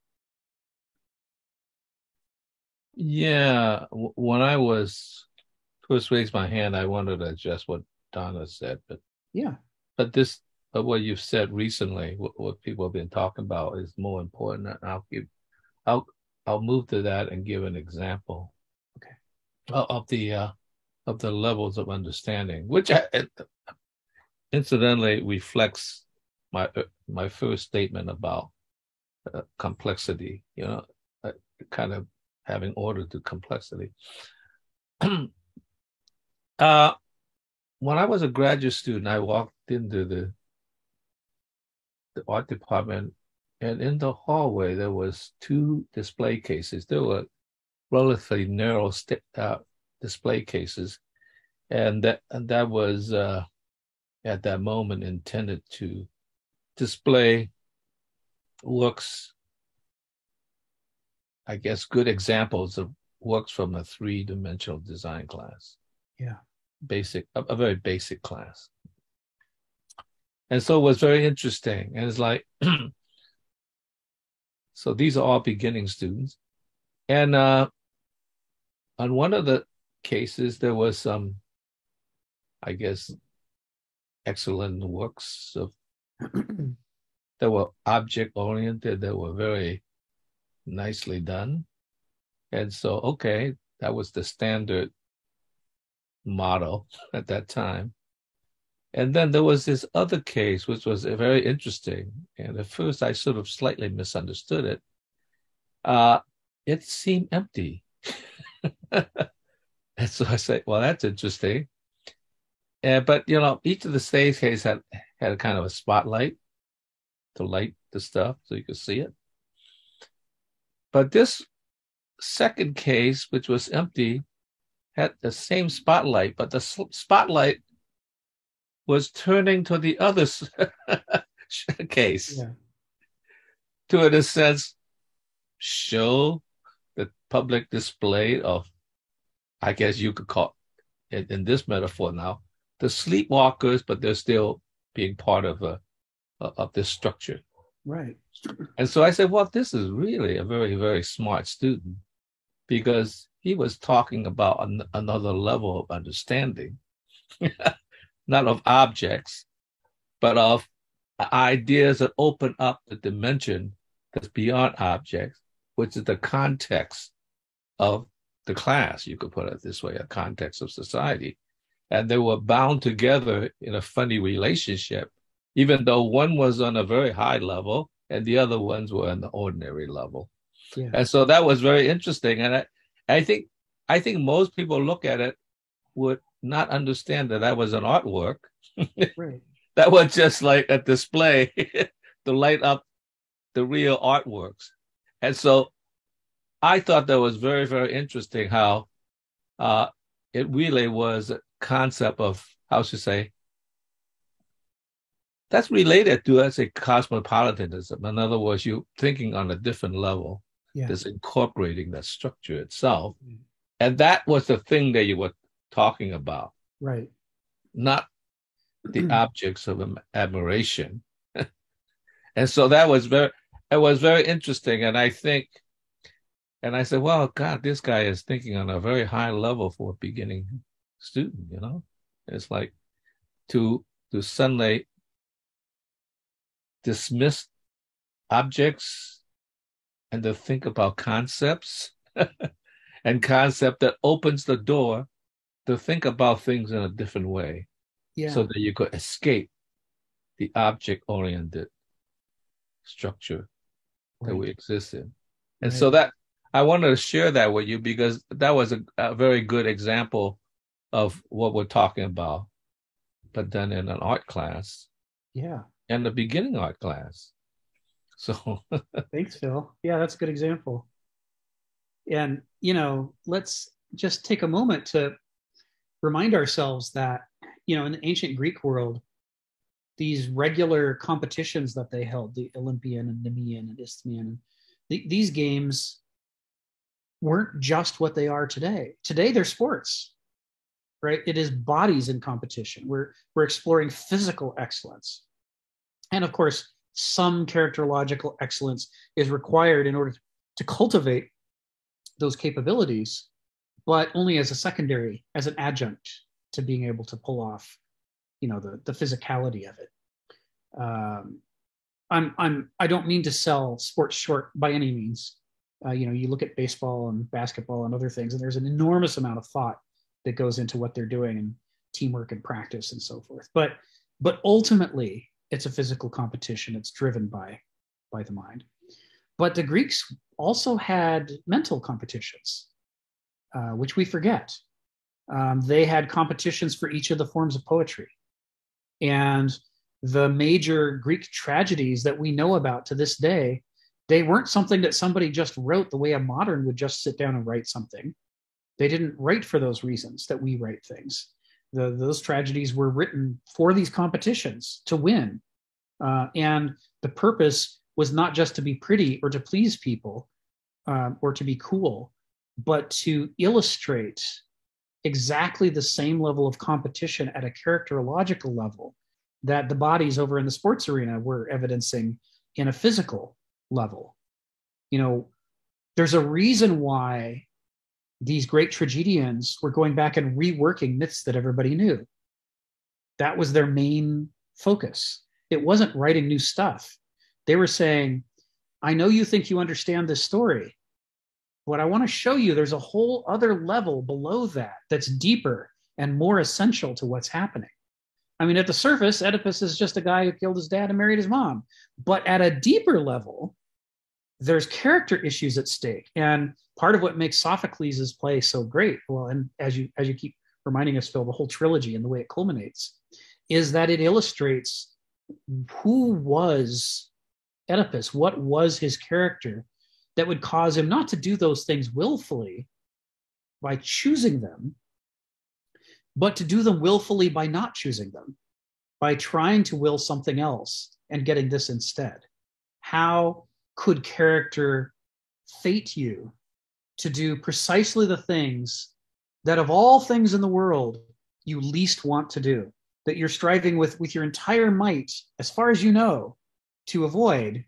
Yeah, when I was first raised my hand, I wanted to adjust what Donna said, but yeah, but what you've said recently, what people have been talking about, is more important. And I'll move to that and give an example. Okay. Of the levels of understanding, which incidentally reflects my first statement about complexity. Kind of having order to complexity. When I was a graduate student, I walked into the art department, and in the hallway there was 2 display cases. There were relatively narrow display cases, and that was at that moment intended to display works, I guess, good examples of works from a 3-dimensional design class. Yeah. A very basic class. And so it was very interesting. And it's like, so these are all beginning students. And on one of the cases, there was some, I guess, excellent works that were object-oriented, that were very nicely done. And so, okay, that was the standard model at that time. And then there was this other case, which was very interesting. And at first I sort of slightly misunderstood it. It seemed empty. And so I said, well, that's interesting. But, each of the staircases had a kind of a spotlight to light the stuff so you could see it. But this second case, which was empty, had the same spotlight, but the spotlight was turning to the other case. Yeah. To, in a sense, show the public display of, I guess you could call it, in this metaphor now, the sleepwalkers, but they're still being part of this structure. Right. And so I said, well, this is really a very, very smart student, because he was talking about another level of understanding, not of objects, but of ideas that open up the dimension that's beyond objects, which is the context of the class, you could put it this way, a context of society. And they were bound together in a funny relationship, even though one was on a very high level and the other ones were on the ordinary level. Yeah. And so that was very interesting. And I think most people look at it would not understand that was an artwork. Right. That was just like a display to light up the real artworks. And so I thought that was very, very interesting how it really was a concept of, how should I say, that's related to, let's say, cosmopolitanism. In other words, you're thinking on a different level, that's incorporating that structure itself. And that was the thing that you were talking about. Right. Not the objects of admiration. And so it was very interesting. And I said, well, God, this guy is thinking on a very high level for a beginning student, you know? It's like to suddenly dismiss objects and to think about concepts and concept that opens the door to think about things in a different way. Yeah. So that you could escape the object-oriented structure that we exist in. And so that I wanted to share that with you, because that was a very good example of what we're talking about, but then in an art class. Yeah. And the beginning art class. So thanks, Phil. Yeah, that's a good example. And, let's just take a moment to remind ourselves that, in the ancient Greek world, these regular competitions that they held, the Olympian and Nemean and Isthmian, these games weren't just what they are today. Today, they're sports, right? It is bodies in competition. We're exploring physical excellence. And of course, some characterological excellence is required in order to cultivate those capabilities, but only as a secondary, as an adjunct to being able to pull off, the physicality of it. I don't mean to sell sports short by any means. You look at baseball and basketball and other things, and there's an enormous amount of thought that goes into what they're doing, and teamwork and practice and so forth. But ultimately, it's a physical competition. It's driven by the mind. But the Greeks also had mental competitions, which we forget. They had competitions for each of the forms of poetry. And the major Greek tragedies that we know about to this day, they weren't something that somebody just wrote the way a modern would just sit down and write something. They didn't write for those reasons that we write things. Those tragedies were written for these competitions to win. And the purpose was not just to be pretty or to please people or to be cool, but to illustrate exactly the same level of competition at a characterological level that the bodies over in the sports arena were evidencing in a physical level. There's a reason why these great tragedians were going back and reworking myths that everybody knew. That was their main focus. It wasn't writing new stuff. They were saying, I know you think you understand this story, but I want to show you there's a whole other level below that that's deeper and more essential to what's happening. I mean, at the surface, Oedipus is just a guy who killed his dad and married his mom. But at a deeper level, there's character issues at stake. And part of what makes Sophocles' play so great, well, and as you keep reminding us, Phil, the whole trilogy and the way it culminates, is that it illustrates who was Oedipus, what was his character that would cause him not to do those things willfully by choosing them, but to do them willfully by not choosing them, by trying to will something else and getting this instead. How could character fate you to do precisely the things that of all things in the world you least want to do, that you're striving with your entire might, as far as you know, to avoid,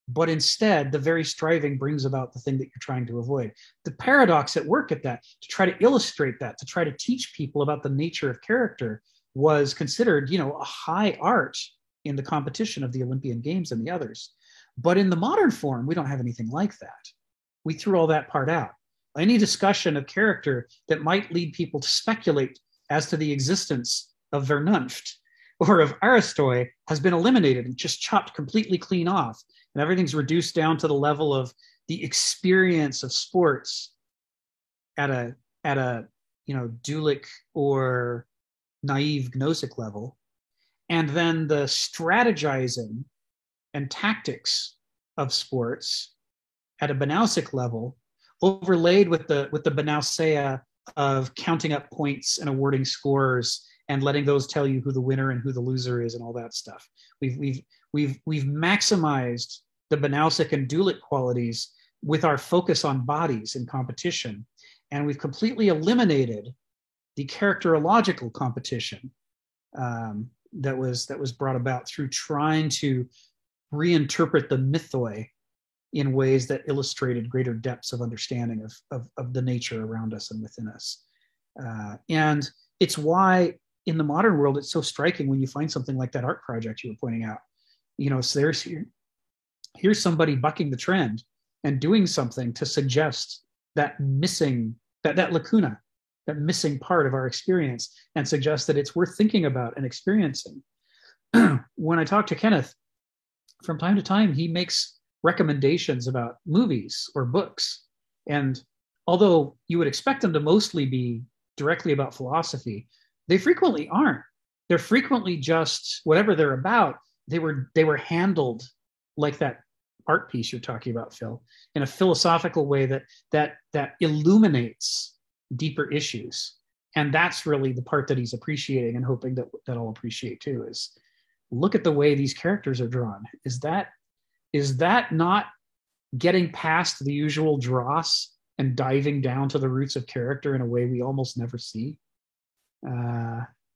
but instead the very striving brings about the thing that you're trying to avoid. The paradox at work at that, to try to illustrate that, to try to teach people about the nature of character, was considered, a high art in the competition of the Olympian Games and the others. But in the modern form, we don't have anything like that. We threw all that part out. Any discussion of character that might lead people to speculate as to the existence of Vernunft or of Aristoi has been eliminated and just chopped completely clean off. And everything's reduced down to the level of the experience of sports at a Dulic or naive Gnostic level. And then the strategizing and tactics of sports at a Banausic level, overlaid with the Banauseia of counting up points and awarding scores and letting those tell you who the winner and who the loser is and all that stuff. We've maximized the Banausic and Dulic qualities with our focus on bodies in competition, and we've completely eliminated the characterological competition that was brought about through trying to reinterpret the mythoi in ways that illustrated greater depths of understanding of the nature around us and within us. And it's why in the modern world, it's so striking when you find something like that art project you were pointing out. So here's somebody bucking the trend and doing something to suggest that missing, that lacuna, that missing part of our experience, and suggest that it's worth thinking about and experiencing. When I talk to Kenneth, from time to time, he makes recommendations about movies or books. And although you would expect them to mostly be directly about philosophy, they frequently aren't. They're frequently just whatever they're about. They were handled like that art piece you're talking about, Phil, in a philosophical way that illuminates deeper issues. And that's really the part that he's appreciating and hoping that I'll appreciate too, is look at the way these characters are drawn. Is that not getting past the usual dross and diving down to the roots of character in a way we almost never see?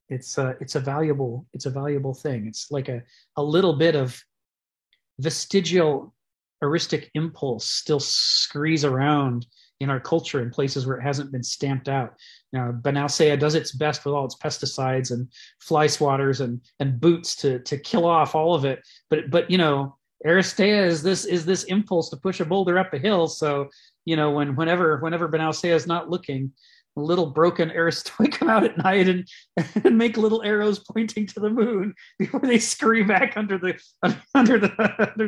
It's a valuable thing. It's like a little bit of vestigial heuristic impulse still screes around in our culture in places where it hasn't been stamped out. Banauseia does its best with all its pesticides and fly swatters and boots to kill off all of it. But Aristeia is this impulse to push a boulder up a hill. So, whenever Banauseia is not looking, little broken Aristoi come out at night and make little arrows pointing to the moon before they scurry back under the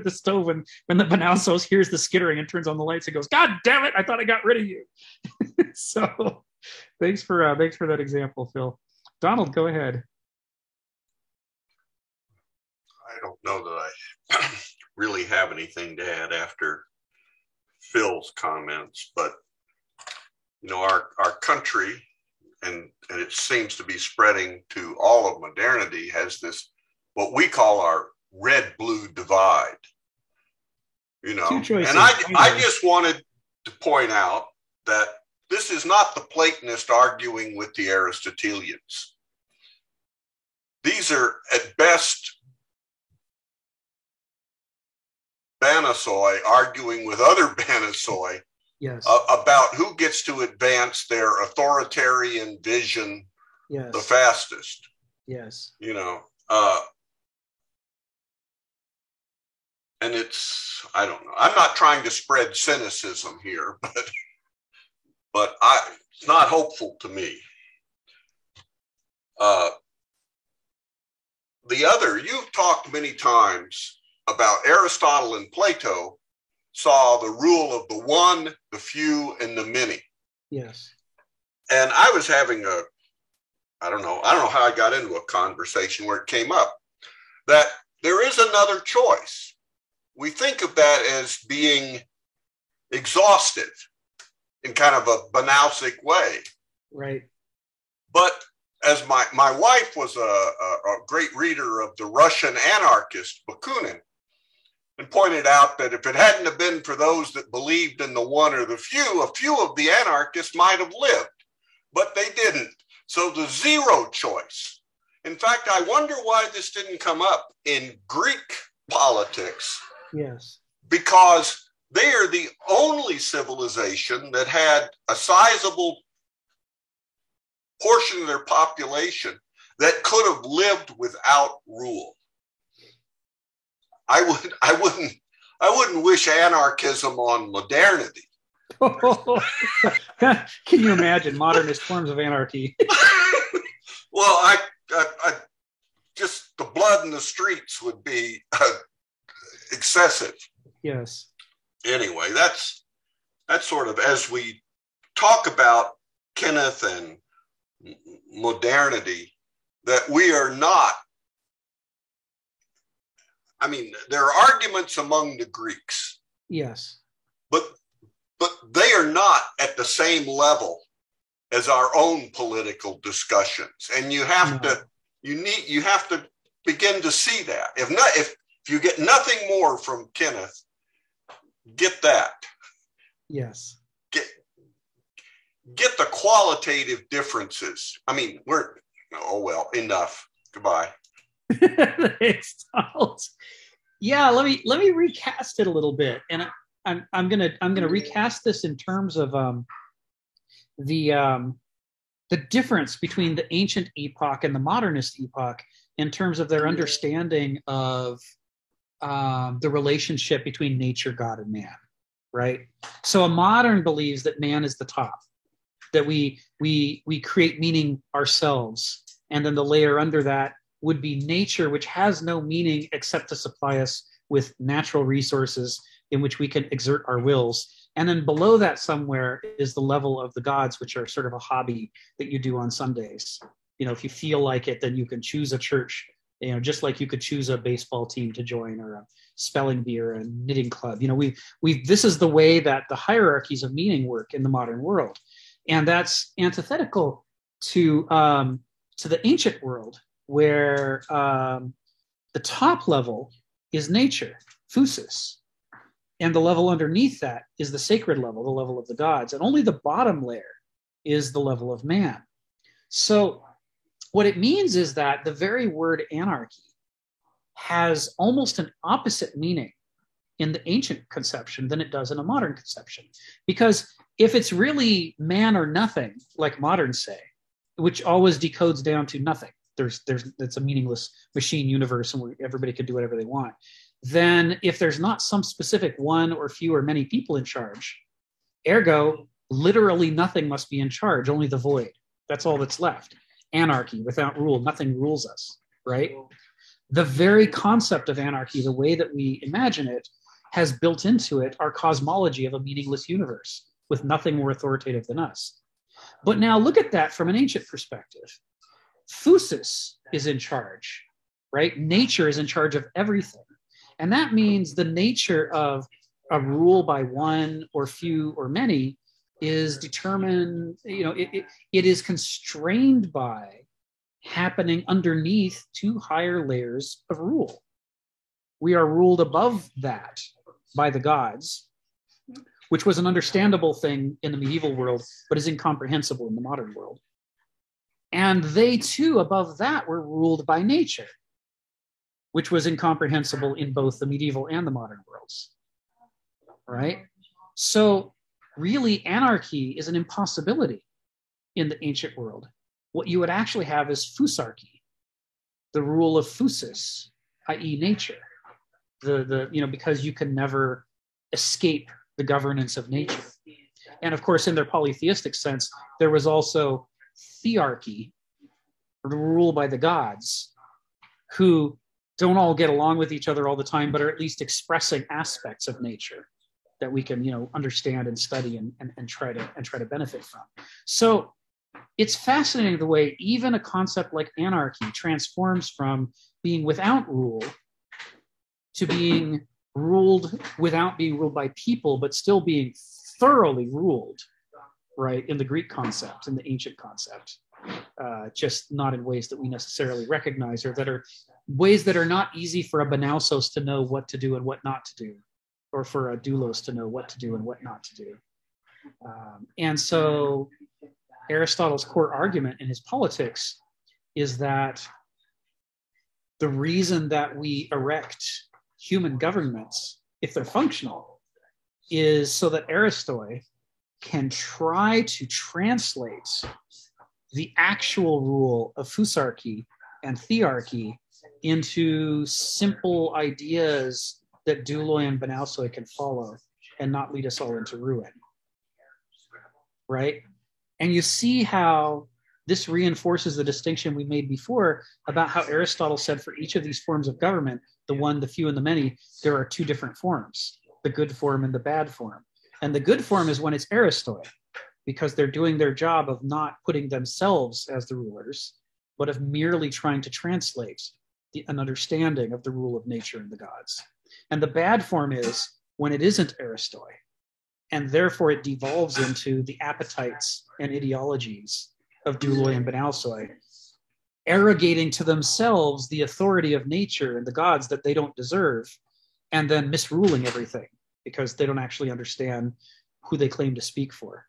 stove. And when the Banausos hears the skittering and turns on the lights, and goes, "God damn it! I thought I got rid of you." So, thanks for that example, Phil. Donald, go ahead. I don't know that I really have anything to add after Phil's comments, but our country, and it seems to be spreading to all of modernity, has this, what we call our red-blue divide, and I just wanted to point out that this is not the Platonist arguing with the Aristotelians. These are at best Banasoi arguing with other Banasoi. Yes. About who gets to advance their authoritarian vision the fastest. Yes. And it's, I don't know. I'm not trying to spread cynicism here, but it's not hopeful to me. You've talked many times about Aristotle and Plato saw the rule of the one, the few, and the many. Yes. And I was having I don't know how I got into a conversation where it came up that there is another choice. We think of that as being exhaustive in kind of a Banausic way. Right. But as my wife was a great reader of the Russian anarchist Bakunin, and pointed out that if it hadn't have been for those that believed in the one or the few, a few of the anarchists might have lived, but they didn't. So the zero choice. In fact, I wonder why this didn't come up in Greek politics. Yes. Because they are the only civilization that had a sizable portion of their population that could have lived without rule. I wouldn't wish anarchism on modernity. Can you imagine modernist forms of anarchy? Well, I just the blood in the streets would be excessive. Yes. Anyway, that's sort of, as we talk about Kenneth and modernity, that we are not. I mean, there are arguments among the Greeks. Yes. But they are not at the same level as our own political discussions. And you have you have to begin to see that. If you get nothing more from Kenneth, get that. Yes. Get the qualitative differences. I mean, enough. Goodbye. Thanks, Donald. Yeah, let me recast it a little bit, and I'm gonna recast this in terms of the difference between the ancient epoch and the modernist epoch in terms of their understanding of the relationship between nature, God, and man. Right. So a modern believes that man is the top, that we create meaning ourselves, and then the layer under that would be nature, which has no meaning except to supply us with natural resources in which we can exert our wills. And then below that somewhere is the level of the gods, which are sort of a hobby that you do on Sundays. You know, if you feel like it, then you can choose a church, you know, just like you could choose a baseball team to join, or a spelling bee, or a knitting club. You know, this is the way that the hierarchies of meaning work in the modern world. And that's antithetical to the ancient world, where the top level is nature, phusis, and the level underneath that is the sacred level, the level of the gods, and only the bottom layer is the level of man. So what it means is that the very word anarchy has almost an opposite meaning in the ancient conception than it does in a modern conception. Because if it's really man or nothing, like moderns say, which always decodes down to nothing, it's a meaningless machine universe and where everybody can do whatever they want, then if there's not some specific one or few or many people in charge, ergo, literally nothing must be in charge, only the void. That's all that's left. Anarchy, without rule, nothing rules us, right? The very concept of anarchy, the way that we imagine it, has built into it our cosmology of a meaningless universe with nothing more authoritative than us. But now look at that from an ancient perspective. Phusis is in charge, right? Nature is in charge of everything. And that means the nature of a rule by one or few or many is determined, you know, it is constrained by happening underneath two higher layers of rule. We are ruled above that by the gods, which was an understandable thing in the medieval world, but is incomprehensible in the modern world. And they too, above that, were ruled by nature, which was incomprehensible in both the medieval and the modern worlds, right? So really, anarchy is an impossibility in the ancient world. What you would actually have is phusarchy, the rule of phusis, i.e. nature, because you can never escape the governance of nature. And of course, in their polytheistic sense, there was also thearchy, the rule by the gods, who don't all get along with each other all the time, but are at least expressing aspects of nature that we can, understand and study and try to benefit from. So it's fascinating the way even a concept like anarchy transforms from being without rule to being ruled without being ruled by people, but still being thoroughly ruled, right, in the Greek concept, in the ancient concept. just not in ways that we necessarily recognize, or that are ways that are not easy for a Banausos to know what to do and what not to do, or for a doulos to know what to do and what not to do. And so Aristotle's core argument in his Politics is that the reason that we erect human governments, if they're functional, is so that Aristoi can try to translate the actual rule of Fusarchy and Thearchy into simple ideas that Douloi and Banausoi can follow and not lead us all into ruin. Right? And you see how this reinforces the distinction we made before about how Aristotle said for each of these forms of government, the one, the few, and the many, there are two different forms, the good form and the bad form. And the good form is when it's Aristoi, because they're doing their job of not putting themselves as the rulers, but of merely trying to translate an understanding of the rule of nature and the gods. And the bad form is when it isn't Aristoi, and therefore it devolves into the appetites and ideologies of Douloi and Banausoi, arrogating to themselves the authority of nature and the gods that they don't deserve, and then misruling everything because they don't actually understand who they claim to speak for.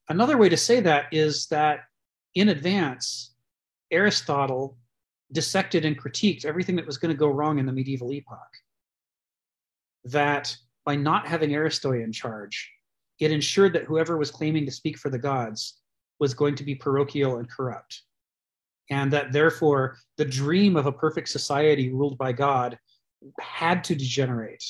Another way to say that is that in advance, Aristotle dissected and critiqued everything that was going to go wrong in the medieval epoch. That by not having Aristoi in charge, it ensured that whoever was claiming to speak for the gods was going to be parochial and corrupt. And that therefore the dream of a perfect society ruled by God had to degenerate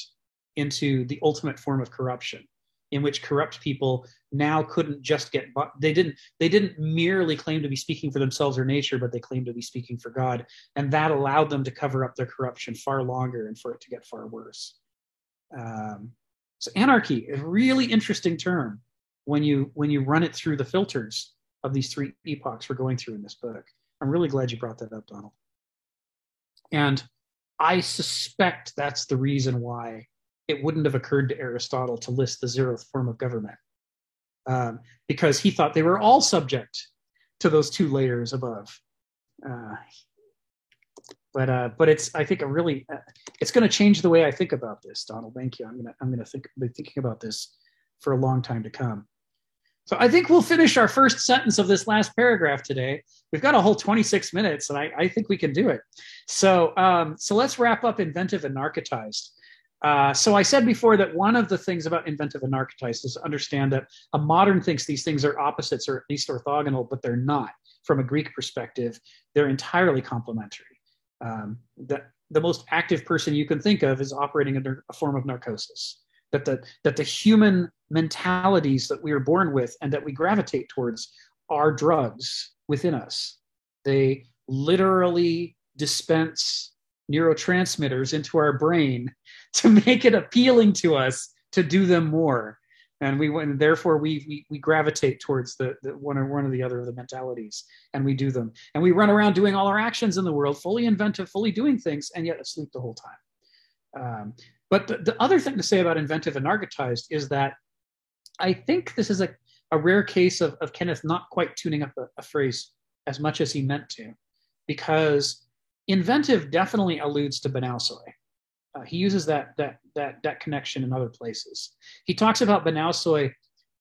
into the ultimate form of corruption, in which corrupt people now couldn't just get, they didn't merely claim to be speaking for themselves or nature, but they claimed to be speaking for God. And that allowed them to cover up their corruption far longer and for it to get far worse. So anarchy is a really interesting term when you run it through the filters of these three epochs we're going through in this book. I'm really glad you brought that up, Donald. And I suspect that's the reason why it wouldn't have occurred to Aristotle to list the zeroth form of government, because he thought they were all subject to those two layers above. But it's, I think, a really, it's going to change the way I think about this, Donald. Thank you. I'm going to be thinking about this for a long time to come. So I think we'll finish our first sentence of this last paragraph today. We've got a whole 26 minutes, and I think we can do it. So let's wrap up inventive and narcotized. So I said before that one of the things about inventive and narcotized is to understand that a modern thinks these things are opposites or at least orthogonal, but they're not. From a Greek perspective, they're entirely complementary. The most active person you can think of is operating under a form of narcosis. That the human mentalities that we are born with and that we gravitate towards are drugs within us. They literally dispense neurotransmitters into our brain to make it appealing to us to do them more. And therefore we gravitate towards the one or the other of the mentalities, and we do them. And we run around doing all our actions in the world, fully inventive, fully doing things, and yet asleep the whole time. But the other thing to say about inventive and narcotized is that I think this is a rare case of Kenneth not quite tuning up a phrase as much as he meant to, because inventive definitely alludes to Banausoi. He uses that connection in other places. He talks about Banausoi,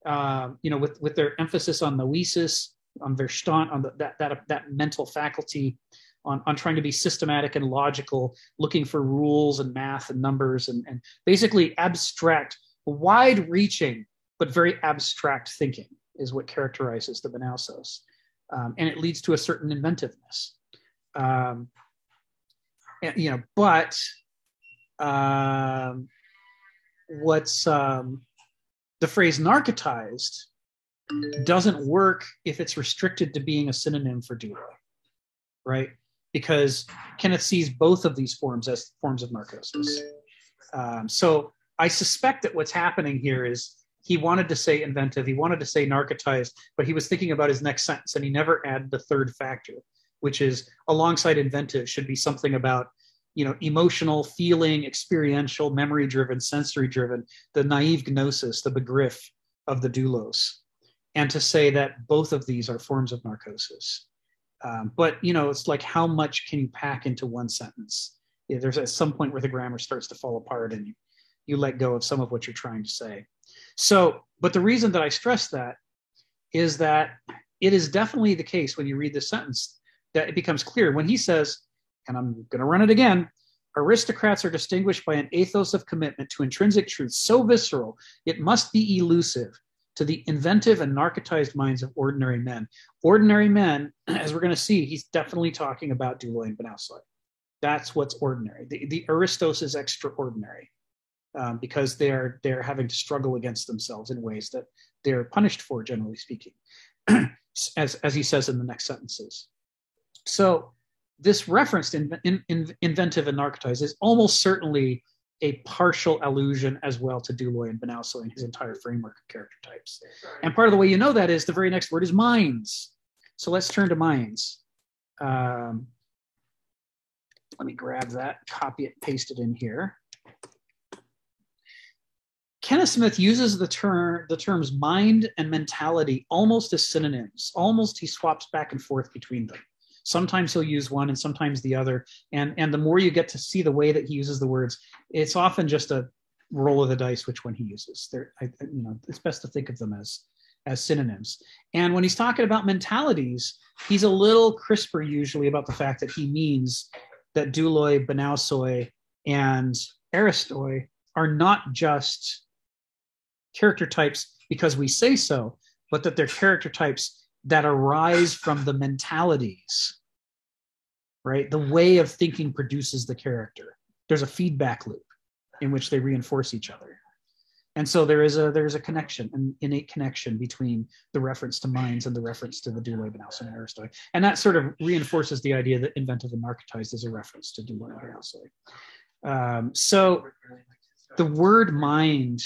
with their emphasis on noesis, on Verstand, on that mental faculty, on trying to be systematic and logical, looking for rules and math and numbers and basically abstract, wide-reaching, but very abstract thinking is what characterizes the Banausos. And it leads to a certain inventiveness. What's the phrase narcotized doesn't work if it's restricted to being a synonym for Douloi, right? Because Kenneth sees both of these forms as forms of narcosis. So I suspect that what's happening here is he wanted to say inventive, he wanted to say narcotized, but he was thinking about his next sentence and he never added the third factor, which is alongside inventive should be something about, emotional, feeling, experiential, memory-driven, sensory-driven, the naive gnosis, the begriff of the doulos. and to say that both of these are forms of narcosis. But, it's like, how much can you pack into one sentence? There's at some point where the grammar starts to fall apart and you let go of some of what you're trying to say. So, but the reason that I stress that is that it is definitely the case when you read this sentence that it becomes clear when he says, and I'm going to run it again, aristocrats are distinguished by an ethos of commitment to intrinsic truth so visceral, it must be elusive to the inventive and narcotized minds of ordinary men. Ordinary men, as we're going to see, he's definitely talking about Duloi and Benoussoy. That's what's ordinary. The aristos is extraordinary because they're having to struggle against themselves in ways that they're punished for, generally speaking, as he says in the next sentences. So this reference to inventive and narcotized is almost certainly a partial allusion as well to Duloi and Benoussoy and his entire framework of character types. And part of the way you know that is the very next word is minds. So let's turn to minds. Let me grab that, copy it, paste it in here. Kenneth Smith uses the terms mind and mentality almost as synonyms. Almost he swaps back and forth between them. Sometimes he'll use one and sometimes the other. And the more you get to see the way that he uses the words, it's often just a roll of the dice which one he uses. It's best to think of them as synonyms. And when he's talking about mentalities, he's a little crisper usually about the fact that he means that Duloi, Benoussoy, and Aristoi are not just character types because we say so, but that they're character types that arise from the mentalities, right? The way of thinking produces the character. There's a feedback loop in which they reinforce each other. And so there is a connection, an innate connection between the reference to minds and the reference to the Duloi, Benoussoy, and Aristoi. And that sort of reinforces the idea that inventive and narcotized is a reference to Duloi and Benoussoy. So the word mind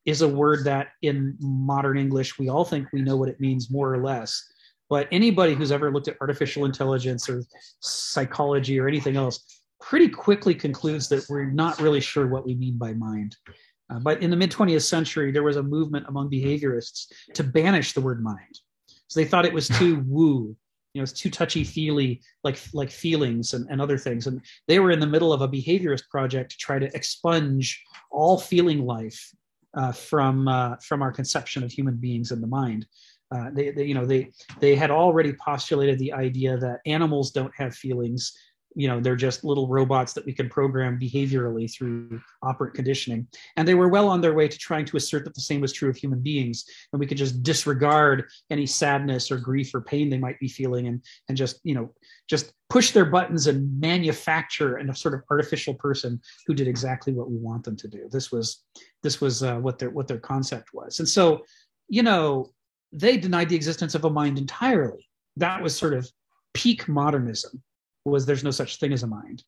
is a word that in modern English, we all think we know what it means more or less. But anybody who's ever looked at artificial intelligence or psychology or anything else pretty quickly concludes that we're not really sure what we mean by mind. But in the mid-20th century, there was a movement among behaviorists to banish the word mind. So they thought it was too woo, it's too touchy-feely, like feelings and other things. And they were in the middle of a behaviorist project to try to expunge all feeling life from our conception of human beings and the mind. They had already postulated the idea that animals don't have feelings. They're just little robots that we can program behaviorally through operant conditioning. And they were well on their way to trying to assert that the same was true of human beings, and we could just disregard any sadness or grief or pain they might be feeling and just push their buttons and manufacture a sort of artificial person who did exactly what we want them to do. This was what their concept was. And so, they denied the existence of a mind entirely. That was sort of peak modernism, was there's no such thing as a mind.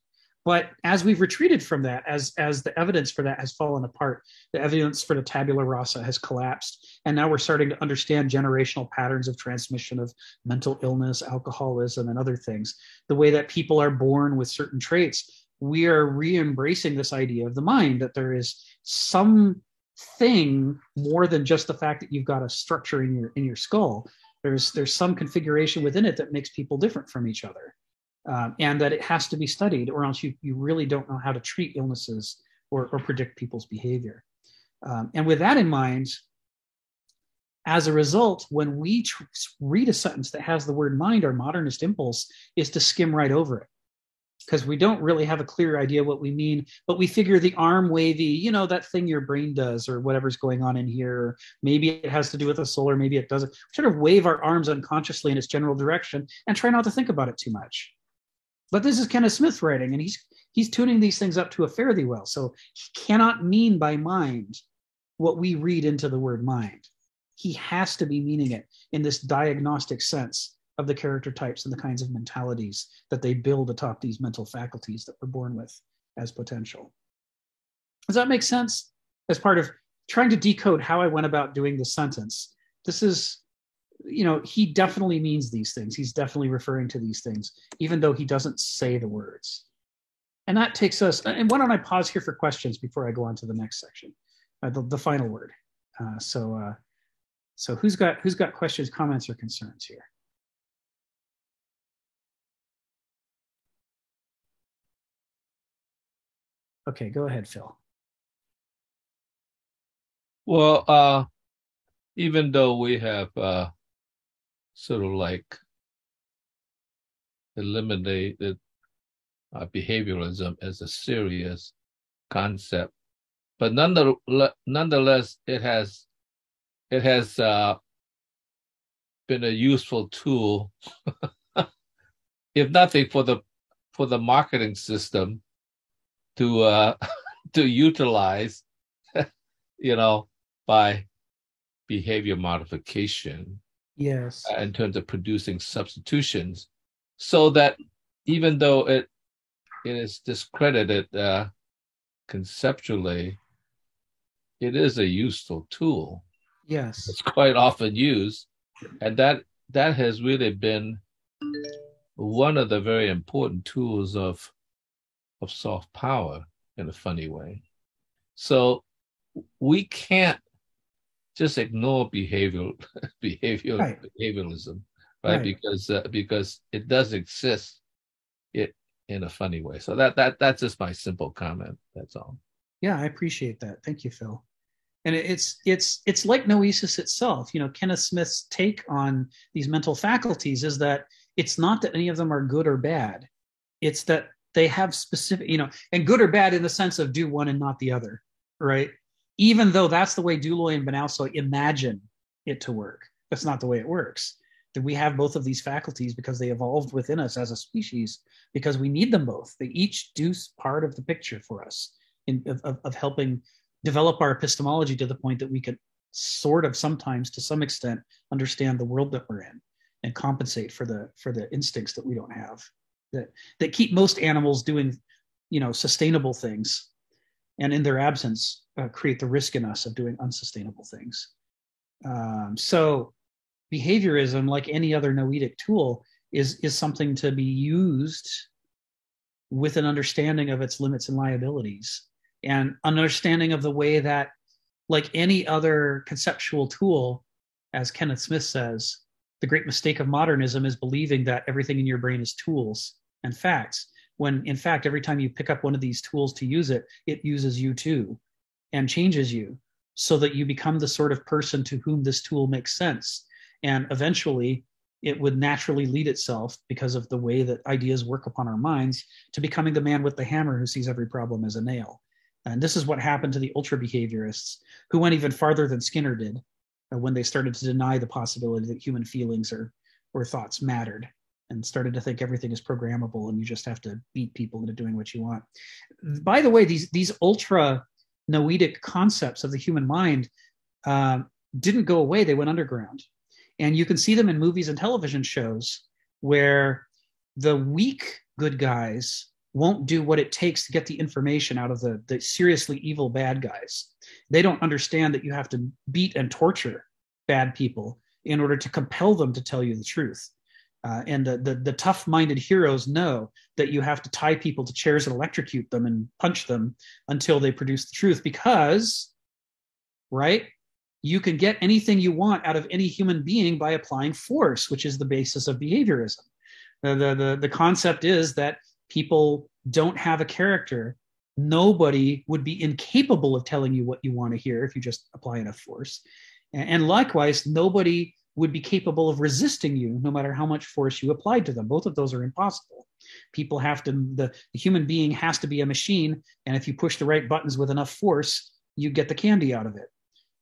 But as we've retreated from that, as the evidence for that has fallen apart, the evidence for the tabula rasa has collapsed, and now we're starting to understand generational patterns of transmission of mental illness, alcoholism, and other things, the way that people are born with certain traits, we are re-embracing this idea of the mind, that there is something more than just the fact that you've got a structure in your skull. There's some configuration within it that makes people different from each other. And that it has to be studied, or else you really don't know how to treat illnesses or predict people's behavior. And with that in mind, as a result, when we read a sentence that has the word mind, our modernist impulse is to skim right over it, because we don't really have a clear idea what we mean, but we figure the arm wavy, that thing your brain does, or whatever's going on in here, or maybe it has to do with the soul, or maybe it doesn't. We sort of wave our arms unconsciously in its general direction and try not to think about it too much. But this is Kenneth Smith writing, and he's tuning these things up to a fare thee well. So he cannot mean by mind what we read into the word mind. He has to be meaning it in this diagnostic sense of the character types and the kinds of mentalities that they build atop these mental faculties that we're born with as potential. Does that make sense? As part of trying to decode how I went about doing the sentence, this is, he definitely means these things. He's definitely referring to these things, even though he doesn't say the words. And that takes us, and why don't I pause here for questions before I go on to the next section, the final word. So So who's got questions, comments, or concerns here? Okay, go ahead, Phil. Well, even though we have sort of like eliminated behavioralism as a serious concept, but nonetheless, it has been a useful tool, if nothing for the marketing system to utilize, by behavior modification. Yes. In terms of producing substitutions, so that even though it is discredited conceptually, it is a useful tool. Yes. It's quite often used, and that has really been one of the very important tools of soft power in a funny way. So we can't just ignore behaviorism, right? Because it does exist in a funny way. So that's just my simple comment. That's all. Yeah, I appreciate that. Thank you, Phil. And it's like noesis itself. Kenneth Smith's take on these mental faculties is that it's not that any of them are good or bad. It's that they have specific, and good or bad in the sense of do one and not the other, right? Even though that's the way Duloi and Banauso imagine it to work. That's not the way it works. That we have both of these faculties because they evolved within us as a species, because we need them both. They each do part of the picture for us of helping develop our epistemology to the point that we could sort of sometimes, to some extent, understand the world that we're in and compensate for the instincts that we don't have, that keep most animals doing, sustainable things, and in their absence, create the risk in us of doing unsustainable things. So behaviorism, like any other noetic tool, is something to be used with an understanding of its limits and liabilities, and an understanding of the way that, like any other conceptual tool, as Kenneth Smith says, the great mistake of modernism is believing that everything in your brain is tools and facts, when in fact, every time you pick up one of these tools to use it, it uses you too and changes you so that you become the sort of person to whom this tool makes sense. And eventually it would naturally lead itself, because of the way that ideas work upon our minds, to becoming the man with the hammer who sees every problem as a nail. And this is what happened to the ultra behaviorists, who went even farther than Skinner did when they started to deny the possibility that human feelings or thoughts mattered, and started to think everything is programmable and you just have to beat people into doing what you want. By the way, these ultra noetic concepts of the human mind didn't go away. They went underground. And you can see them in movies and television shows where the weak good guys won't do what it takes to get the information out of the seriously evil bad guys. They don't understand that you have to beat and torture bad people in order to compel them to tell you the truth. And the tough-minded heroes know that you have to tie people to chairs and electrocute them and punch them until they produce the truth, because, right, you can get anything you want out of any human being by applying force, which is the basis of behaviorism. The concept is that people don't have a character. Nobody would be incapable of telling you what you want to hear if you just apply enough force. And likewise, nobody would be capable of resisting you no matter how much force you applied to them. Both of those are impossible. People have to, the human being has to be a machine, and if you push the right buttons with enough force, you get the candy out of it.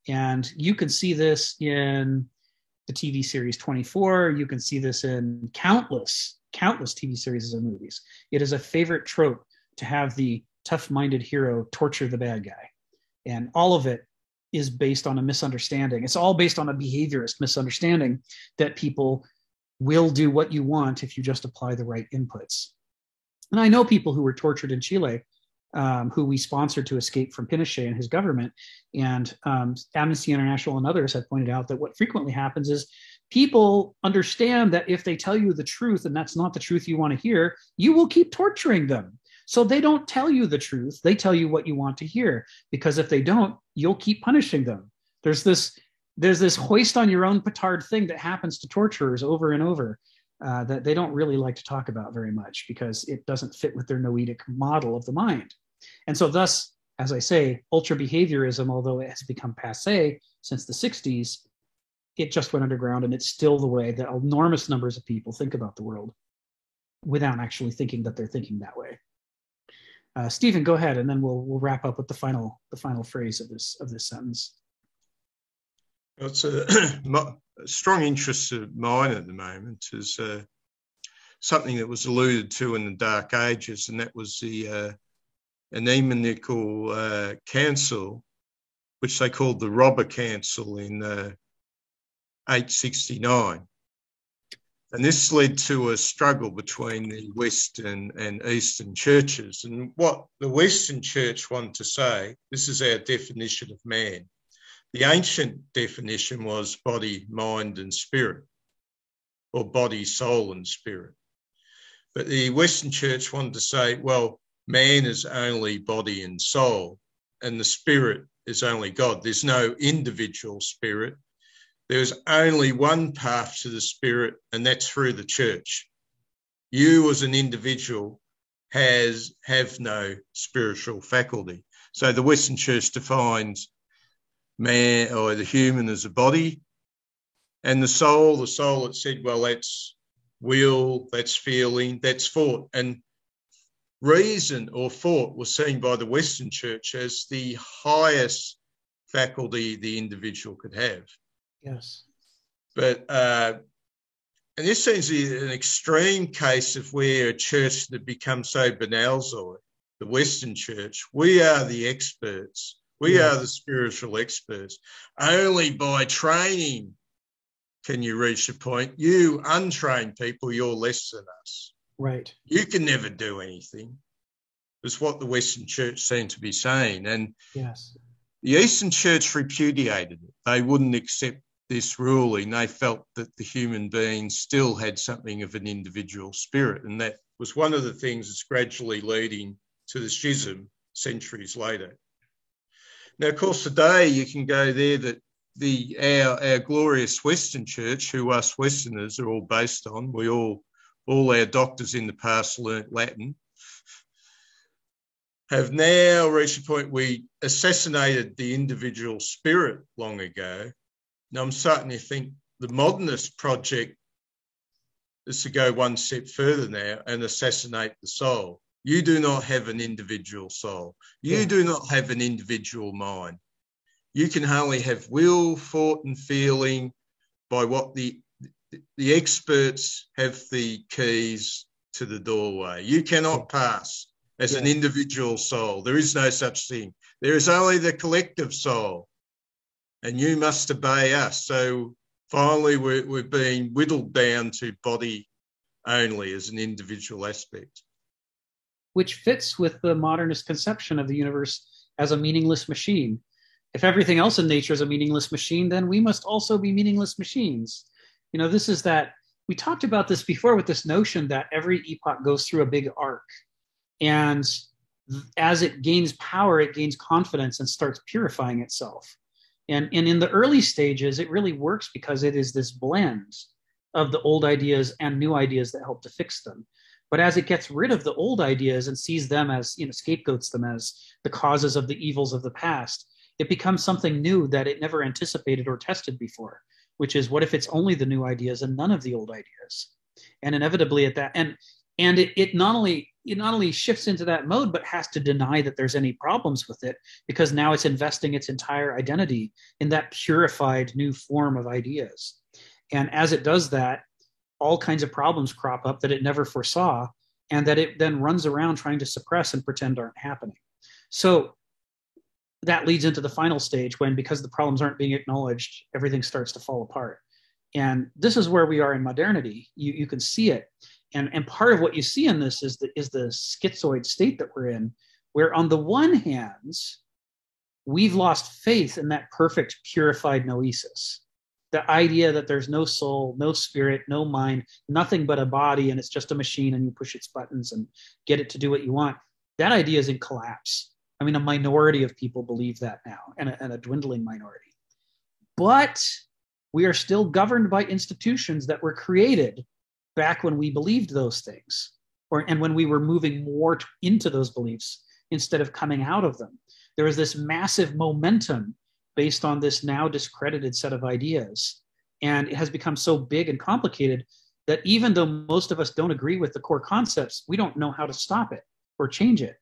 And you can see this in the TV series 24. You can see this in countless TV series and movies. It is a favorite trope to have the tough-minded hero torture the bad guy. And all of it is based on a misunderstanding. It's all based on a behaviorist misunderstanding that people will do what you want if you just apply the right inputs. And I know people who were tortured in Chile, who we sponsored to escape from Pinochet and his government. And Amnesty International and others have pointed out that what frequently happens is people understand that if they tell you the truth and that's not the truth you want to hear, you will keep torturing them. So they don't tell you the truth. They tell you what you want to hear, because if they don't, you'll keep punishing them. There's there's this hoist on your own petard thing that happens to torturers over and over that they don't really like to talk about very much because it doesn't fit with their noetic model of the mind. And so thus, as I say, ultra behaviorism, although it has become passé since the 60s, it just went underground, and it's still the way that enormous numbers of people think about the world without actually thinking that they're thinking that way. Stephen, go ahead, and then we'll wrap up with the final phrase of this sentence. It's a strong interest of mine at the moment is something that was alluded to in the Dark Ages, and that was the an ecumenical council, which they called the Robber Council in 869. And this led to a struggle between the Western and Eastern churches. And what the Western church wanted to say, this is our definition of man. The ancient definition was body, mind, and spirit, or body, soul, and spirit. But the Western church wanted to say, well, man is only body and soul, and the spirit is only God. There's no individual spirit. There's only one path to the spirit, and that's through the church. You as an individual have no spiritual faculty. So the Western church defines man or the human as a body, and the soul it said, well, that's will, that's feeling, that's thought. And reason or thought was seen by the Western church as the highest faculty the individual could have. Yes. But, and this seems to be an extreme case of where a church that becomes so banalzoid, the Western church, we are the experts. We are the spiritual experts. Only by training can you reach the point. You untrained people, you're less than us. Right. You can never do anything. It's what the Western church seemed to be saying. And yes, the Eastern church repudiated it. They wouldn't accept this ruling. They felt that the human being still had something of an individual spirit. And that was one of the things that's gradually leading to the schism centuries later. Now, of course, today you can go there that our glorious Western church, who us Westerners are all based on, all our doctors in the past learnt Latin, have now reached a point we assassinated the individual spirit long ago. Now, I'm starting to think the modernist project is to go one step further now and assassinate the soul. You do not have an individual soul. You do not have an individual mind. You can only have will, thought, and feeling by what the experts have the keys to the doorway. You cannot pass as an individual soul. There is no such thing. There is only the collective soul, and you must obey us. So finally, we're being whittled down to body only as an individual aspect. Which fits with the modernist conception of the universe as a meaningless machine. If everything else in nature is a meaningless machine, then we must also be meaningless machines. You know, this is that, we talked about this before with this notion that every epoch goes through a big arc. And as it gains power, it gains confidence and starts purifying itself. And in the early stages, it really works because it is this blend of the old ideas and new ideas that help to fix them. But as it gets rid of the old ideas and sees them as, scapegoats them as the causes of the evils of the past, it becomes something new that it never anticipated or tested before, which is, what if it's only the new ideas and none of the old ideas? And inevitably at that, and it not only shifts into that mode, but has to deny that there's any problems with it, because now it's investing its entire identity in that purified new form of ideas. And as it does that, all kinds of problems crop up that it never foresaw, and that it then runs around trying to suppress and pretend aren't happening. So that leads into the final stage when, because the problems aren't being acknowledged, everything starts to fall apart. And this is where we are in modernity. You can see it. And part of what you see in this is the schizoid state that we're in, where on the one hand, we've lost faith in that perfect purified noesis. The idea that there's no soul, no spirit, no mind, nothing but a body, and it's just a machine and you push its buttons and get it to do what you want. That idea is in collapse. I mean, a minority of people believe that now, and a dwindling minority. but we are still governed by institutions that were created back when we believed those things, and when we were moving more into those beliefs instead of coming out of them. There is this massive momentum based on this now discredited set of ideas. And it has become so big and complicated that even though most of us don't agree with the core concepts, we don't know how to stop it or change it.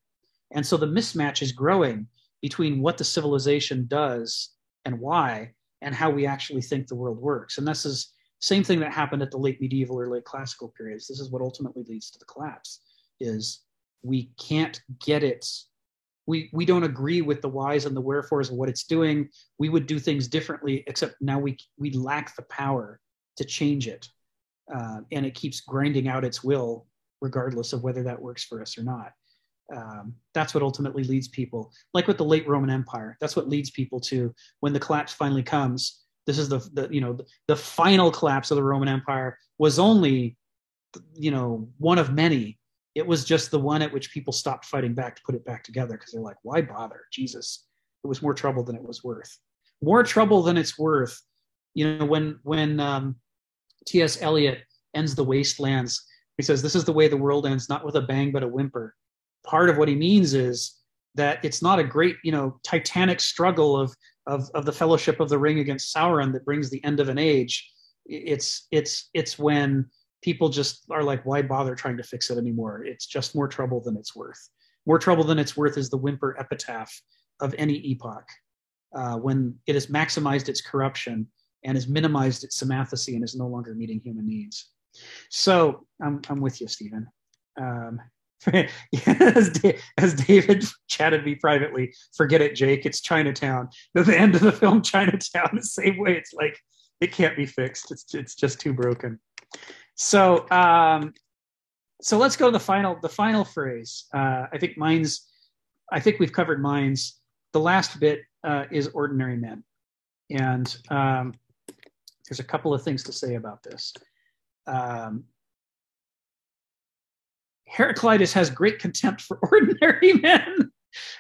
And so the mismatch is growing between what the civilization does and why, and how we actually think the world works. And this is the same thing that happened at the late medieval or late classical periods. This is what ultimately leads to the collapse, is we can't get it. We don't agree with the whys and the wherefores of what it's doing. We would do things differently, except now we lack the power to change it. And it keeps grinding out its will, regardless of whether that works for us or not. That's what ultimately leads people, like with the late Roman Empire, that's what leads people to, when the collapse finally comes, this is the final collapse of the Roman Empire was only, one of many. It was just the one at which people stopped fighting back to put it back together, because they're like, why bother? Jesus, it was more trouble than it was worth. More trouble than it's worth. When T.S. Eliot ends The Wastelands, he says, this is the way the world ends, not with a bang, but a whimper. Part of what he means is that it's not a great, titanic struggle of the Fellowship of the Ring against Sauron that brings the end of an age. It's when people just are like, why bother trying to fix it anymore? It's just more trouble than it's worth. More trouble than it's worth is the whimper epitaph of any epoch, when it has maximized its corruption and has minimized its semathesy and is no longer meeting human needs. So I'm with you, Stephen. As David chatted me privately, forget it, Jake, it's Chinatown. At the end of the film, Chinatown, the same way, it's like, it can't be fixed. It's just too broken. So let's go to the final phrase. I think we've covered minds. The last bit is ordinary men. And there's a couple of things to say about this. Heraclitus has great contempt for ordinary men.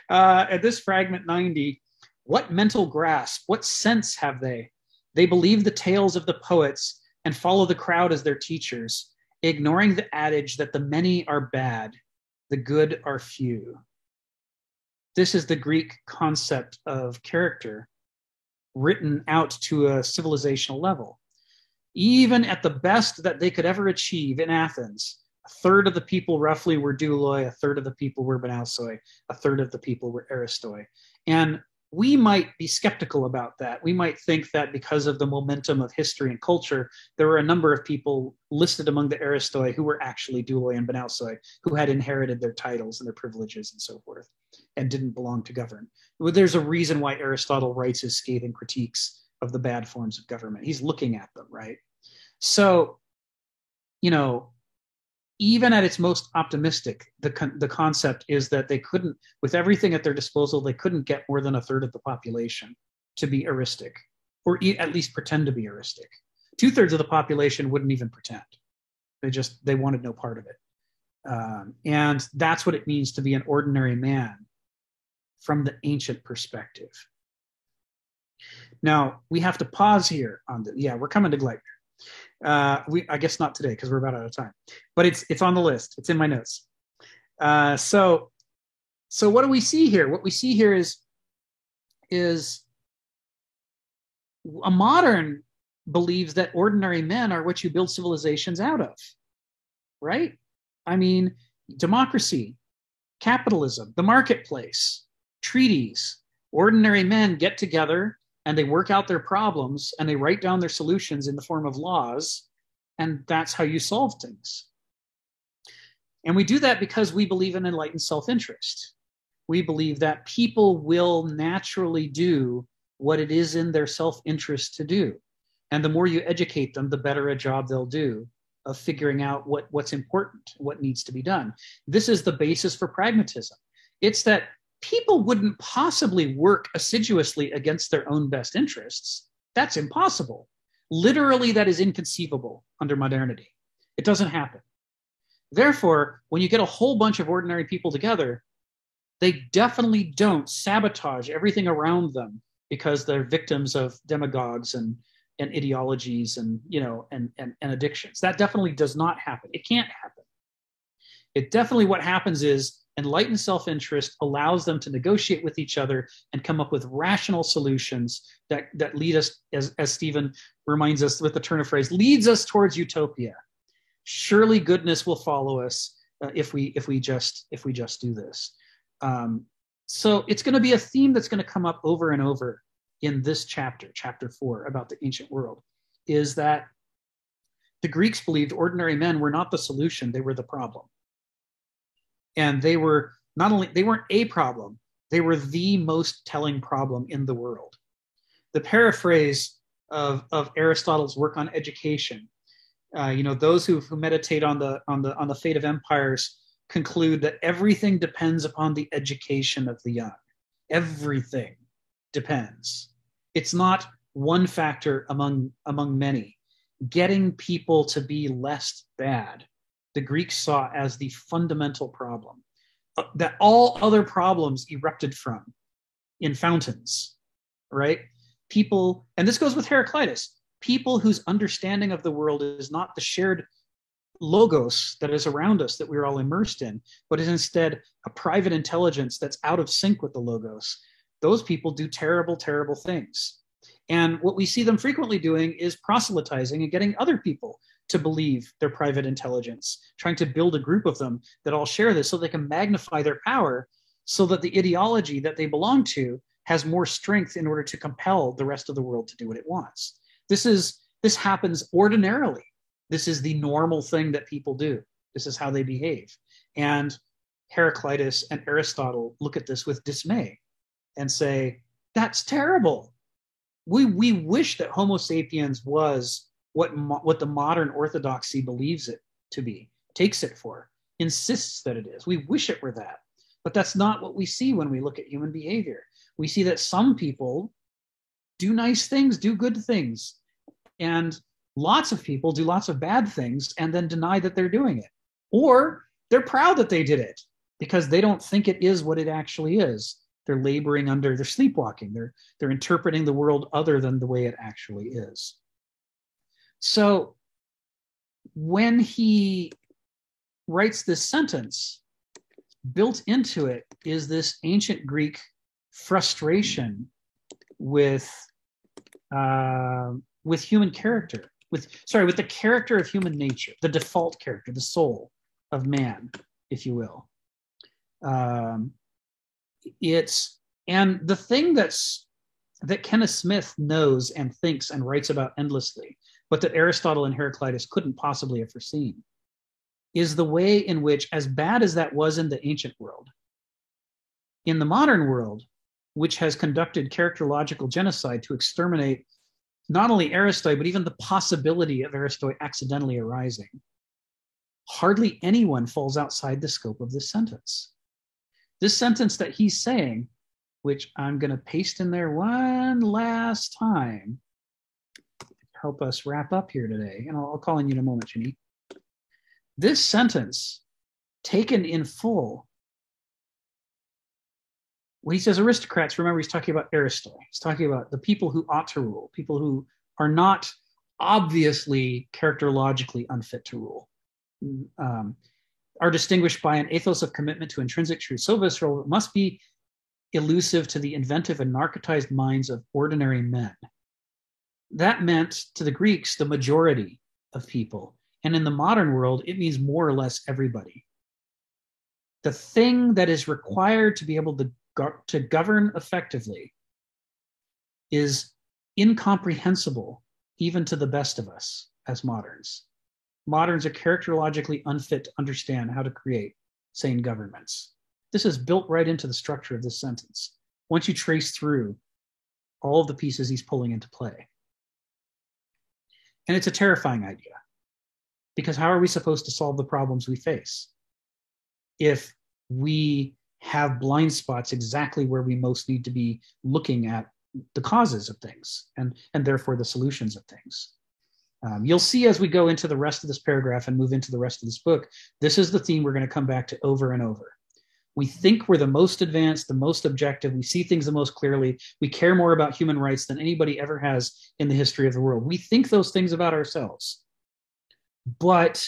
At this fragment 90, what mental grasp, what sense have they? They believe the tales of the poets and follow the crowd as their teachers, ignoring the adage that the many are bad, the good are few. This is the Greek concept of character written out to a civilizational level. Even at the best that they could ever achieve in Athens, a third of the people roughly were douloi, a third of the people were banausoi, a third of the people were aristoi. And we might be skeptical about that. We might think that because of the momentum of history and culture, there were a number of people listed among the aristoi who were actually douloi and banausoi, who had inherited their titles and their privileges and so forth, and didn't belong to govern. There's a reason why Aristotle writes his scathing critiques of the bad forms of government. He's looking at them, right? So, even at its most optimistic, the concept is that they couldn't, with everything at their disposal, they couldn't get more than a third of the population to be eristic, or at least pretend to be eristic. 2/3 of the population wouldn't even pretend. They wanted no part of it. And that's what it means to be an ordinary man from the ancient perspective. Now, we have to pause here on we're coming to Gleitner. I guess not today because we're about out of time, but it's on the list. It's in my notes. So what do we see here? What we see here is a modern believes that ordinary men are what you build civilizations out of, right? I mean, democracy, capitalism, the marketplace, treaties, ordinary men get together and they work out their problems and they write down their solutions in the form of laws. And that's how you solve things. And we do that because we believe in enlightened self-interest. We believe that people will naturally do what it is in their self-interest to do. And the more you educate them, the better a job they'll do of figuring out what's important, what needs to be done. This is the basis for pragmatism. It's that people wouldn't possibly work assiduously against their own best interests. That's impossible. Literally, that is inconceivable under modernity. It doesn't happen. Therefore, when you get a whole bunch of ordinary people together, they definitely don't sabotage everything around them because they're victims of demagogues and ideologies and, you know, and addictions. That definitely does not happen. It can't happen. It definitely, what happens is enlightened self-interest allows them to negotiate with each other and come up with rational solutions that lead us, as Stephen reminds us with the turn of phrase, leads us towards utopia. Surely goodness will follow us if we just do this. So it's going to be a theme that's going to come up over and over in this chapter 4, about the ancient world, is that the Greeks believed ordinary men were not the solution, they were the problem. And they were they weren't a problem, they were the most telling problem in the world. The paraphrase of Aristotle's work on education, you know, those who meditate on the fate of empires conclude that everything depends upon the education of the young. Everything depends. It's not one factor among many. Getting people to be less bad, the Greeks saw as the fundamental problem that all other problems erupted from in fountains, right? People, and this goes with Heraclitus, people whose understanding of the world is not the shared logos that is around us that we're all immersed in, but is instead a private intelligence that's out of sync with the logos. Those people do terrible, terrible things. And what we see them frequently doing is proselytizing and getting other people to believe their private intelligence, trying to build a group of them that all share this so they can magnify their power, so that the ideology that they belong to has more strength in order to compel the rest of the world to do what it wants. This happens ordinarily. This is the normal thing that people do. This is how they behave. And Heraclitus and Aristotle look at this with dismay and say, that's terrible. We wish that Homo sapiens was what the modern orthodoxy believes it to be, takes it for, insists that it is. We wish it were that. But that's not what we see when we look at human behavior. We see that some people do nice things, do good things, and lots of people do lots of bad things and then deny that they're doing it. Or they're proud that they did it because they don't think it is what it actually is. They're laboring under, they're sleepwalking. They're interpreting the world other than the way it actually is. So when he writes this sentence, built into it is this ancient Greek frustration with human character, with the character of human nature, the default character, the soul of man, if you will. And the thing that Kenneth Smith knows and thinks and writes about endlessly, but that Aristotle and Heraclitus couldn't possibly have foreseen, is the way in which, as bad as that was in the ancient world, in the modern world, which has conducted characterological genocide to exterminate not only Aristoi, but even the possibility of Aristoi accidentally arising, hardly anyone falls outside the scope of this sentence. This sentence that he's saying, which I'm going to paste in there one last time, help us wrap up here today, and I'll call on you in a moment, Ginny. This sentence, taken in full, when he says aristocrats, remember he's talking about Aristoi. He's talking about the people who ought to rule, people who are not obviously characterologically unfit to rule, are distinguished by an ethos of commitment to intrinsic truth so visceral it must be elusive to the inventive and narcotized minds of ordinary men. That meant to the Greeks the majority of people. And in the modern world, it means more or less everybody. The thing that is required to be able to govern effectively is incomprehensible even to the best of us as moderns. Moderns are characterologically unfit to understand how to create sane governments. This is built right into the structure of this sentence, once you trace through all of the pieces he's pulling into play. And it's a terrifying idea, because how are we supposed to solve the problems we face if we have blind spots exactly where we most need to be looking at the causes of things and therefore the solutions of things? You'll see as we go into the rest of this paragraph and move into the rest of this book, this is the theme we're going to come back to over and over. We think we're the most advanced, the most objective. We see things the most clearly. We care more about human rights than anybody ever has in the history of the world. We think those things about ourselves. But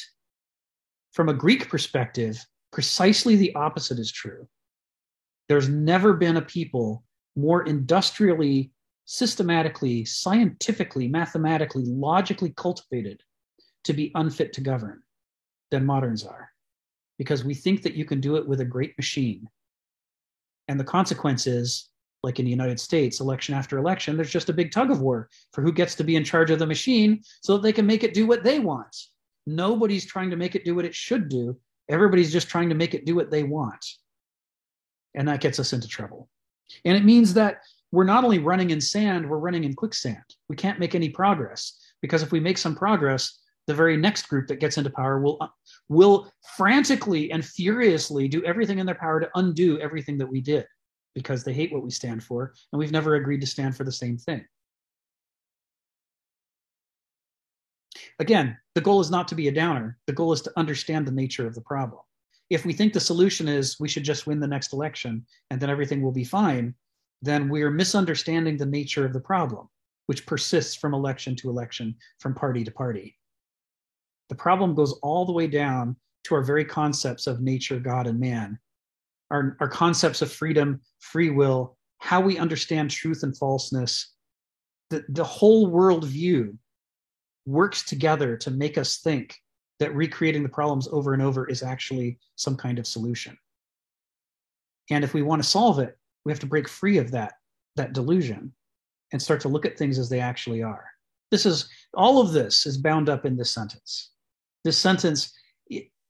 from a Greek perspective, precisely the opposite is true. There's never been a people more industrially, systematically, scientifically, mathematically, logically cultivated to be unfit to govern than moderns are, because we think that you can do it with a great machine. And the consequence is, like in the United States, election after election, there's just a big tug of war for who gets to be in charge of the machine so that they can make it do what they want. Nobody's trying to make it do what it should do. Everybody's just trying to make it do what they want. And that gets us into trouble. And it means that we're not only running in sand, we're running in quicksand. We can't make any progress, because if we make some progress, the very next group that gets into power will frantically and furiously do everything in their power to undo everything that we did, because they hate what we stand for, and we've never agreed to stand for the same thing. Again, the goal is not to be a downer. The goal is to understand the nature of the problem. If we think the solution is we should just win the next election and then everything will be fine, then we're misunderstanding the nature of the problem, which persists from election to election, from party to party. The problem goes all the way down to our very concepts of nature, God, and man, our concepts of freedom, free will, how we understand truth and falseness. The whole worldview works together to make us think that recreating the problems over and over is actually some kind of solution. And if we want to solve it, we have to break free of that delusion and start to look at things as they actually are. All of this is bound up in this sentence. This sentence,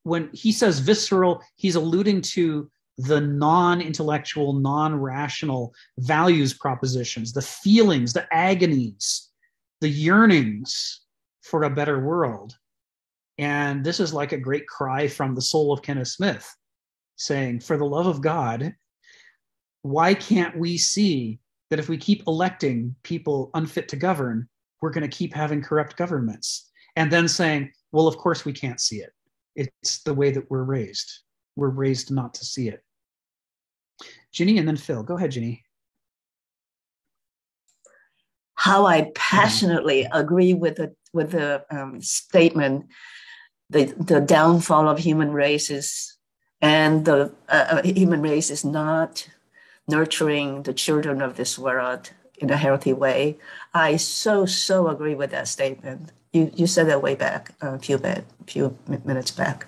when he says visceral, he's alluding to the non-intellectual, non-rational values propositions, the feelings, the agonies, the yearnings for a better world. And this is like a great cry from the soul of Kenneth Smith, saying, for the love of God, why can't we see that if we keep electing people unfit to govern, we're going to keep having corrupt governments? And then saying, well, of course we can't see it. It's the way that we're raised. We're raised not to see it. Ginny and then Phil. Go ahead, Ginny. How I passionately agree with the statement, the downfall of human races, and the human race is not nurturing the children of this world in a healthy way. I so agree with that statement. You said that way back a few minutes back.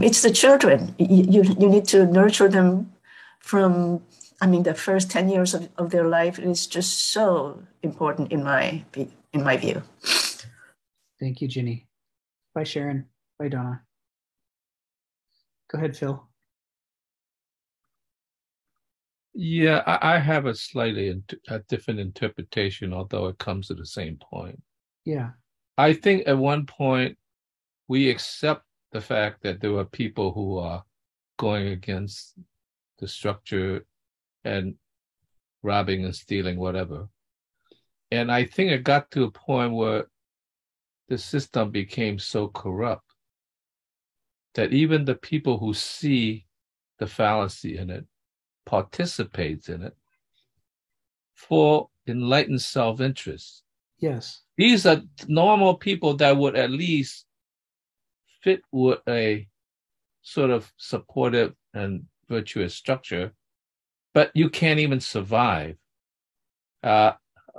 It's the children. You need to nurture them from, the first 10 years of their life is just so important in my view. Thank you, Ginny. Bye, Sharon. Bye, Donna. Go ahead, Phil. Yeah, I have a slightly different interpretation, although it comes to the same point. Yeah. I think at one point we accept the fact that there were people who are going against the structure and robbing and stealing, whatever. And I think it got to a point where the system became so corrupt that even the people who see the fallacy in it participates in it for enlightened self-interest. Yes. These are normal people that would at least fit with a sort of supportive and virtuous structure, but you can't even survive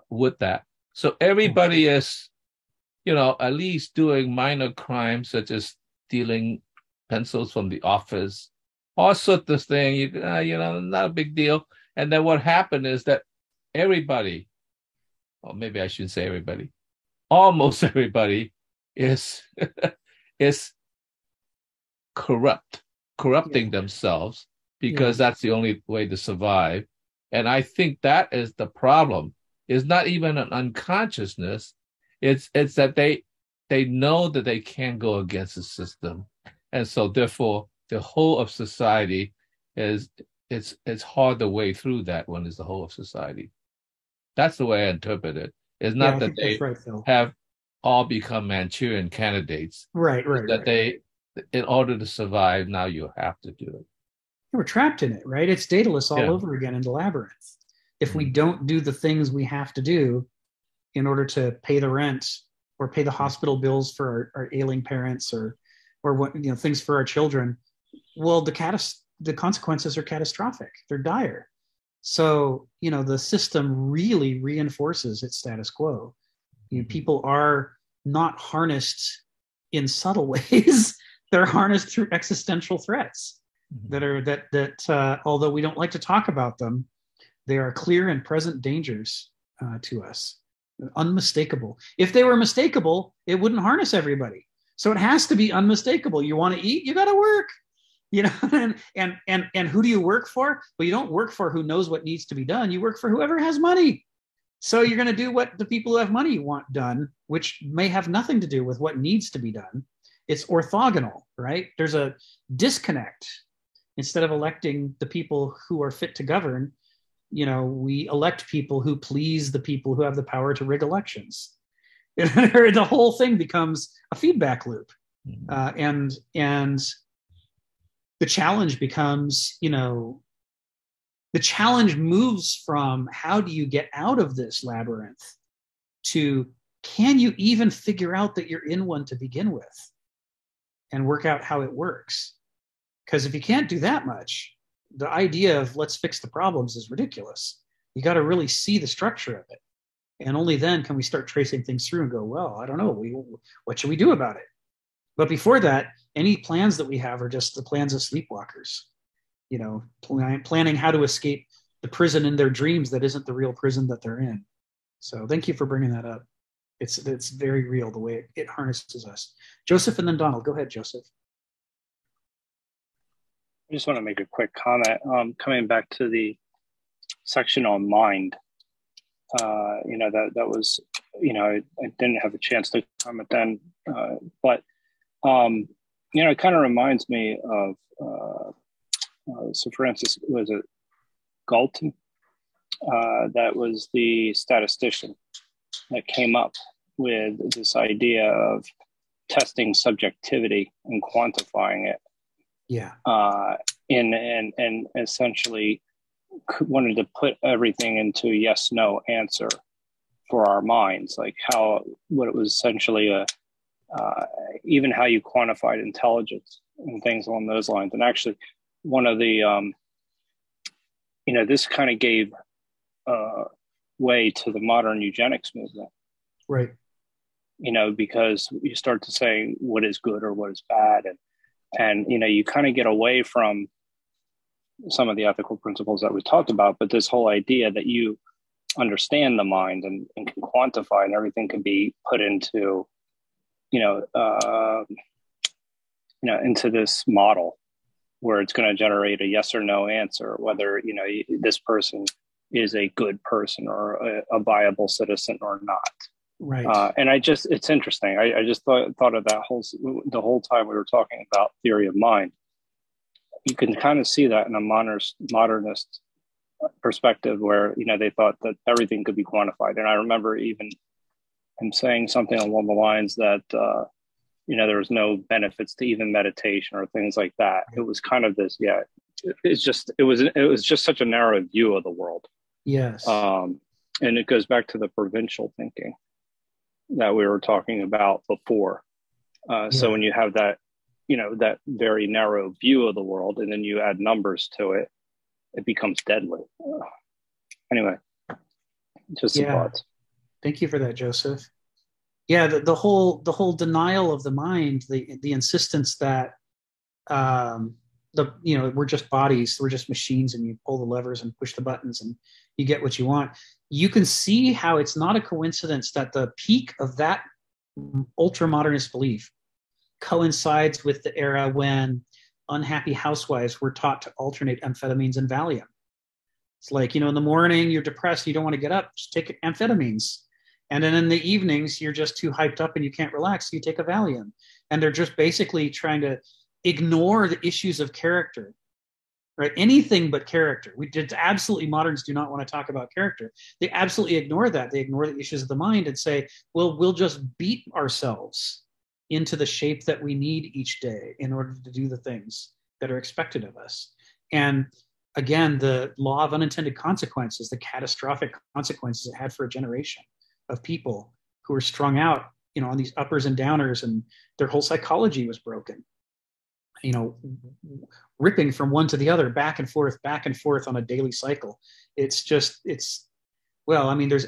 with that. So everybody is, at least doing minor crimes such as stealing pencils from the office, all sorts of things, not a big deal. And then what happened is that everybody, or maybe I shouldn't say everybody, almost everybody is corrupting themselves, because that's the only way to survive. And I think that is the problem. It's not even an unconsciousness. It's that they know that they can't go against the system. And so therefore the whole of society it's hard to way through that one is the whole of society. That's the way I interpret it. It's not that they have all become Manchurian candidates. Right. That they, in order to survive, now you have to do it. We're trapped in it, right? It's Daedalus all Yeah. over again in the labyrinth. If we don't do the things we have to do in order to pay the rent or pay the hospital bills for our ailing parents or what, things for our children, well, the consequences are catastrophic. They're dire. So, the system really reinforces its status quo. People are not harnessed in subtle ways. They're harnessed through existential threats that although we don't like to talk about them, they are clear and present dangers to us. Unmistakable. If they were mistakable, it wouldn't harness everybody. So it has to be unmistakable. You want to eat, you got to work. And who do you work for? Well, you don't work for who knows what needs to be done. You work for whoever has money. So you're going to do what the people who have money want done, which may have nothing to do with what needs to be done. It's orthogonal, right? There's a disconnect. Instead of electing the people who are fit to govern, we elect people who please the people who have the power to rig elections. The whole thing becomes a feedback loop. And the challenge becomes, the challenge moves from how do you get out of this labyrinth to can you even figure out that you're in one to begin with and work out how it works? Because if you can't do that much, the idea of let's fix the problems is ridiculous. You got to really see the structure of it. And only then can we start tracing things through and go, well, I don't know, what should we do about it? But before that, any plans that we have are just the plans of sleepwalkers, planning how to escape the prison in their dreams that isn't the real prison that they're in. So thank you for bringing that up. It's very real, the way it harnesses us. Joseph and then Donald. Go ahead, Joseph. I just want to make a quick comment. Coming back to the section on mind, that was, I didn't have a chance to comment then, but it kind of reminds me of Sir Francis, was it Galton? That was the statistician that came up with this idea of testing subjectivity and quantifying it. Yeah. And essentially wanted to put everything into a yes/no answer for our minds, like what it was essentially even how you quantified intelligence and things along those lines. And actually, one of the this kind of gave way to the modern eugenics movement, right? Because you start to say what is good or what is bad, and you kind of get away from some of the ethical principles that we talked about, but this whole idea that you understand the mind and can quantify, and everything can be put into into this model where it's going to generate a yes or no answer, whether this person is a good person or a viable citizen or not. Right. And it's interesting. I just thought of that the whole time we were talking about theory of mind. You can kind of see that in a modernist perspective where, they thought that everything could be quantified. And I remember even him saying something along the lines that, there was no benefits to even meditation or things like that. It was kind of this, it was just such a narrow view of the world. Yes. And it goes back to the provincial thinking that we were talking about before. So when you have that, that very narrow view of the world, and then you add numbers to it, it becomes deadly. Anyway, just some thoughts. Thank you for that, Joseph. Yeah, the whole denial of the mind, the insistence that we're just bodies, we're just machines, and you pull the levers and push the buttons and you get what you want. You can see how it's not a coincidence that the peak of that ultra-modernist belief coincides with the era when unhappy housewives were taught to alternate amphetamines and Valium. It's like, in the morning you're depressed, you don't want to get up, just take amphetamines. And then in the evenings, you're just too hyped up and you can't relax, so you take a Valium. And they're just basically trying to ignore the issues of character, right? Anything but character. Moderns do not want to talk about character. They absolutely ignore that. They ignore the issues of the mind and say, well, we'll just beat ourselves into the shape that we need each day in order to do the things that are expected of us. And again, the law of unintended consequences, the catastrophic consequences it had for a generation of people who were strung out, on these uppers and downers, and their whole psychology was broken, ripping from one to the other, back and forth on a daily cycle. There's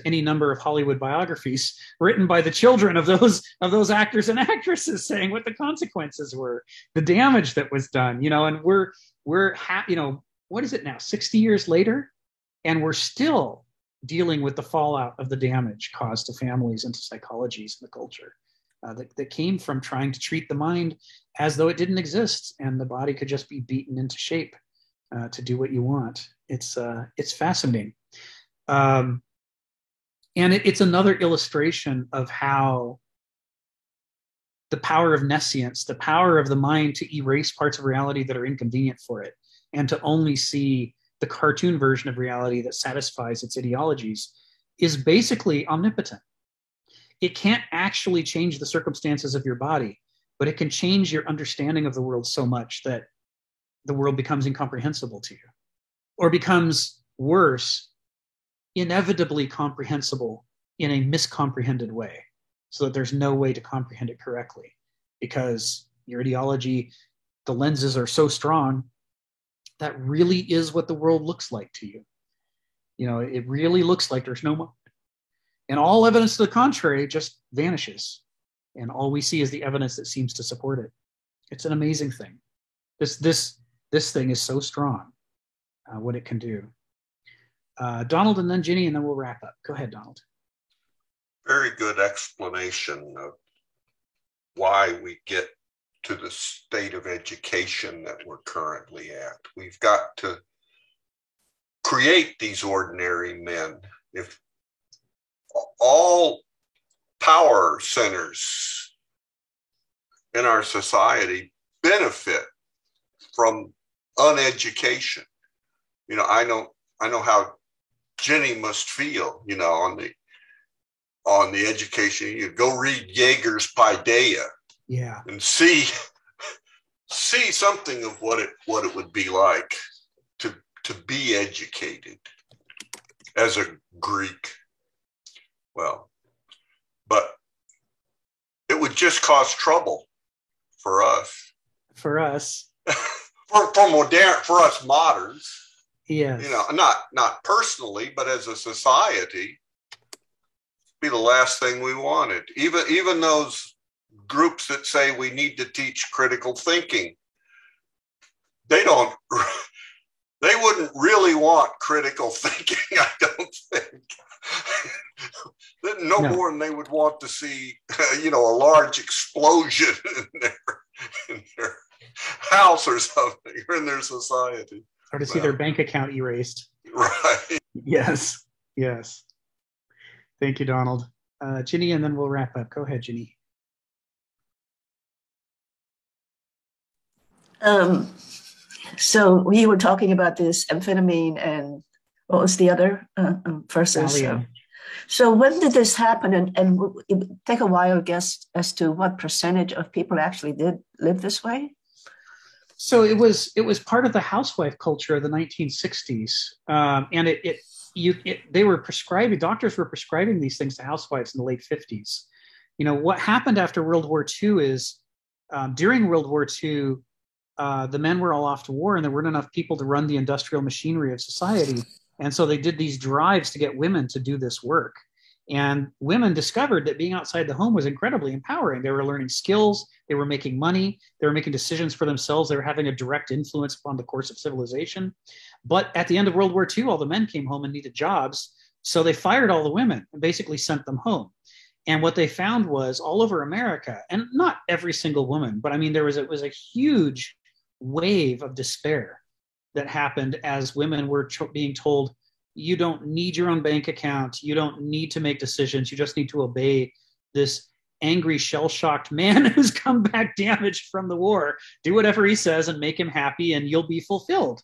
any number of Hollywood biographies written by the children of those actors and actresses saying what the consequences were, the damage that was done, and we're what is it now, 60 years later, and we're still dealing with the fallout of the damage caused to families and to psychologies and the culture that came from trying to treat the mind as though it didn't exist and the body could just be beaten into shape to do what you want. It's fascinating. And it's another illustration of how the power of nescience, the power of the mind to erase parts of reality that are inconvenient for it, and to only see the cartoon version of reality that satisfies its ideologies, is basically omnipotent. It can't actually change the circumstances of your body, but it can change your understanding of the world so much that the world becomes incomprehensible to you, or becomes worse, inevitably comprehensible in a miscomprehended way, so that there's no way to comprehend it correctly, because your ideology, the lenses are so strong that really is what the world looks like to you. It really looks like there's no mind. And all evidence to the contrary just vanishes. And all we see is the evidence that seems to support it. It's an amazing thing. This thing is so strong, what it can do. Donald, and then Ginny, and then we'll wrap up. Go ahead, Donald. Very good explanation of why we get to the state of education that we're currently at. We've got to create these ordinary men. If all power centers in our society benefit from uneducation, I know how Ginny must feel, on the education. You go read Jaeger's Paideia. Yeah. And see something of what it would be like to be educated as a Greek. Well, but it would just cause trouble for us. For us. for us moderns. Yes. Not personally, but as a society, be the last thing we wanted. Even those groups that say we need to teach critical thinking, they wouldn't really want critical thinking, I don't think. No more than they would want to see, a large explosion in their house or something, or in their society. Or to see their bank account erased. Right. Yes. Thank you, Donald. Ginny, and then we'll wrap up. Go ahead, Ginny. So we were talking about this amphetamine and what was the other versus? So when did this happen? And it would take a while, I guess, as to what percentage of people actually did live this way? So it was part of the housewife culture of the 1960s, and they were prescribing, doctors were prescribing these things to housewives in the late 50s. What happened after World War II is during World War II, the men were all off to war, and there weren't enough people to run the industrial machinery of society. And so they did these drives to get women to do this work. And women discovered that being outside the home was incredibly empowering. They were learning skills, they were making money, they were making decisions for themselves, they were having a direct influence upon the course of civilization. But at the end of World War II, all the men came home and needed jobs. So they fired all the women and basically sent them home. And what they found was all over America, and not every single woman, but it was a huge wave of despair that happened as women were being told, you don't need your own bank account, you don't need to make decisions, you just need to obey this angry, shell-shocked man who's come back damaged from the war. Do whatever he says and make him happy and you'll be fulfilled.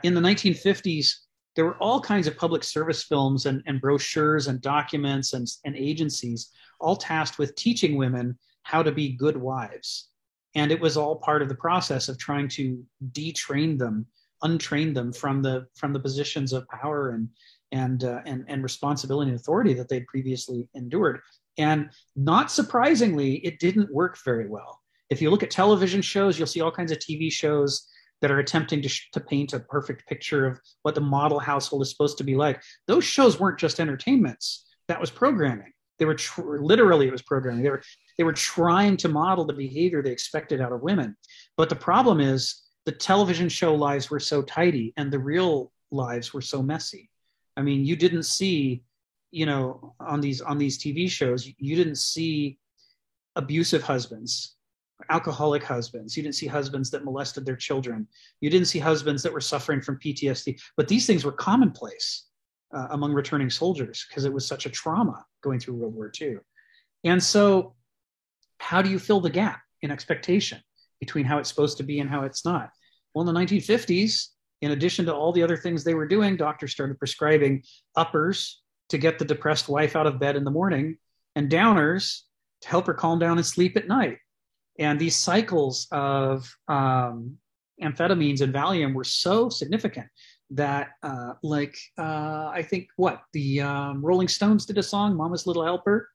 In the 1950s, there were all kinds of public service films and brochures and documents and agencies all tasked with teaching women how to be good wives. And it was all part of the process of trying to detrain them untrained them from the positions of power and responsibility and authority that they'd previously endured. And not surprisingly, it didn't work very well. If you look at television shows, you'll see all kinds of TV shows that are attempting to paint a perfect picture of what the model household is supposed to be like. Those shows weren't just entertainments. That was programming. They were literally, it was programming. They were trying to model the behavior they expected out of women. But the problem is the television show lives were so tidy and the real lives were so messy. I mean, you didn't see, on these TV shows, you didn't see abusive husbands, alcoholic husbands. You didn't see husbands that molested their children. You didn't see husbands that were suffering from PTSD. But these things were commonplace among returning soldiers because it was such a trauma going through World War II. And so how do you fill the gap in expectation between how it's supposed to be and how it's not? Well, in the 1950s, in addition to all the other things they were doing, doctors started prescribing uppers to get the depressed wife out of bed in the morning and downers to help her calm down and sleep at night. And these cycles of amphetamines and Valium were so significant that I think the Rolling Stones did a song, Mama's Little Helper,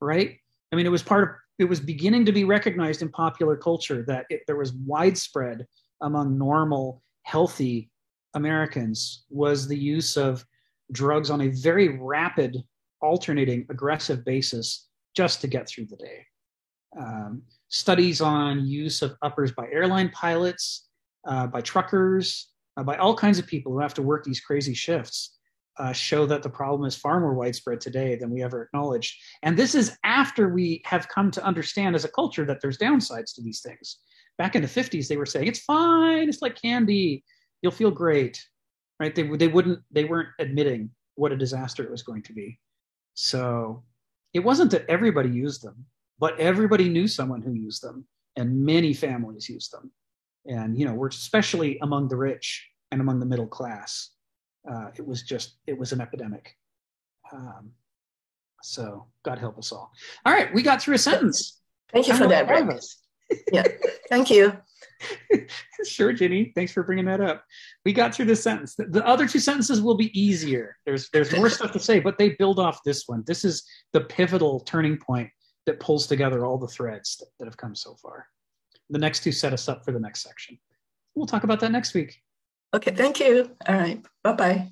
right? I mean, it was beginning to be recognized in popular culture that there was widespread among normal, healthy Americans was the use of drugs on a very rapid, alternating, aggressive basis just to get through the day. Studies on use of uppers by airline pilots, by truckers, by all kinds of people who have to work these crazy shifts show that the problem is far more widespread today than we ever acknowledged. And this is after we have come to understand as a culture that there's downsides to these things. Back in the 50s, they were saying, it's fine, it's like candy, you'll feel great, right? They weren't admitting what a disaster it was going to be. So it wasn't that everybody used them, but everybody knew someone who used them, and many families used them. And, we're especially among the rich and among the middle class. It was an epidemic. So God help us all. All right, we got through a sentence. Thank you for that, Brett. Yeah, thank you. Sure, Ginny. Thanks for bringing that up. We got through this sentence. The other two sentences will be easier. There's more stuff to say, but they build off this one. This is the pivotal turning point that pulls together all the threads that have come so far. The next two set us up for the next section. We'll talk about that next week. Okay, thank you. All right, bye-bye.